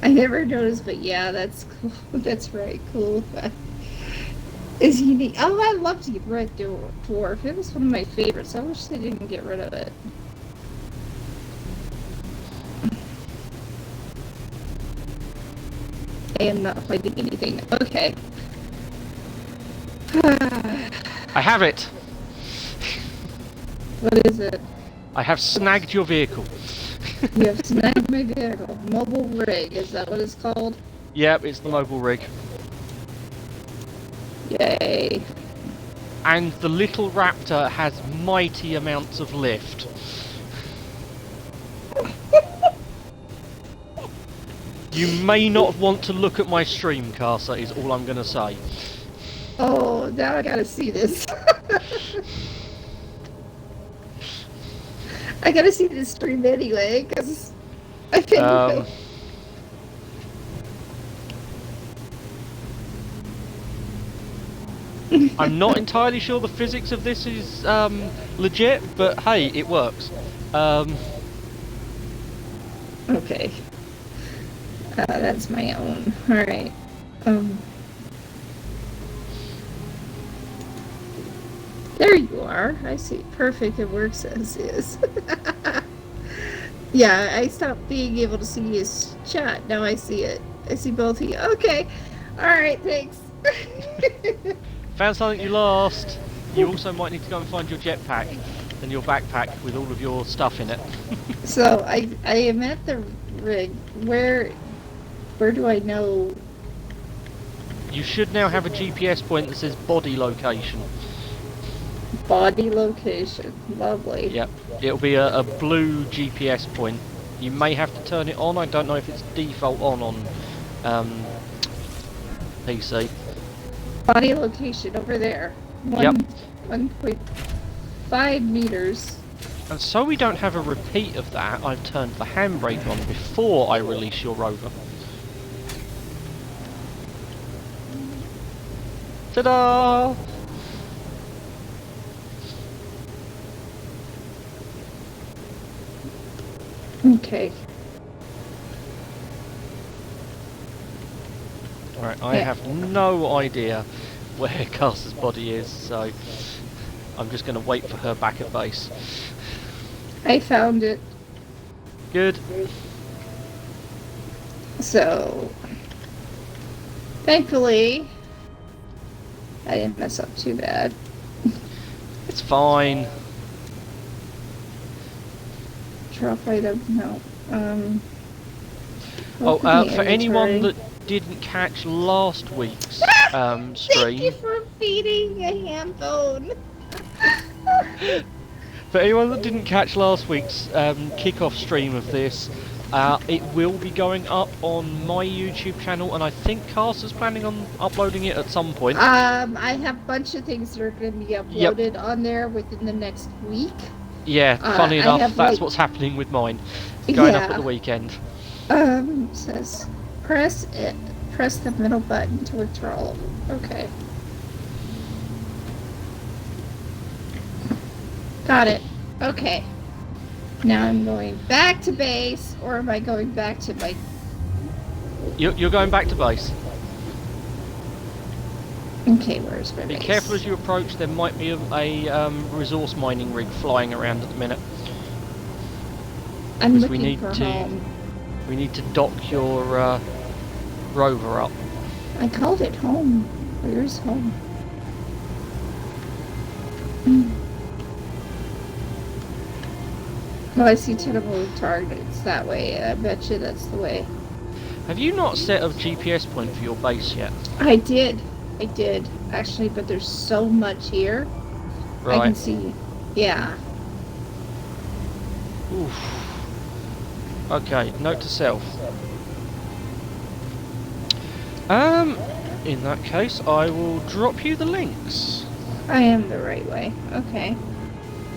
I never noticed, but yeah, that's cool. That's right, cool. Is unique. Oh, I loved the Red Dwarf. It was one of my favorites. I wish they didn't get rid of it. I am not fighting anything. Okay. I have it! What is it? I have snagged your vehicle. You have snagged my vehicle. Mobile rig, is that what it's called? Yep, it's the mobile rig. Yay. And the little raptor has mighty amounts of lift. You may not want to look at my stream, Karsa, is all I'm going to say. Oh, now I gotta see this. I gotta see this stream anyway, because I can't. I'm not entirely sure the physics of this is legit, but hey, it works. Okay. That's my own. Alright. There you are. I see. Perfect. It works as is. Yeah, I stopped being able to see his chat. Now I see it. I see both of you. Okay. Alright, thanks. Found something you lost. You also might need to go and find your jetpack and your backpack with all of your stuff in it. So I am at the rig. Where do I know? You should now have a GPS point that says body location. Body location. Lovely. Yep, it'll be a blue GPS point. You may have to turn it on. I don't know if it's default on PC. Body location over there. Yep. 1.5 meters. And so we don't have a repeat of that, I've turned the handbrake on before I release your rover. Ta-da! Okay. Alright, I have no idea where Karsa's body is, so I'm just going to wait for her back at base. I found it. Good. So, thankfully, I didn't mess up too bad. It's fine. Drop item, no. Oh, open the for anyone inventory. that didn't catch last week's Thank you stream, for feeding a ham bone. for anyone that didn't catch last week's kickoff stream of this, it will be going up on my YouTube channel, and I think Karsa's planning on uploading it at some point. I have a bunch of things that are going to be uploaded on there within the next week. Yeah, funny I enough, have, that's like- what's happening with mine. It's going up Yeah. at the weekend. Says press the middle button to withdraw all of them. Okay. Got it. Okay. Now I'm going back to base, or am I going back to my... You're going back to base. Okay, where's my Be base? careful as you approach, there might be a resource mining rig flying around at the minute. I'm because we looking need for to- home. We need to dock your rover up. I called it home. Where's home? Hmm. Oh, I see tenable targets that way. I bet you that's the way. Have you not set a GPS point for your base yet? I did, actually, but there's so much here. I can Right. see, yeah. Oof. Okay, note to self. In that case, I will drop you the links. I am the right way. Okay.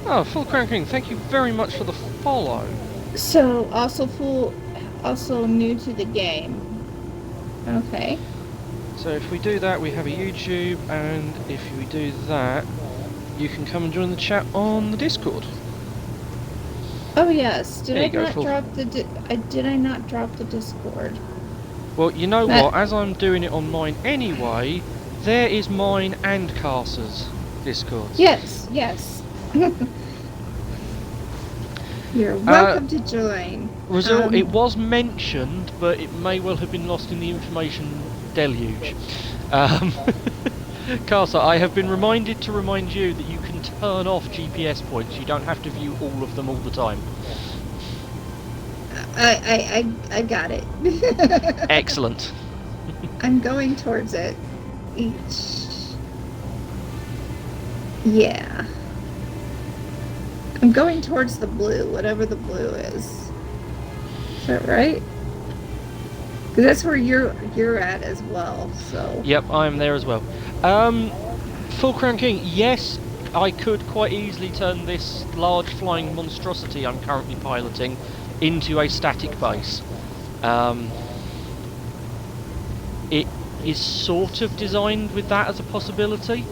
Oh, Full Crown King, thank you very much for the follow. So, also new to the game. Okay. So if we do that, we have a YouTube, and if we do that, you can come and join the chat on the Discord. Oh yes. Did There I you go, not full- drop the? Did I not drop the Discord? Well, you know That- what? As I'm doing it on mine anyway, there is mine and Karsa's Discords. Yes. You're welcome to join. Rizal, it was mentioned, but it may well have been lost in the information deluge. Karsa, I have been reminded to remind you that you can turn off GPS points. You don't have to view all of them all the time. I got it. Excellent. I'm going towards it. Yeah. I'm going towards the blue, whatever the blue is. Is that right? Because that's where you're at as well. So. Yep, I am there as well. Full Crown King, yes, I could quite easily turn this large flying monstrosity I'm currently piloting into a static base. It is sort of designed with that as a possibility,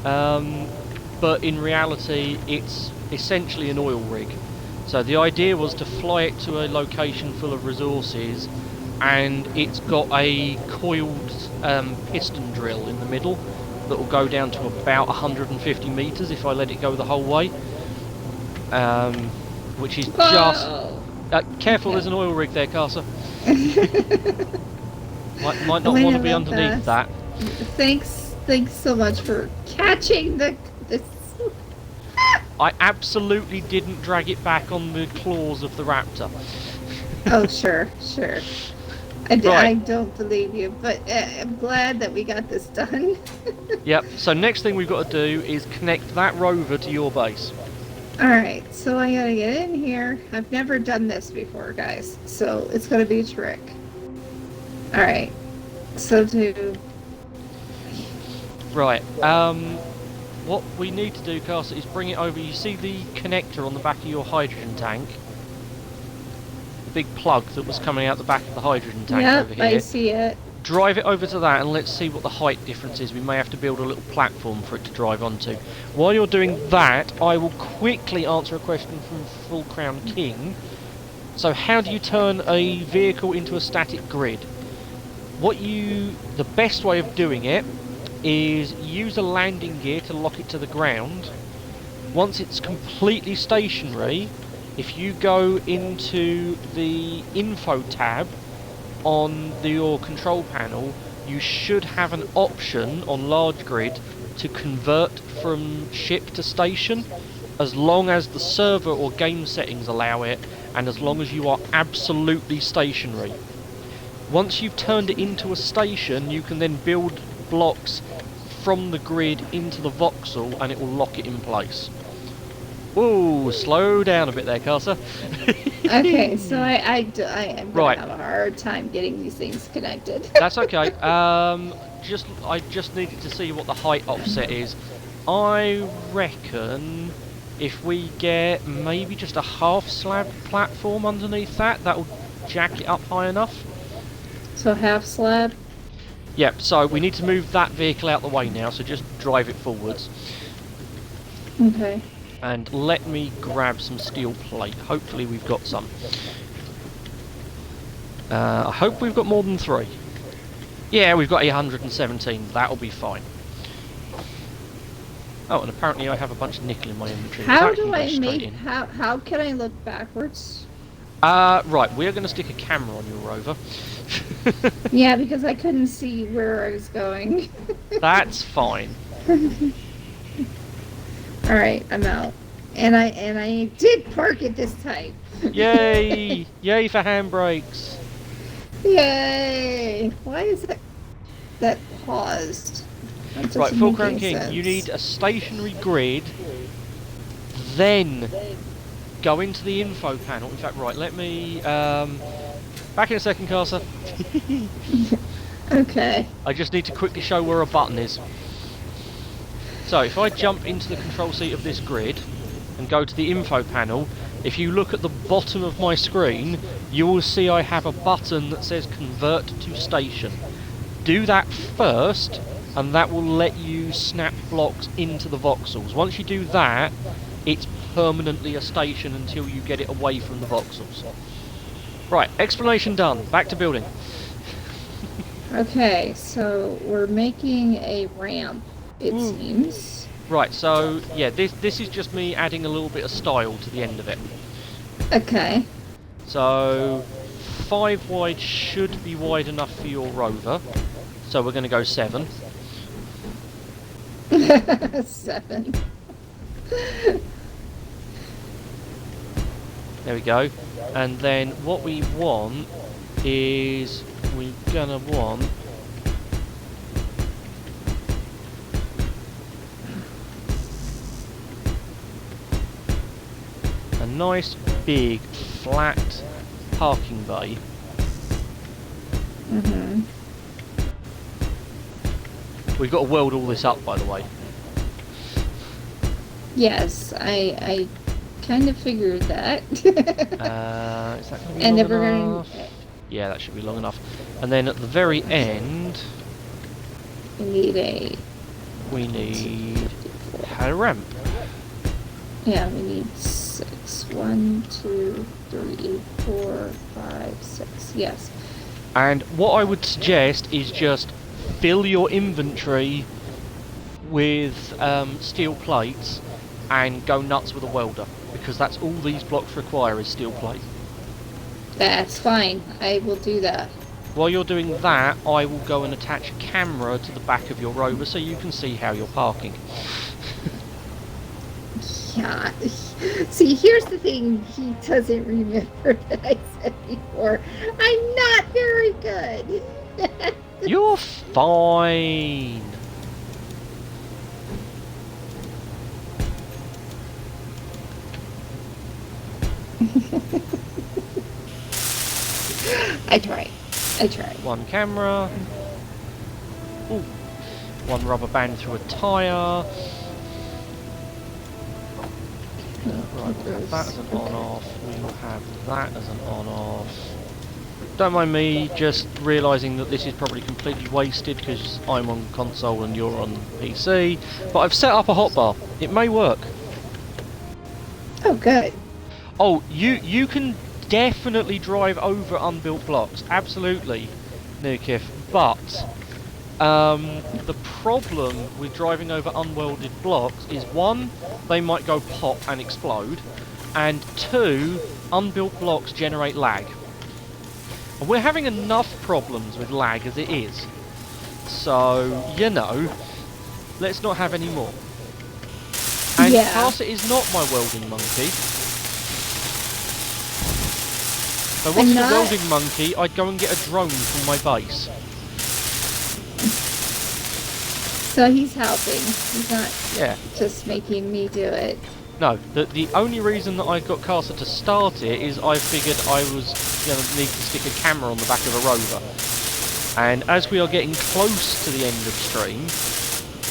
but in reality it's essentially an oil rig. So the idea was to fly it to a location full of resources, and it's got a coiled piston drill in the middle that will go down to about 150 metres if I let it go the whole way, which is just... Whoa. careful, Okay. there's an oil rig there, Karsa. Might not Oh, I want to know be about underneath that. Thanks so much for catching this. I absolutely didn't drag it back on the claws of the raptor. Oh, sure. I Right. don't believe you, but I'm glad that we got this done. Yep. So next thing we've got to do is connect that rover to your base. Alright, so I gotta get in here. I've never done this before, guys, so it's gonna be a trick. Alright, so to... Right. What we need to do, Karsa, is bring it over. You see the connector on the back of your hydrogen tank? The big plug that was coming out the back of the hydrogen tank over Yep, here. I see it. Drive it over to that and let's see what the height difference is. We may have to build a little platform for it to drive onto. While you're doing that, I will quickly answer a question from Full Crown King. So how do you turn a vehicle into a static grid? The best way of doing it is use a landing gear to lock it to the ground. Once it's completely stationary, if you go into the info tab on your control panel, you should have an option on large grid to convert from ship to station, as long as the server or game settings allow it, and as long as you are absolutely stationary. Once you've turned it into a station, you can then build blocks from the grid into the voxel and it will lock it in place. Whoa, slow down a bit there, Karsa. Okay, so I am gonna Right. have a hard time getting these things connected. That's okay. I just needed to see what the height offset is. I reckon if we get maybe just a half slab platform underneath that, that'll jack it up high enough. So half slab? Yep, so we need to move that vehicle out the way now, so just drive it forwards. Okay. And let me grab some steel plate. Hopefully we've got some. I hope we've got more than 3. Yeah, we've got 117. That'll be fine. Oh, and apparently I have a bunch of nickel in my inventory. How That can do go I straight make... in. How can I look backwards? Right, we're going to stick a camera on your rover. Yeah, because I couldn't see where I was going. That's fine. Alright, I'm out. And I did park it this time. Yay! Yay for handbrakes. Yay! Why is that paused? That doesn't Right, Full make Crown any King, sense. you need a stationary grid, then go into the info panel. In fact, right, let me... back in a second, Karsa. Okay. I just need to quickly show where a button is. So, if I jump into the control seat of this grid and go to the info panel, if you look at the bottom of my screen, you will see I have a button that says Convert to Station. Do that first, and that will let you snap blocks into the voxels. Once you do that, it's permanently a station until you get it away from the voxels. Right, explanation done. Back to building. Okay, so we're making a ramp, it seems. Right, so yeah, this is just me adding a little bit of style to the end of it. Okay. So 5 wide should be wide enough for your rover. So we're going to go 7. 7. There we go. And then what we want is we're going to want a nice big flat parking bay. Mm-hmm. We've got to weld all this up, by the way. Yes, I kind of figured that. Is that going to be And long then we're enough? Yeah, that should be long enough. And then at the very end, we need we need a ramp. Yeah, we need 6. 1, 2, 3, 4, 5, 6. Yes. And what I would suggest is just fill your inventory with steel plates and go nuts with a welder, because that's all these blocks require is steel plate. That's fine. I will do that. While you're doing that, I will go and attach a camera to the back of your rover so you can see how you're parking. Yeah. See, here's the thing he doesn't remember that I said before, I'm not very good. You're fine. I tried. One camera. Ooh. One rubber band through a tyre. Right, we'll have that as an on-off. We will have that as an on-off. Don't mind me just realising that this is probably completely wasted because I'm on console and you're on PC. But I've set up a hotbar. It may work. Oh, good. Oh, you can definitely drive over unbuilt blocks. Absolutely, Nukif. But the problem with driving over unwelded blocks is, one, they might go pop and explode, and two, unbuilt blocks generate lag. And we're having enough problems with lag as it is. So, you know, let's not have any more. And Yeah. Karsa is not my welding monkey. If I wasn't a welding monkey, I'd go and get a drone from my base. So he's helping. He's not just making me do it. No, the only reason that I got Karsa to start it is I figured I was going to need to stick a camera on the back of a rover. And as we are getting close to the end of stream,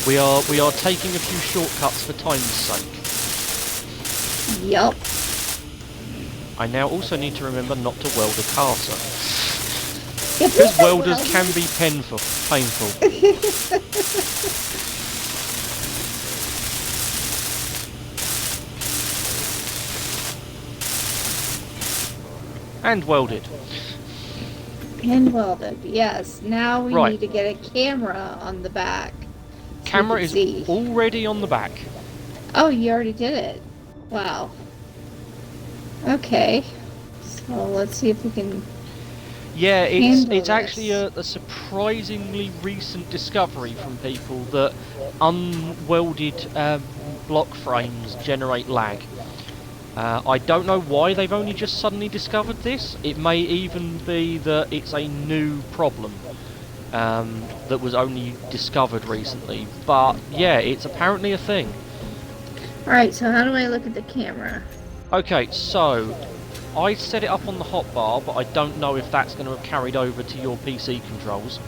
we are taking a few shortcuts for time's sake. Yup. I now also need to remember not to weld a Karsa. Because welders can be painful. And welded. And welded, yes. Now we Right. need to get a camera on the back. So Camera we is can see. already on the back. Oh, you already did it. Wow. Okay. So let's see if we can... Yeah, handle it's actually this. a surprisingly recent discovery from people that unwelded block frames generate lag. I don't know why they've only just suddenly discovered this. It may even be that it's a new problem that was only discovered recently. But yeah, it's apparently a thing. Alright, so how do I look at the camera? Okay, so I set it up on the hotbar, but I don't know if that's going to have carried over to your PC controls.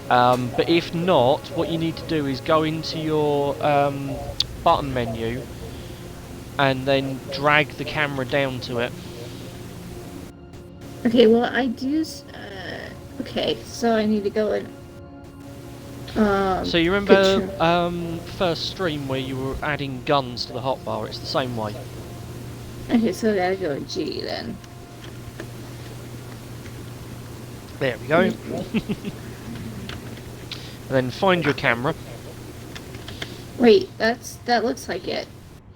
But if not, what you need to do is go into your button menu and then drag the camera down to it. Okay, well I do... okay, so I need to go in... So you remember first stream where you were adding guns to the hotbar? It's the same way. Okay, so I gotta go in G then. There we go. And then find your camera. Wait, that looks like it.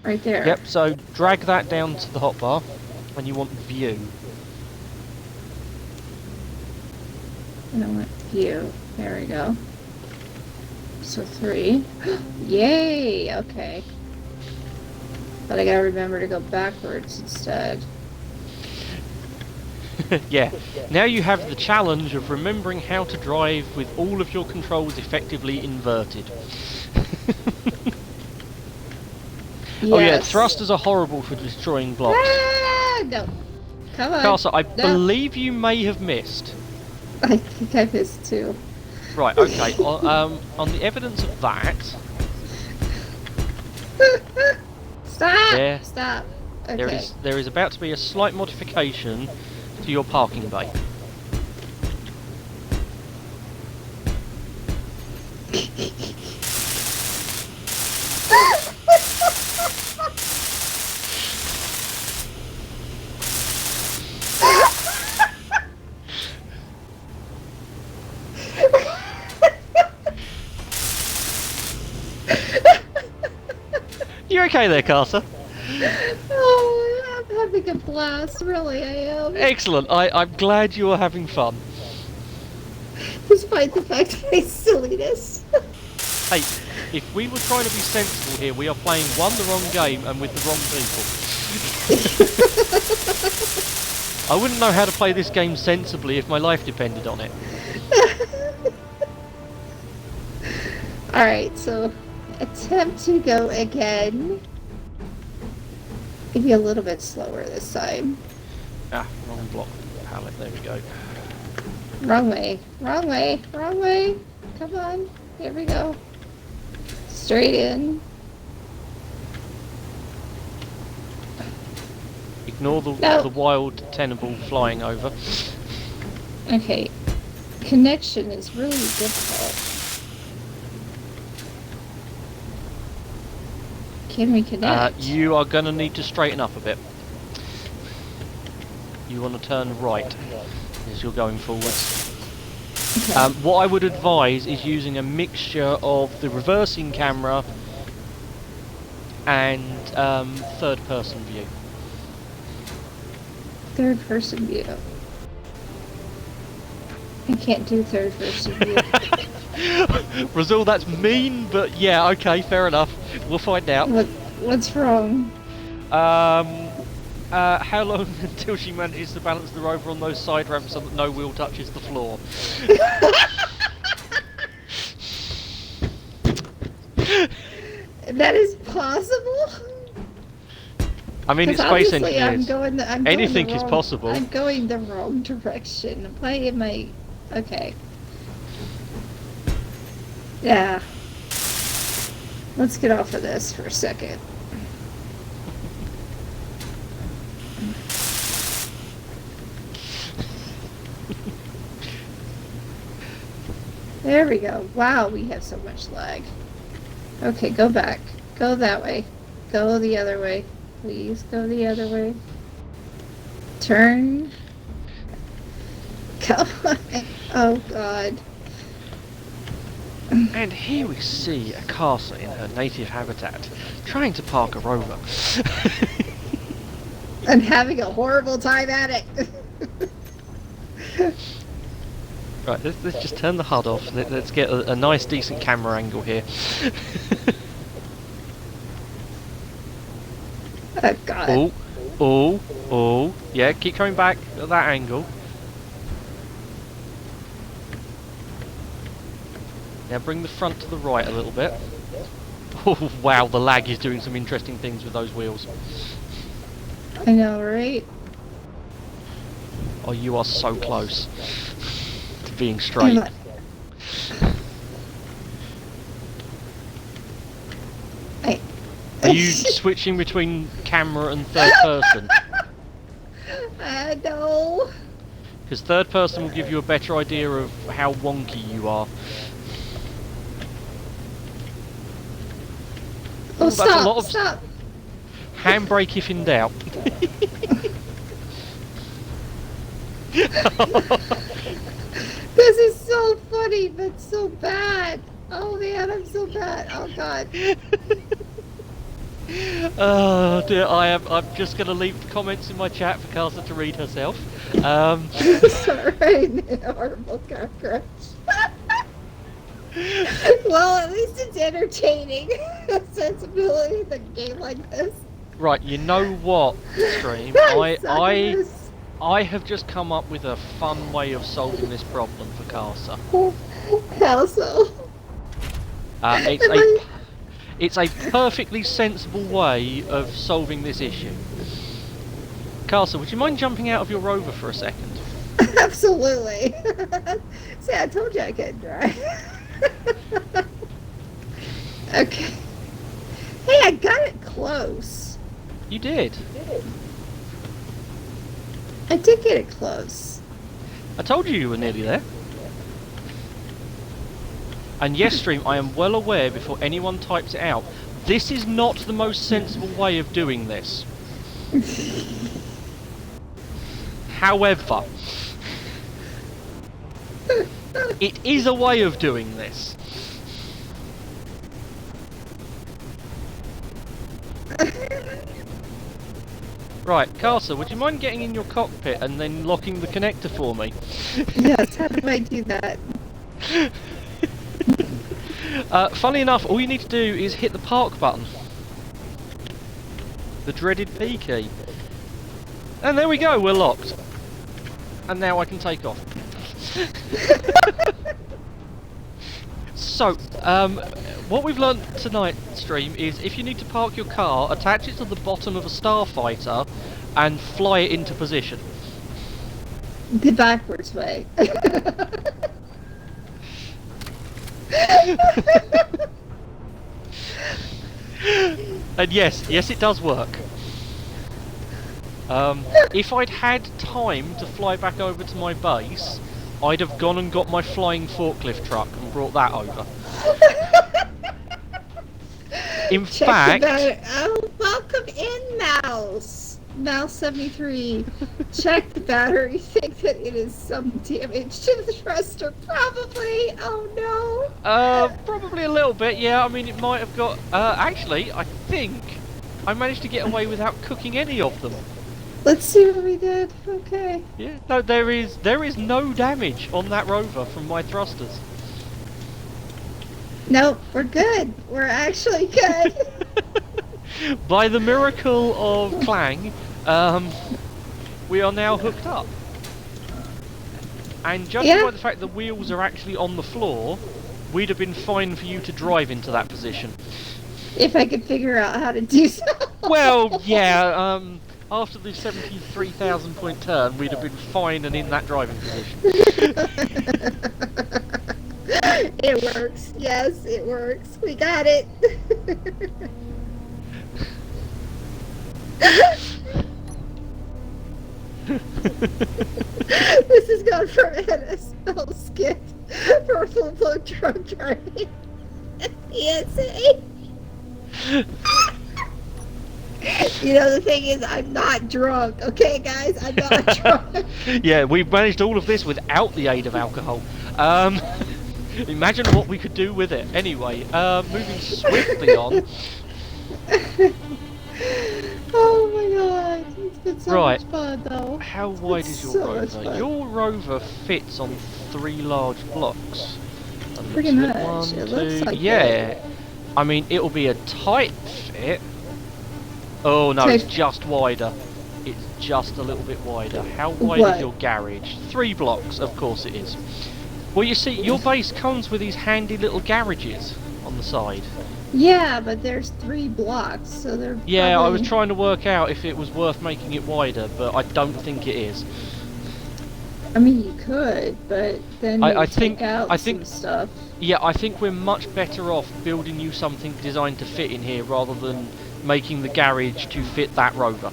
Right there. Yep, so drag that down to the hotbar and you want view. And I want view. There we go. So 3. Yay! Okay. But I gotta remember to go backwards instead. Yeah, now you have the challenge of remembering how to drive with all of your controls effectively inverted. Yes. Oh yeah, thrusters are horrible for destroying blocks. Ah, no. Come on. Karsa, I No. believe you may have missed. I think I missed 2. Right, okay, on the evidence of that, Stop! There. Stop. Okay. there is about to be a slight modification to your parking bay. You're okay there, Karsa? Oh, I'm having a blast. Really, I am. Excellent. I'm glad you're having fun. Despite the fact of my silliness. Hey, if we were trying to be sensible here, we are playing the wrong game and with the wrong people. I wouldn't know how to play this game sensibly if my life depended on it. Alright, so attempt to go again. Maybe a little bit slower this time. Ah, wrong block palette. There we go. Wrong way. Wrong way. Wrong way. Come on. Here we go. Straight in. Ignore the No. the wild tenable flying over. Okay. Connection is really difficult. Can we connect? You are going to need to straighten up a bit. You want to turn right as you're going forwards. Okay. What I would advise is using a mixture of the reversing camera and third person view. Third person view. I can't do third person view. Razul, that's mean, but yeah, okay, fair enough. We'll find out. What's wrong? How long until she manages to balance the rover on those side ramps so that no wheel touches the floor? That is possible? I mean, it's 'Cause space obviously engineers. I'm going Anything the is wrong- possible. I'm going the wrong direction. Why am I... Okay. Yeah. Let's get off of this for a second. There we go. Wow, we have so much lag. Okay, go back. Go that way. Go the other way. Please go the other way. Turn. Come on. Oh, God. And here we see a Karsa in her native habitat, trying to park a rover. I'm having a horrible time at it. Right, let's just turn the HUD off. Let's get a nice, decent camera angle here. Oh, God. Oh, oh, oh. Yeah, keep coming back at that angle. Now bring the front to the right a little bit. Oh, wow, the lag is doing some interesting things with those wheels. I know, right? Oh, you are so close to being straight. Are you switching between camera and third person? No. Because third person will give you a better idea of how wonky you are. Oh, that's a lot of stop. handbrake if in doubt. This is so funny, but so bad. Oh, man, I'm so bad. Oh, God. Oh dear, I'm just going to leave the comments in my chat for Karsa to read herself. Sorry, horrible cockroach. Well, at least it's entertaining. Sensibility in a game like this. Right, you know what, stream? I have just come up with a fun way of solving this problem for Karsa. How so? It's a perfectly sensible way of solving this issue. Karsa, would you mind jumping out of your rover for a second? Absolutely. See, I told you I could drive. Okay. Hey, I got it close. You did. I did get it close. I told you were nearly there. And yes, stream, I am well aware before anyone types it out, this is not the most sensible way of doing this. However, it is a way of doing this. Right, Karsa, would you mind getting in your cockpit and then locking the connector for me? Yes, how do I do that? Funnily enough, all you need to do is hit the park button. The dreaded P key. And there we go, we're locked. and now I can take off. So, what we've learnt tonight, stream, is if you need to park your car, attach it to the bottom of a starfighter and fly it into position. The backwards way. And yes, it does work. If I'd had time to fly back over to my base, I'd have gone and got my flying forklift truck and brought that over. In fact... Oh, welcome in, Mouse! Mouse 73. Check the battery. Think that it is some damage to the thruster. Probably. Oh no. Probably a little bit, yeah. I mean, it might have got... actually, I think I managed to get away without cooking any of them. Let's see what we did. Okay. Yeah, no, there is no damage on that rover from my thrusters. Nope, we're good. We're actually good. By the miracle of Clang, we are now hooked up. And judging by the fact the wheels are actually on the floor, we'd have been fine for you to drive into that position. If I could figure out how to do so. Well, yeah, after the 73,000 point turn, we'd have been fine and in that driving position. It works. Yes, it works. We got it. This is going from NSL skit for full blown drunk driving. PSA. You know, the thing is, I'm not drunk. Okay, guys, I'm not drunk. Yeah, we've managed all of this without the aid of alcohol. Imagine what we could do with it. Anyway, moving swiftly on. Oh my god, it's been so Right. much fun though. How wide is your so much rover? fun. Your rover fits on 3 large blocks. And Pretty looks at much, one, it looks two- like yeah. it. I mean, it'll be a tight fit. Oh no, it's just wider. It's just a little bit wider. How wide What? is your garage? 3 blocks, of course it is. Well, you see, your base comes with these handy little garages on the side. Yeah, but there's 3 blocks, so they're Yeah, I was probably- trying to work out if it was worth making it wider, but I don't think it is. I mean, you could, but then I you think- take out I think- some stuff. Yeah, I think we're much better off building you something designed to fit in here rather than making the garage to fit that rover.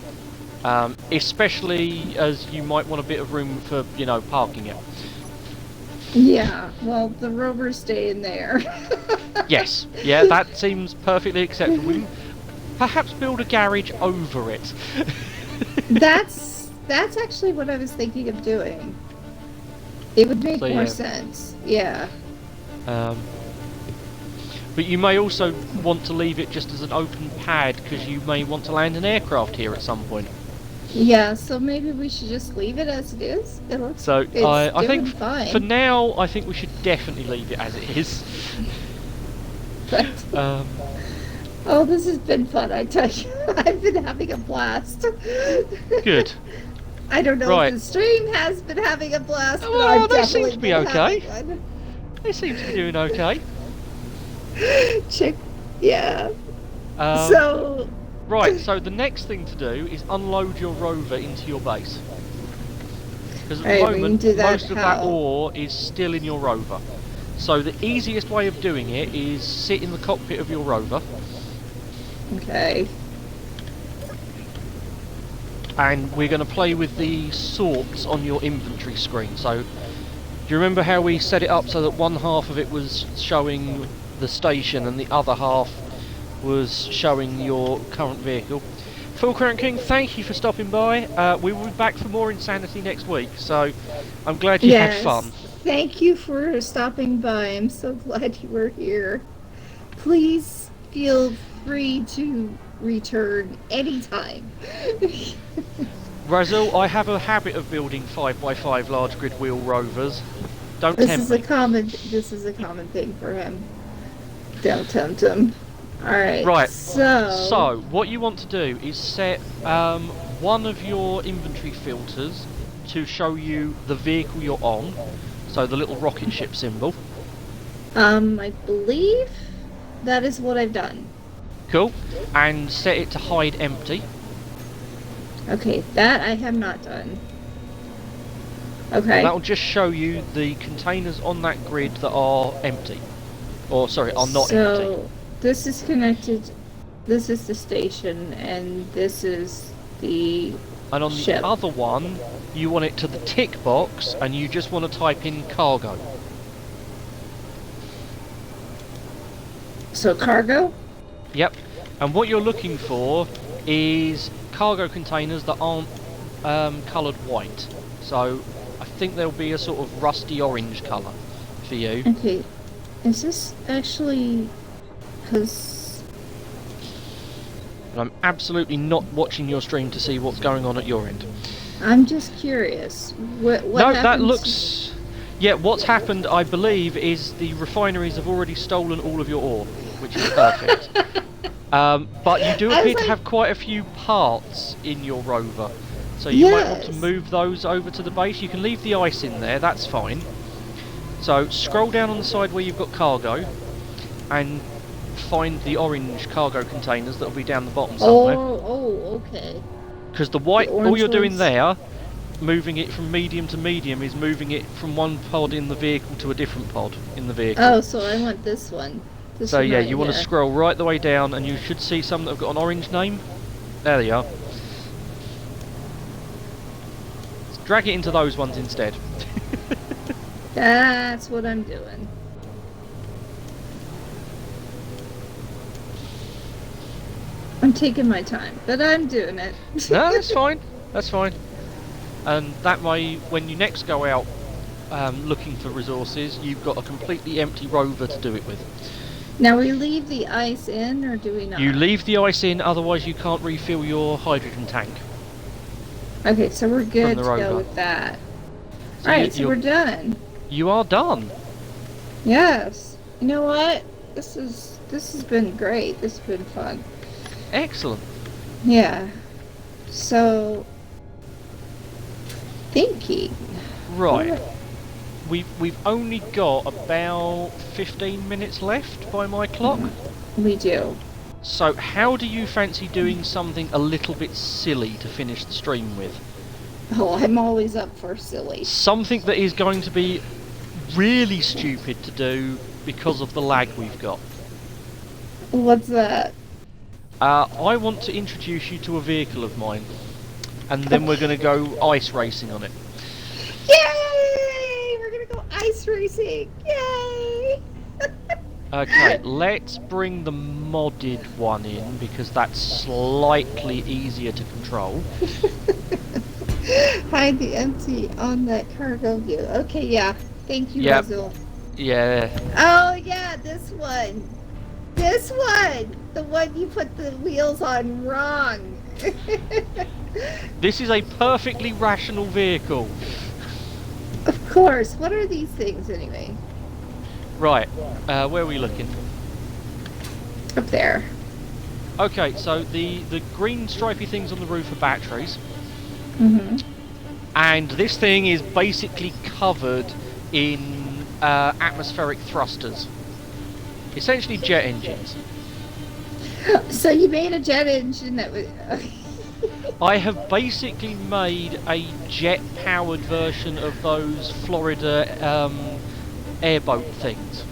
Especially as you might want a bit of room for, you know, parking it. Yeah, well, the rovers stay in there. Yes, yeah, that seems perfectly acceptable. We can perhaps build a garage over it. That's actually what I was thinking of doing. It would make So, more yeah. sense. Yeah. But you may also want to leave it just as an open pad because you may want to land an aircraft here at some point. Yeah, so maybe we should just leave it as it is. It looks So it's I think doing fine. for now, I think we should definitely leave it as it is. But, Um, oh, this has been fun, I tell you. I've been having a blast. good. I don't know Right. if the stream has been having a blast, but Well, I've they definitely seem to be been okay. having one. They seem to be doing okay. Chick, yeah. Um, So, Right, so the next thing to do is unload your rover into your base. Because at the Alright, we can moment, do that most of that how? ore is still in your rover. So the easiest way of doing it is sit in the cockpit of your rover, okay. and we're going to play with the sorts on your inventory screen. So, do you remember how we set it up so that one half of it was showing the station and the other half was showing your current vehicle? Phil Crown King, thank you for stopping by. We will be back for more insanity next week, so I'm glad you had fun. Thank you for stopping by. I'm so glad you were here. Please feel free to return anytime. Razzle, I have a habit of building 5x5 large grid wheel rovers. Don't This tempt is me. a common thing for him. Don't tempt him. Alright. Right. So what you want to do is set one of your inventory filters to show you the vehicle you're on, so the little rocket ship symbol. I believe that is what I've done. Cool. And set it to hide empty. Okay, that I have not done. Okay. That'll just show you the containers on that grid that are empty. Or, sorry, are not empty. So, this is connected, this is the station, and this is the And on ship. the other one, you want it to the tick box, and you just want to type in cargo. So, cargo? Yep. And what you're looking for is cargo containers that aren't coloured white. So, I think there'll be a sort of rusty orange colour for you. Okay. Is this actually... Because... And I'm absolutely not watching your stream to see what's going on at your end. I'm just curious. What No, happens? that looks... Yeah, what's happened, I believe, is the refineries have already stolen all of your ore, which is perfect. But you do I was appear to like- have quite a few parts in your rover. So you might want to Yes. move those over to the base. You can leave the ice in there, that's fine. So scroll down on the side where you've got cargo and find the orange cargo containers that'll be down the bottom somewhere. Okay. Because the white, The all orange you're doing ones? there, moving it from medium to medium, is moving it from one pod in the vehicle to a different pod in the vehicle. Oh, so I want this one. This So one yeah, right you want to here. scroll right the way down, and you should see some that have got an orange name. There they are. Drag it into those ones instead. That's what I'm doing. I'm taking my time, but I'm doing it. No, that's fine. That's fine. And that way, when you next go out looking for resources, you've got a completely empty rover to do it with. Now we leave the ice in, or do we not? You leave the ice in, otherwise you can't refill your hydrogen tank. Okay, so we're good the to rover. go with that. So Alright, so you're- we're done. You are done. Yes. You know what? This has been great. This has been fun. Excellent. Yeah. So thinking. Right. We've only got about 15 minutes left by my clock. We do. So how do you fancy doing something a little bit silly to finish the stream with? Oh, I'm always up for silly. Something that is going to be really stupid to do because of the lag we've got. What's that? I want to introduce you to a vehicle of mine, and then we're going to go ice racing on it. Yay! We're gonna go ice racing! Yay! Okay, let's bring the modded one in because that's slightly easier to control. Hide the empty on that cargo view. Okay, yeah. Thank you, Yep. Basil. Yeah, Oh, yeah, this one. This one! The one you put the wheels on wrong. this is a perfectly rational vehicle. Of course. What are these things, anyway? Right, where are we looking? Up there. Okay, so the green stripy things on the roof are batteries, Mm-hmm. and this thing is basically covered in atmospheric thrusters. Essentially jet engines. So you made a jet engine that was... I have basically made a jet-powered version of those Florida airboat things.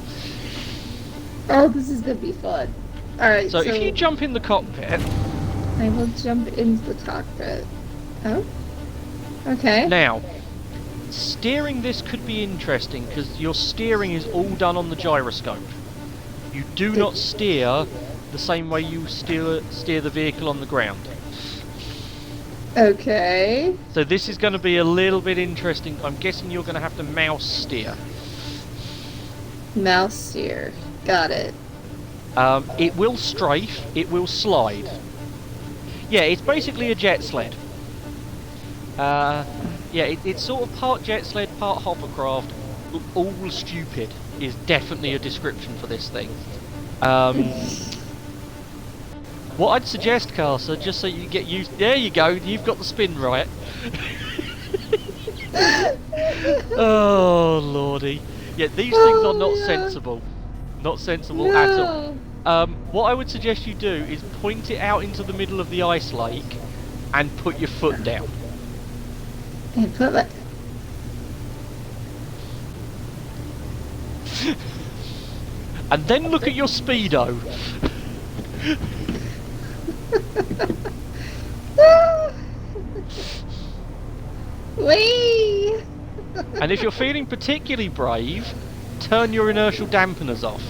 Oh, this is gonna be fun. Alright, So if you jump in the cockpit, I will jump into the cockpit. Oh? Okay. now, steering this could be interesting because your steering is all done on the gyroscope. You do not steer the same way you steer the vehicle on the ground. Okay. So this is going to be a little bit interesting. I'm guessing you're going to have to mouse steer. Mouse steer. Got it. It will strafe, it will slide. Yeah, it's basically a jet sled. Yeah, it's sort of part jet sled, part hovercraft. All stupid is definitely a description for this thing. What I'd suggest, Karsa, just so you get used... There you go, you've got the spin right. Oh, lordy. Yeah, these things are not sensible. Not sensible at all. No. What I would suggest you do is point it out into the middle of the ice lake and put your foot down. And put my... And then look at your speedo. Whee! And if you're feeling particularly brave, turn your inertial dampeners off.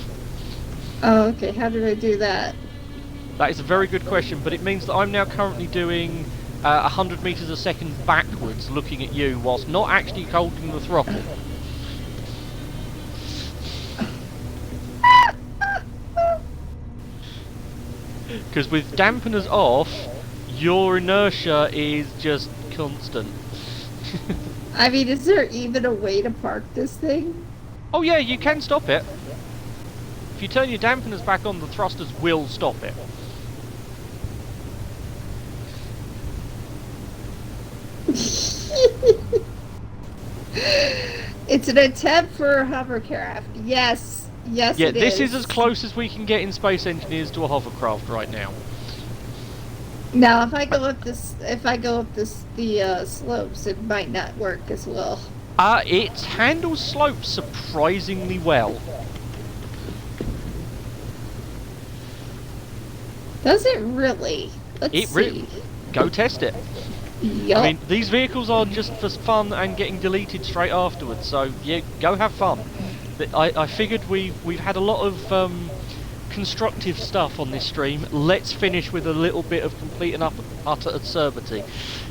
Oh, okay. How did I do that? That is a very good question, but it means that I'm now currently doing 100 meters a second backwards, looking at you, whilst not actually holding the throttle. Because with dampeners off, your inertia is just constant. I mean, is there even a way to park this thing? Oh yeah, you can stop it. If you turn your dampeners back on, the thrusters will stop it. It's an attempt for a hovercraft. Yes. Yes, Yeah, it this is as close as we can get in Space Engineers to a hovercraft right now. Now, if I go up the slopes, it might not work as well. It handles slopes surprisingly well. Does it really? Let's see. Go test it. Yup. I mean, these vehicles are just for fun and getting deleted straight afterwards, so yeah, go have fun. I figured we've had a lot of constructive stuff on this stream. Let's finish with a little bit of complete and utter absurdity.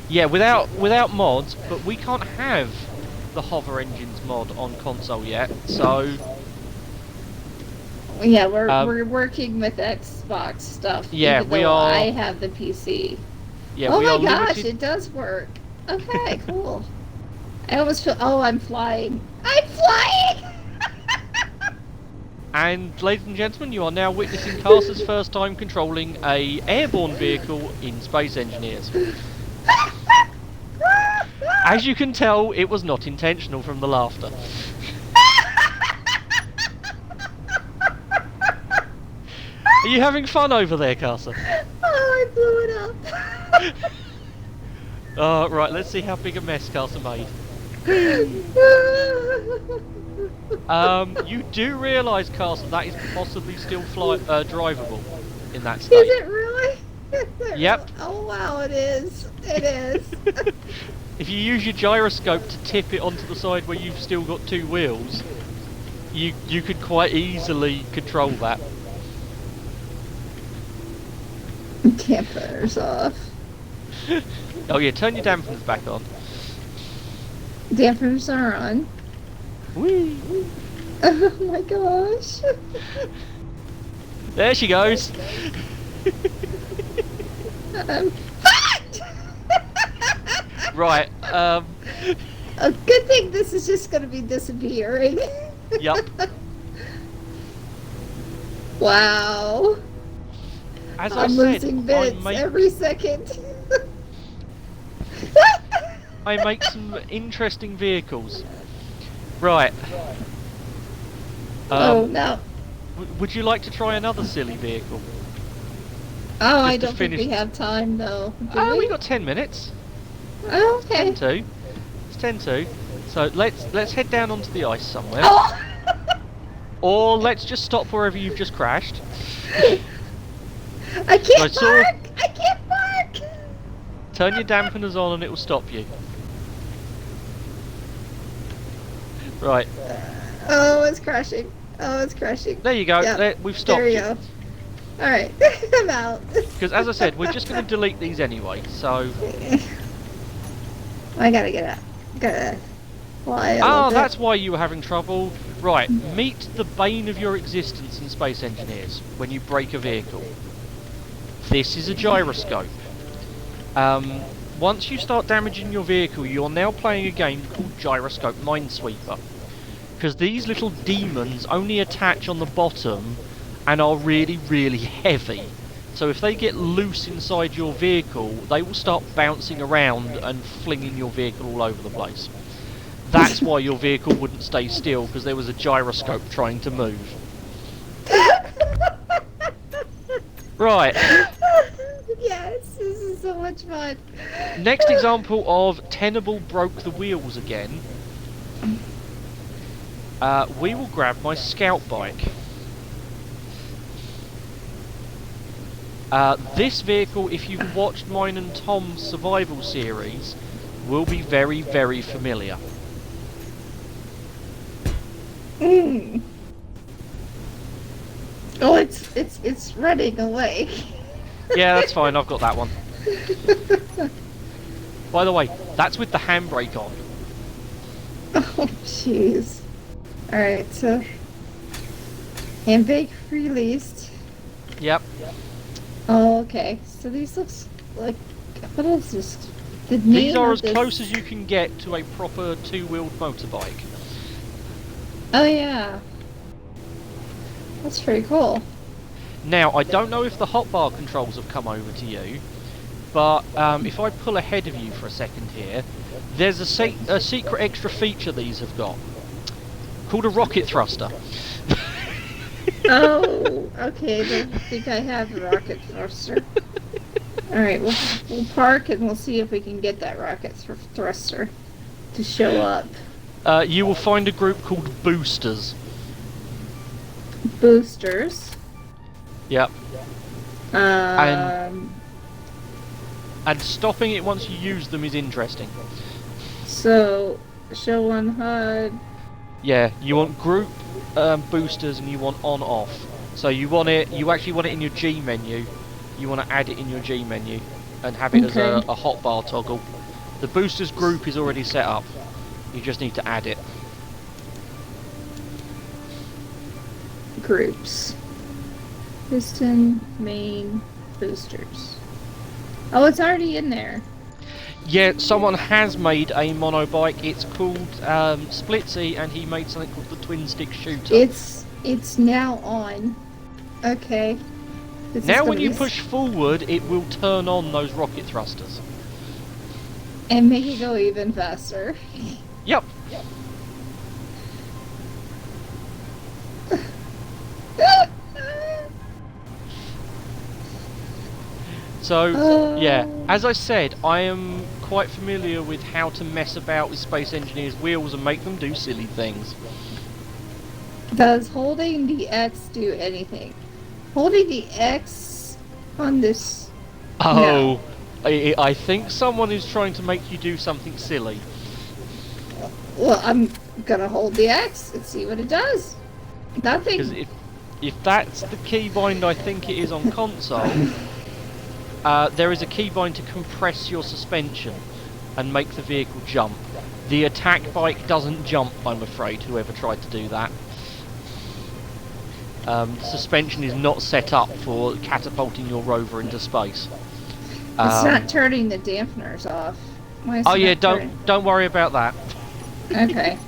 Yeah, without mods, but we can't have the hover engines mod on console yet, so Yeah, we're working with Xbox stuff. Yeah, even we though are. I have the PC. Yeah, Oh we my are gosh, limited. it does work. Okay, cool. I almost feel. Oh, I'm flying. I'm flying. And ladies and gentlemen, you are now witnessing Karsa's first time controlling a airborne vehicle in Space Engineers. As you can tell, it was not intentional from the laughter. Are you having fun over there, Karsa? Oh, I blew it up. Right, let's see how big a mess Karsa made. You do realise, Karsa, that is possibly still drivable in that state. Is it really? Is it Yep. really? Oh wow, it is. It is. If you use your gyroscope to tip it onto the side where you've still got two wheels, you could quite easily control that. Dampers off. Oh yeah, turn your dampeners back on. Dampers are on. Whee! Oh my gosh. There she goes. Right. A good thing this is just going to be disappearing. Yup. Wow. As I I'm said, losing bits every second. I make some interesting vehicles. Right. Oh no. Would you like to try another silly vehicle? Oh, I to don't think finish- we have time though. Do Oh, we? we got 10 minutes. Oh, okay. 10-2. It's 10-2. So let's head down onto the ice somewhere. Oh. Or let's just stop wherever you've just crashed. I can't So park! I can't park! Turn your dampeners on and it will stop you. Right. Oh, it's crashing. Oh, it's crashing. There you go. Yep. There, we've stopped There you you. go. Alright, I'm out. Because as I said, we're just going to delete these anyway, so... I gotta get out. Gotta fly a little Ah, bit. that's why you were having trouble. Right, meet the bane of your existence in Space Engineers when you break a vehicle. This is a gyroscope. Once you start damaging your vehicle, you're now playing a game called Gyroscope Minesweeper. Because these little demons only attach on the bottom and are really, really heavy. So if they get loose inside your vehicle, they will start bouncing around and flinging your vehicle all over the place. That's why your vehicle wouldn't stay still, because there was a gyroscope trying to move. Right. Yes, this is so much fun. Next example of Tenable broke the wheels again. We will grab my scout bike. This vehicle, if you've watched mine and Tom's survival series, will be very, very familiar. Mm. Oh, it's running away. Yeah, that's fine, I've got that one. By the way, that's with the handbrake on. Oh, jeez. Alright, so... handbrake released. Yep. Oh, okay. So these looks like... what is this? The name These are of as this... close as you can get to a proper two-wheeled motorbike. Oh, yeah. That's pretty cool. Now, I don't know if the hotbar controls have come over to you, but if I pull ahead of you for a second here, there's a secret extra feature these have got, called a rocket thruster. Oh, okay. I don't think I have a rocket thruster. Alright, we'll park and we'll see if we can get that rocket thruster to show up. You will find a group called Boosters. Boosters. Yep. Um, And stopping it once you use them is interesting. so, show one HUD. Yeah, you want group boosters and you want on-off. So you actually want it in your G menu. You want to add it in your G menu and have it as a hotbar toggle. The boosters group is already set up. You just need to add it. Groups. Piston, main, boosters. Oh, it's already in there. Yeah, someone has made a monobike. It's called Splitsy, and he made something called the Twin Stick Shooter. It's now on. Okay. This is Now gonna when you be push forward, it will turn on those rocket thrusters. and make it go even faster. Yep. So, yeah, as I said, I am quite familiar with how to mess about with Space Engineers' wheels and make them do silly things. Does holding the X do anything? Holding the X on this... Oh, I think someone is trying to make you do something silly. Well, I'm gonna hold the X and see what it does. Nothing. Because if that's the keybind I think it is on console, there is a keybind to compress your suspension and make the vehicle jump. The attack bike doesn't jump, I'm afraid, whoever tried to do that. The suspension is not set up for catapulting your rover into space. It's not turning the dampeners off. Why is Oh it yeah, not don't worry about that. turning? Okay.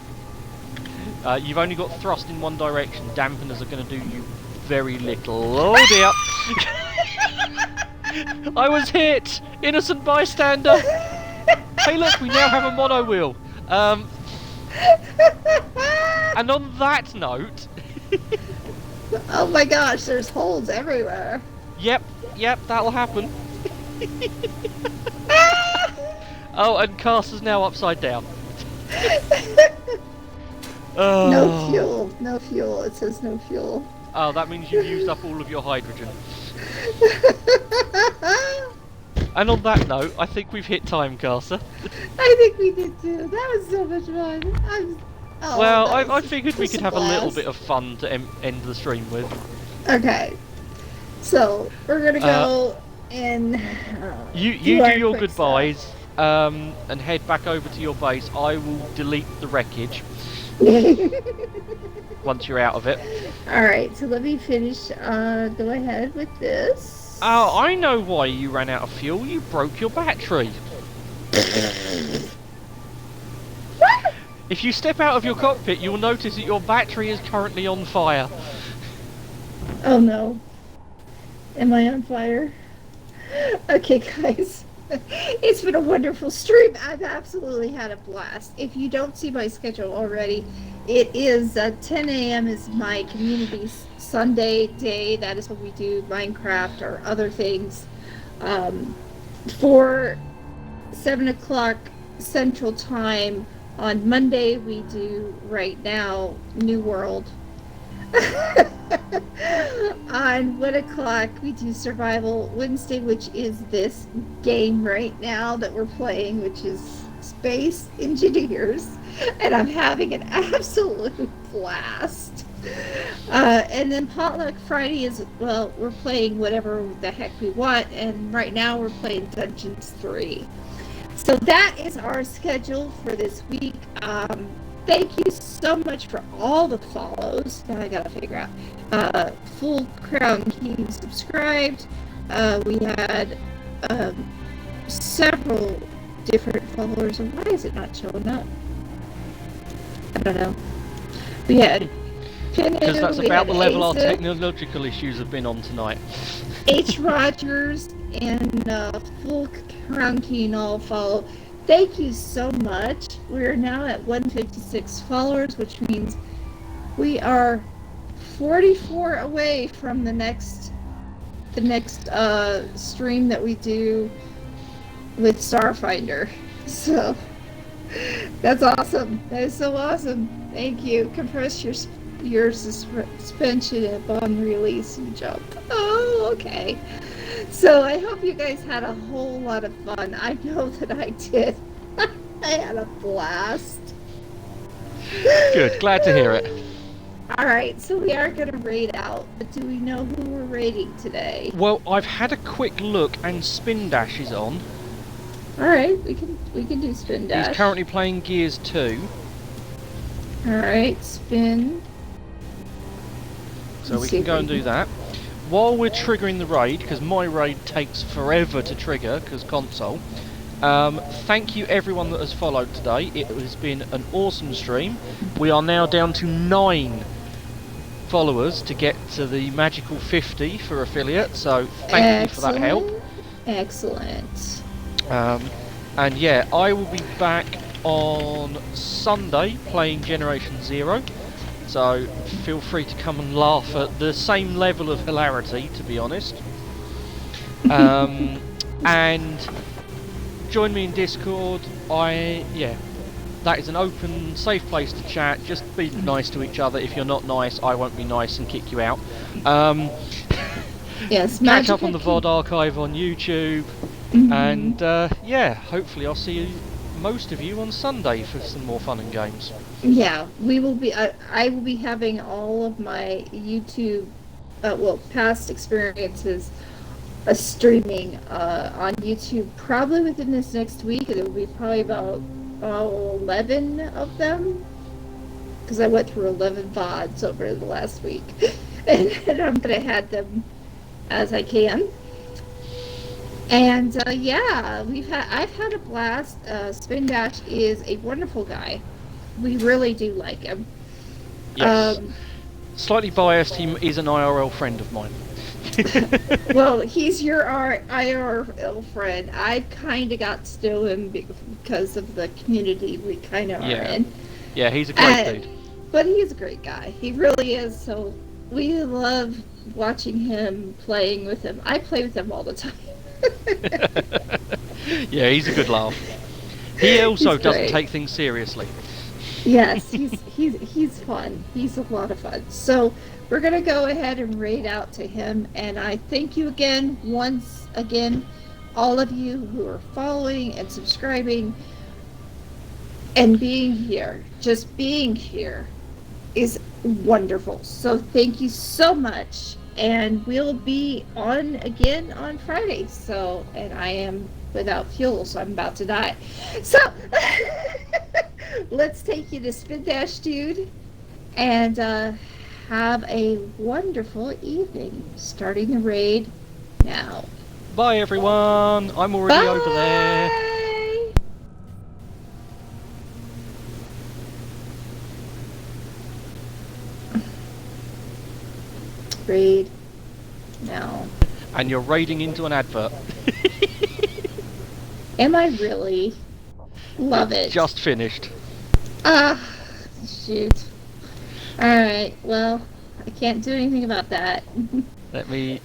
You've only got thrust in one direction. Dampeners are going to do you very little. Oh dear! I was hit! Innocent bystander! Hey look, we now have a mono wheel. And on that note... Oh my gosh, there's holes everywhere. Yep, that'll happen. Oh, and Karsa's now upside down. Oh. No fuel. It says no fuel. Oh, that means you've used up all of your hydrogen. And on that note, I think we've hit time, Karsa. I think we did too. That was so much fun. Well, I figured we could have a little bit of fun to end the stream with. Okay. So, we're gonna go and... You do your goodbyes, and head back over to your base. I will delete the wreckage once you're out of it. Alright, so let me finish, go ahead with this. Oh, I know why you ran out of fuel. You broke your battery. If you step out of your cockpit, you'll notice that your battery is currently on fire. Oh no. Am I on fire? Okay, guys. It's been a wonderful stream. I've absolutely had a blast. If you don't see my schedule already, it is 10 a.m. is my community Sunday day. That is when we do Minecraft or other things. For 7 o'clock Central Time on Monday, we do Right Now New World. On 1 o'clock, we do Survival Wednesday, which is this game right now that we're playing, which is Space Engineers, and I'm having an absolute blast. And then Potluck Friday is, well, we're playing whatever the heck we want, and right now we're playing Dungeons 3. So that is our schedule for this week. Thank you so much for all the follows. Now I gotta figure out. Full Crown King subscribed. We had several different followers. And why is it not showing up? I don't know. We had because that's about the level our technological issues have been on tonight. H. Rogers and Full Crown King all follow. Thank you so much. We're now at 156 followers, which means we are 44 away from the next stream that we do with Starfinder. So that's awesome. That is so awesome. Thank you. Compress your suspension upon release and jump. Oh, okay. So I hope you guys had a whole lot of fun. I know that I did. I had a blast. Good. Glad to hear it. All right, so we are going to raid out, but do we know who we're raiding today? Well, I've had a quick look, and Spin Dash is on. All right, we can do Spin Dash. He's currently playing Gears 2. All right, Spin. So we can go and do that. While we're triggering the raid, because my raid takes forever to trigger, because console, thank you everyone that has followed today. It has been an awesome stream. We are now down to 9 followers to get to the magical 50 for affiliate, so thank you for that help. Excellent. And yeah, I will be back on Sunday playing Generation Zero. So feel free to come and laugh at the same level of hilarity, to be honest. And join me in Discord. That is an open, safe place to chat. Just be nice to each other. If you're not nice, I won't be nice and kick you out. Yes, catch up on the VOD archive on YouTube. And yeah, hopefully I'll see most of you on Sunday for some more fun and games. Yeah, we will be. I will be having all of my YouTube, past experiences, streaming on YouTube probably within this next week. It will be probably about 11 of them, because I went through 11 VODs over the last week, and I'm gonna add them as I can. And yeah, I've had a blast. Spin Dash is a wonderful guy. We really do like him. Yes. Slightly biased, he is an IRL friend of mine. Well, he's your IRL friend. I kind of got to know him because of the community we kind of are in. Yeah, he's a great dude. But he's a great guy. He really is. So we love watching him, playing with him. I play with him all the time. Yeah, he's a good laugh. He also doesn't take things seriously. Yes, he's fun. He's a lot of fun. So we're gonna go ahead and raid out to him, and I thank you once again, all of you who are following and subscribing and being here. Just being here is wonderful. So thank you so much, and we'll be on again on Friday. So, and I am without fuel, so I'm about to die. So let's take you to Spin Dash Dude, and have a wonderful evening. Starting the raid now. Bye everyone. I'm already over there. Raid now. And you're raiding into an advert. Am I really? Love it. Just finished. Ah, shoot. Alright, well, I can't do anything about that. Let me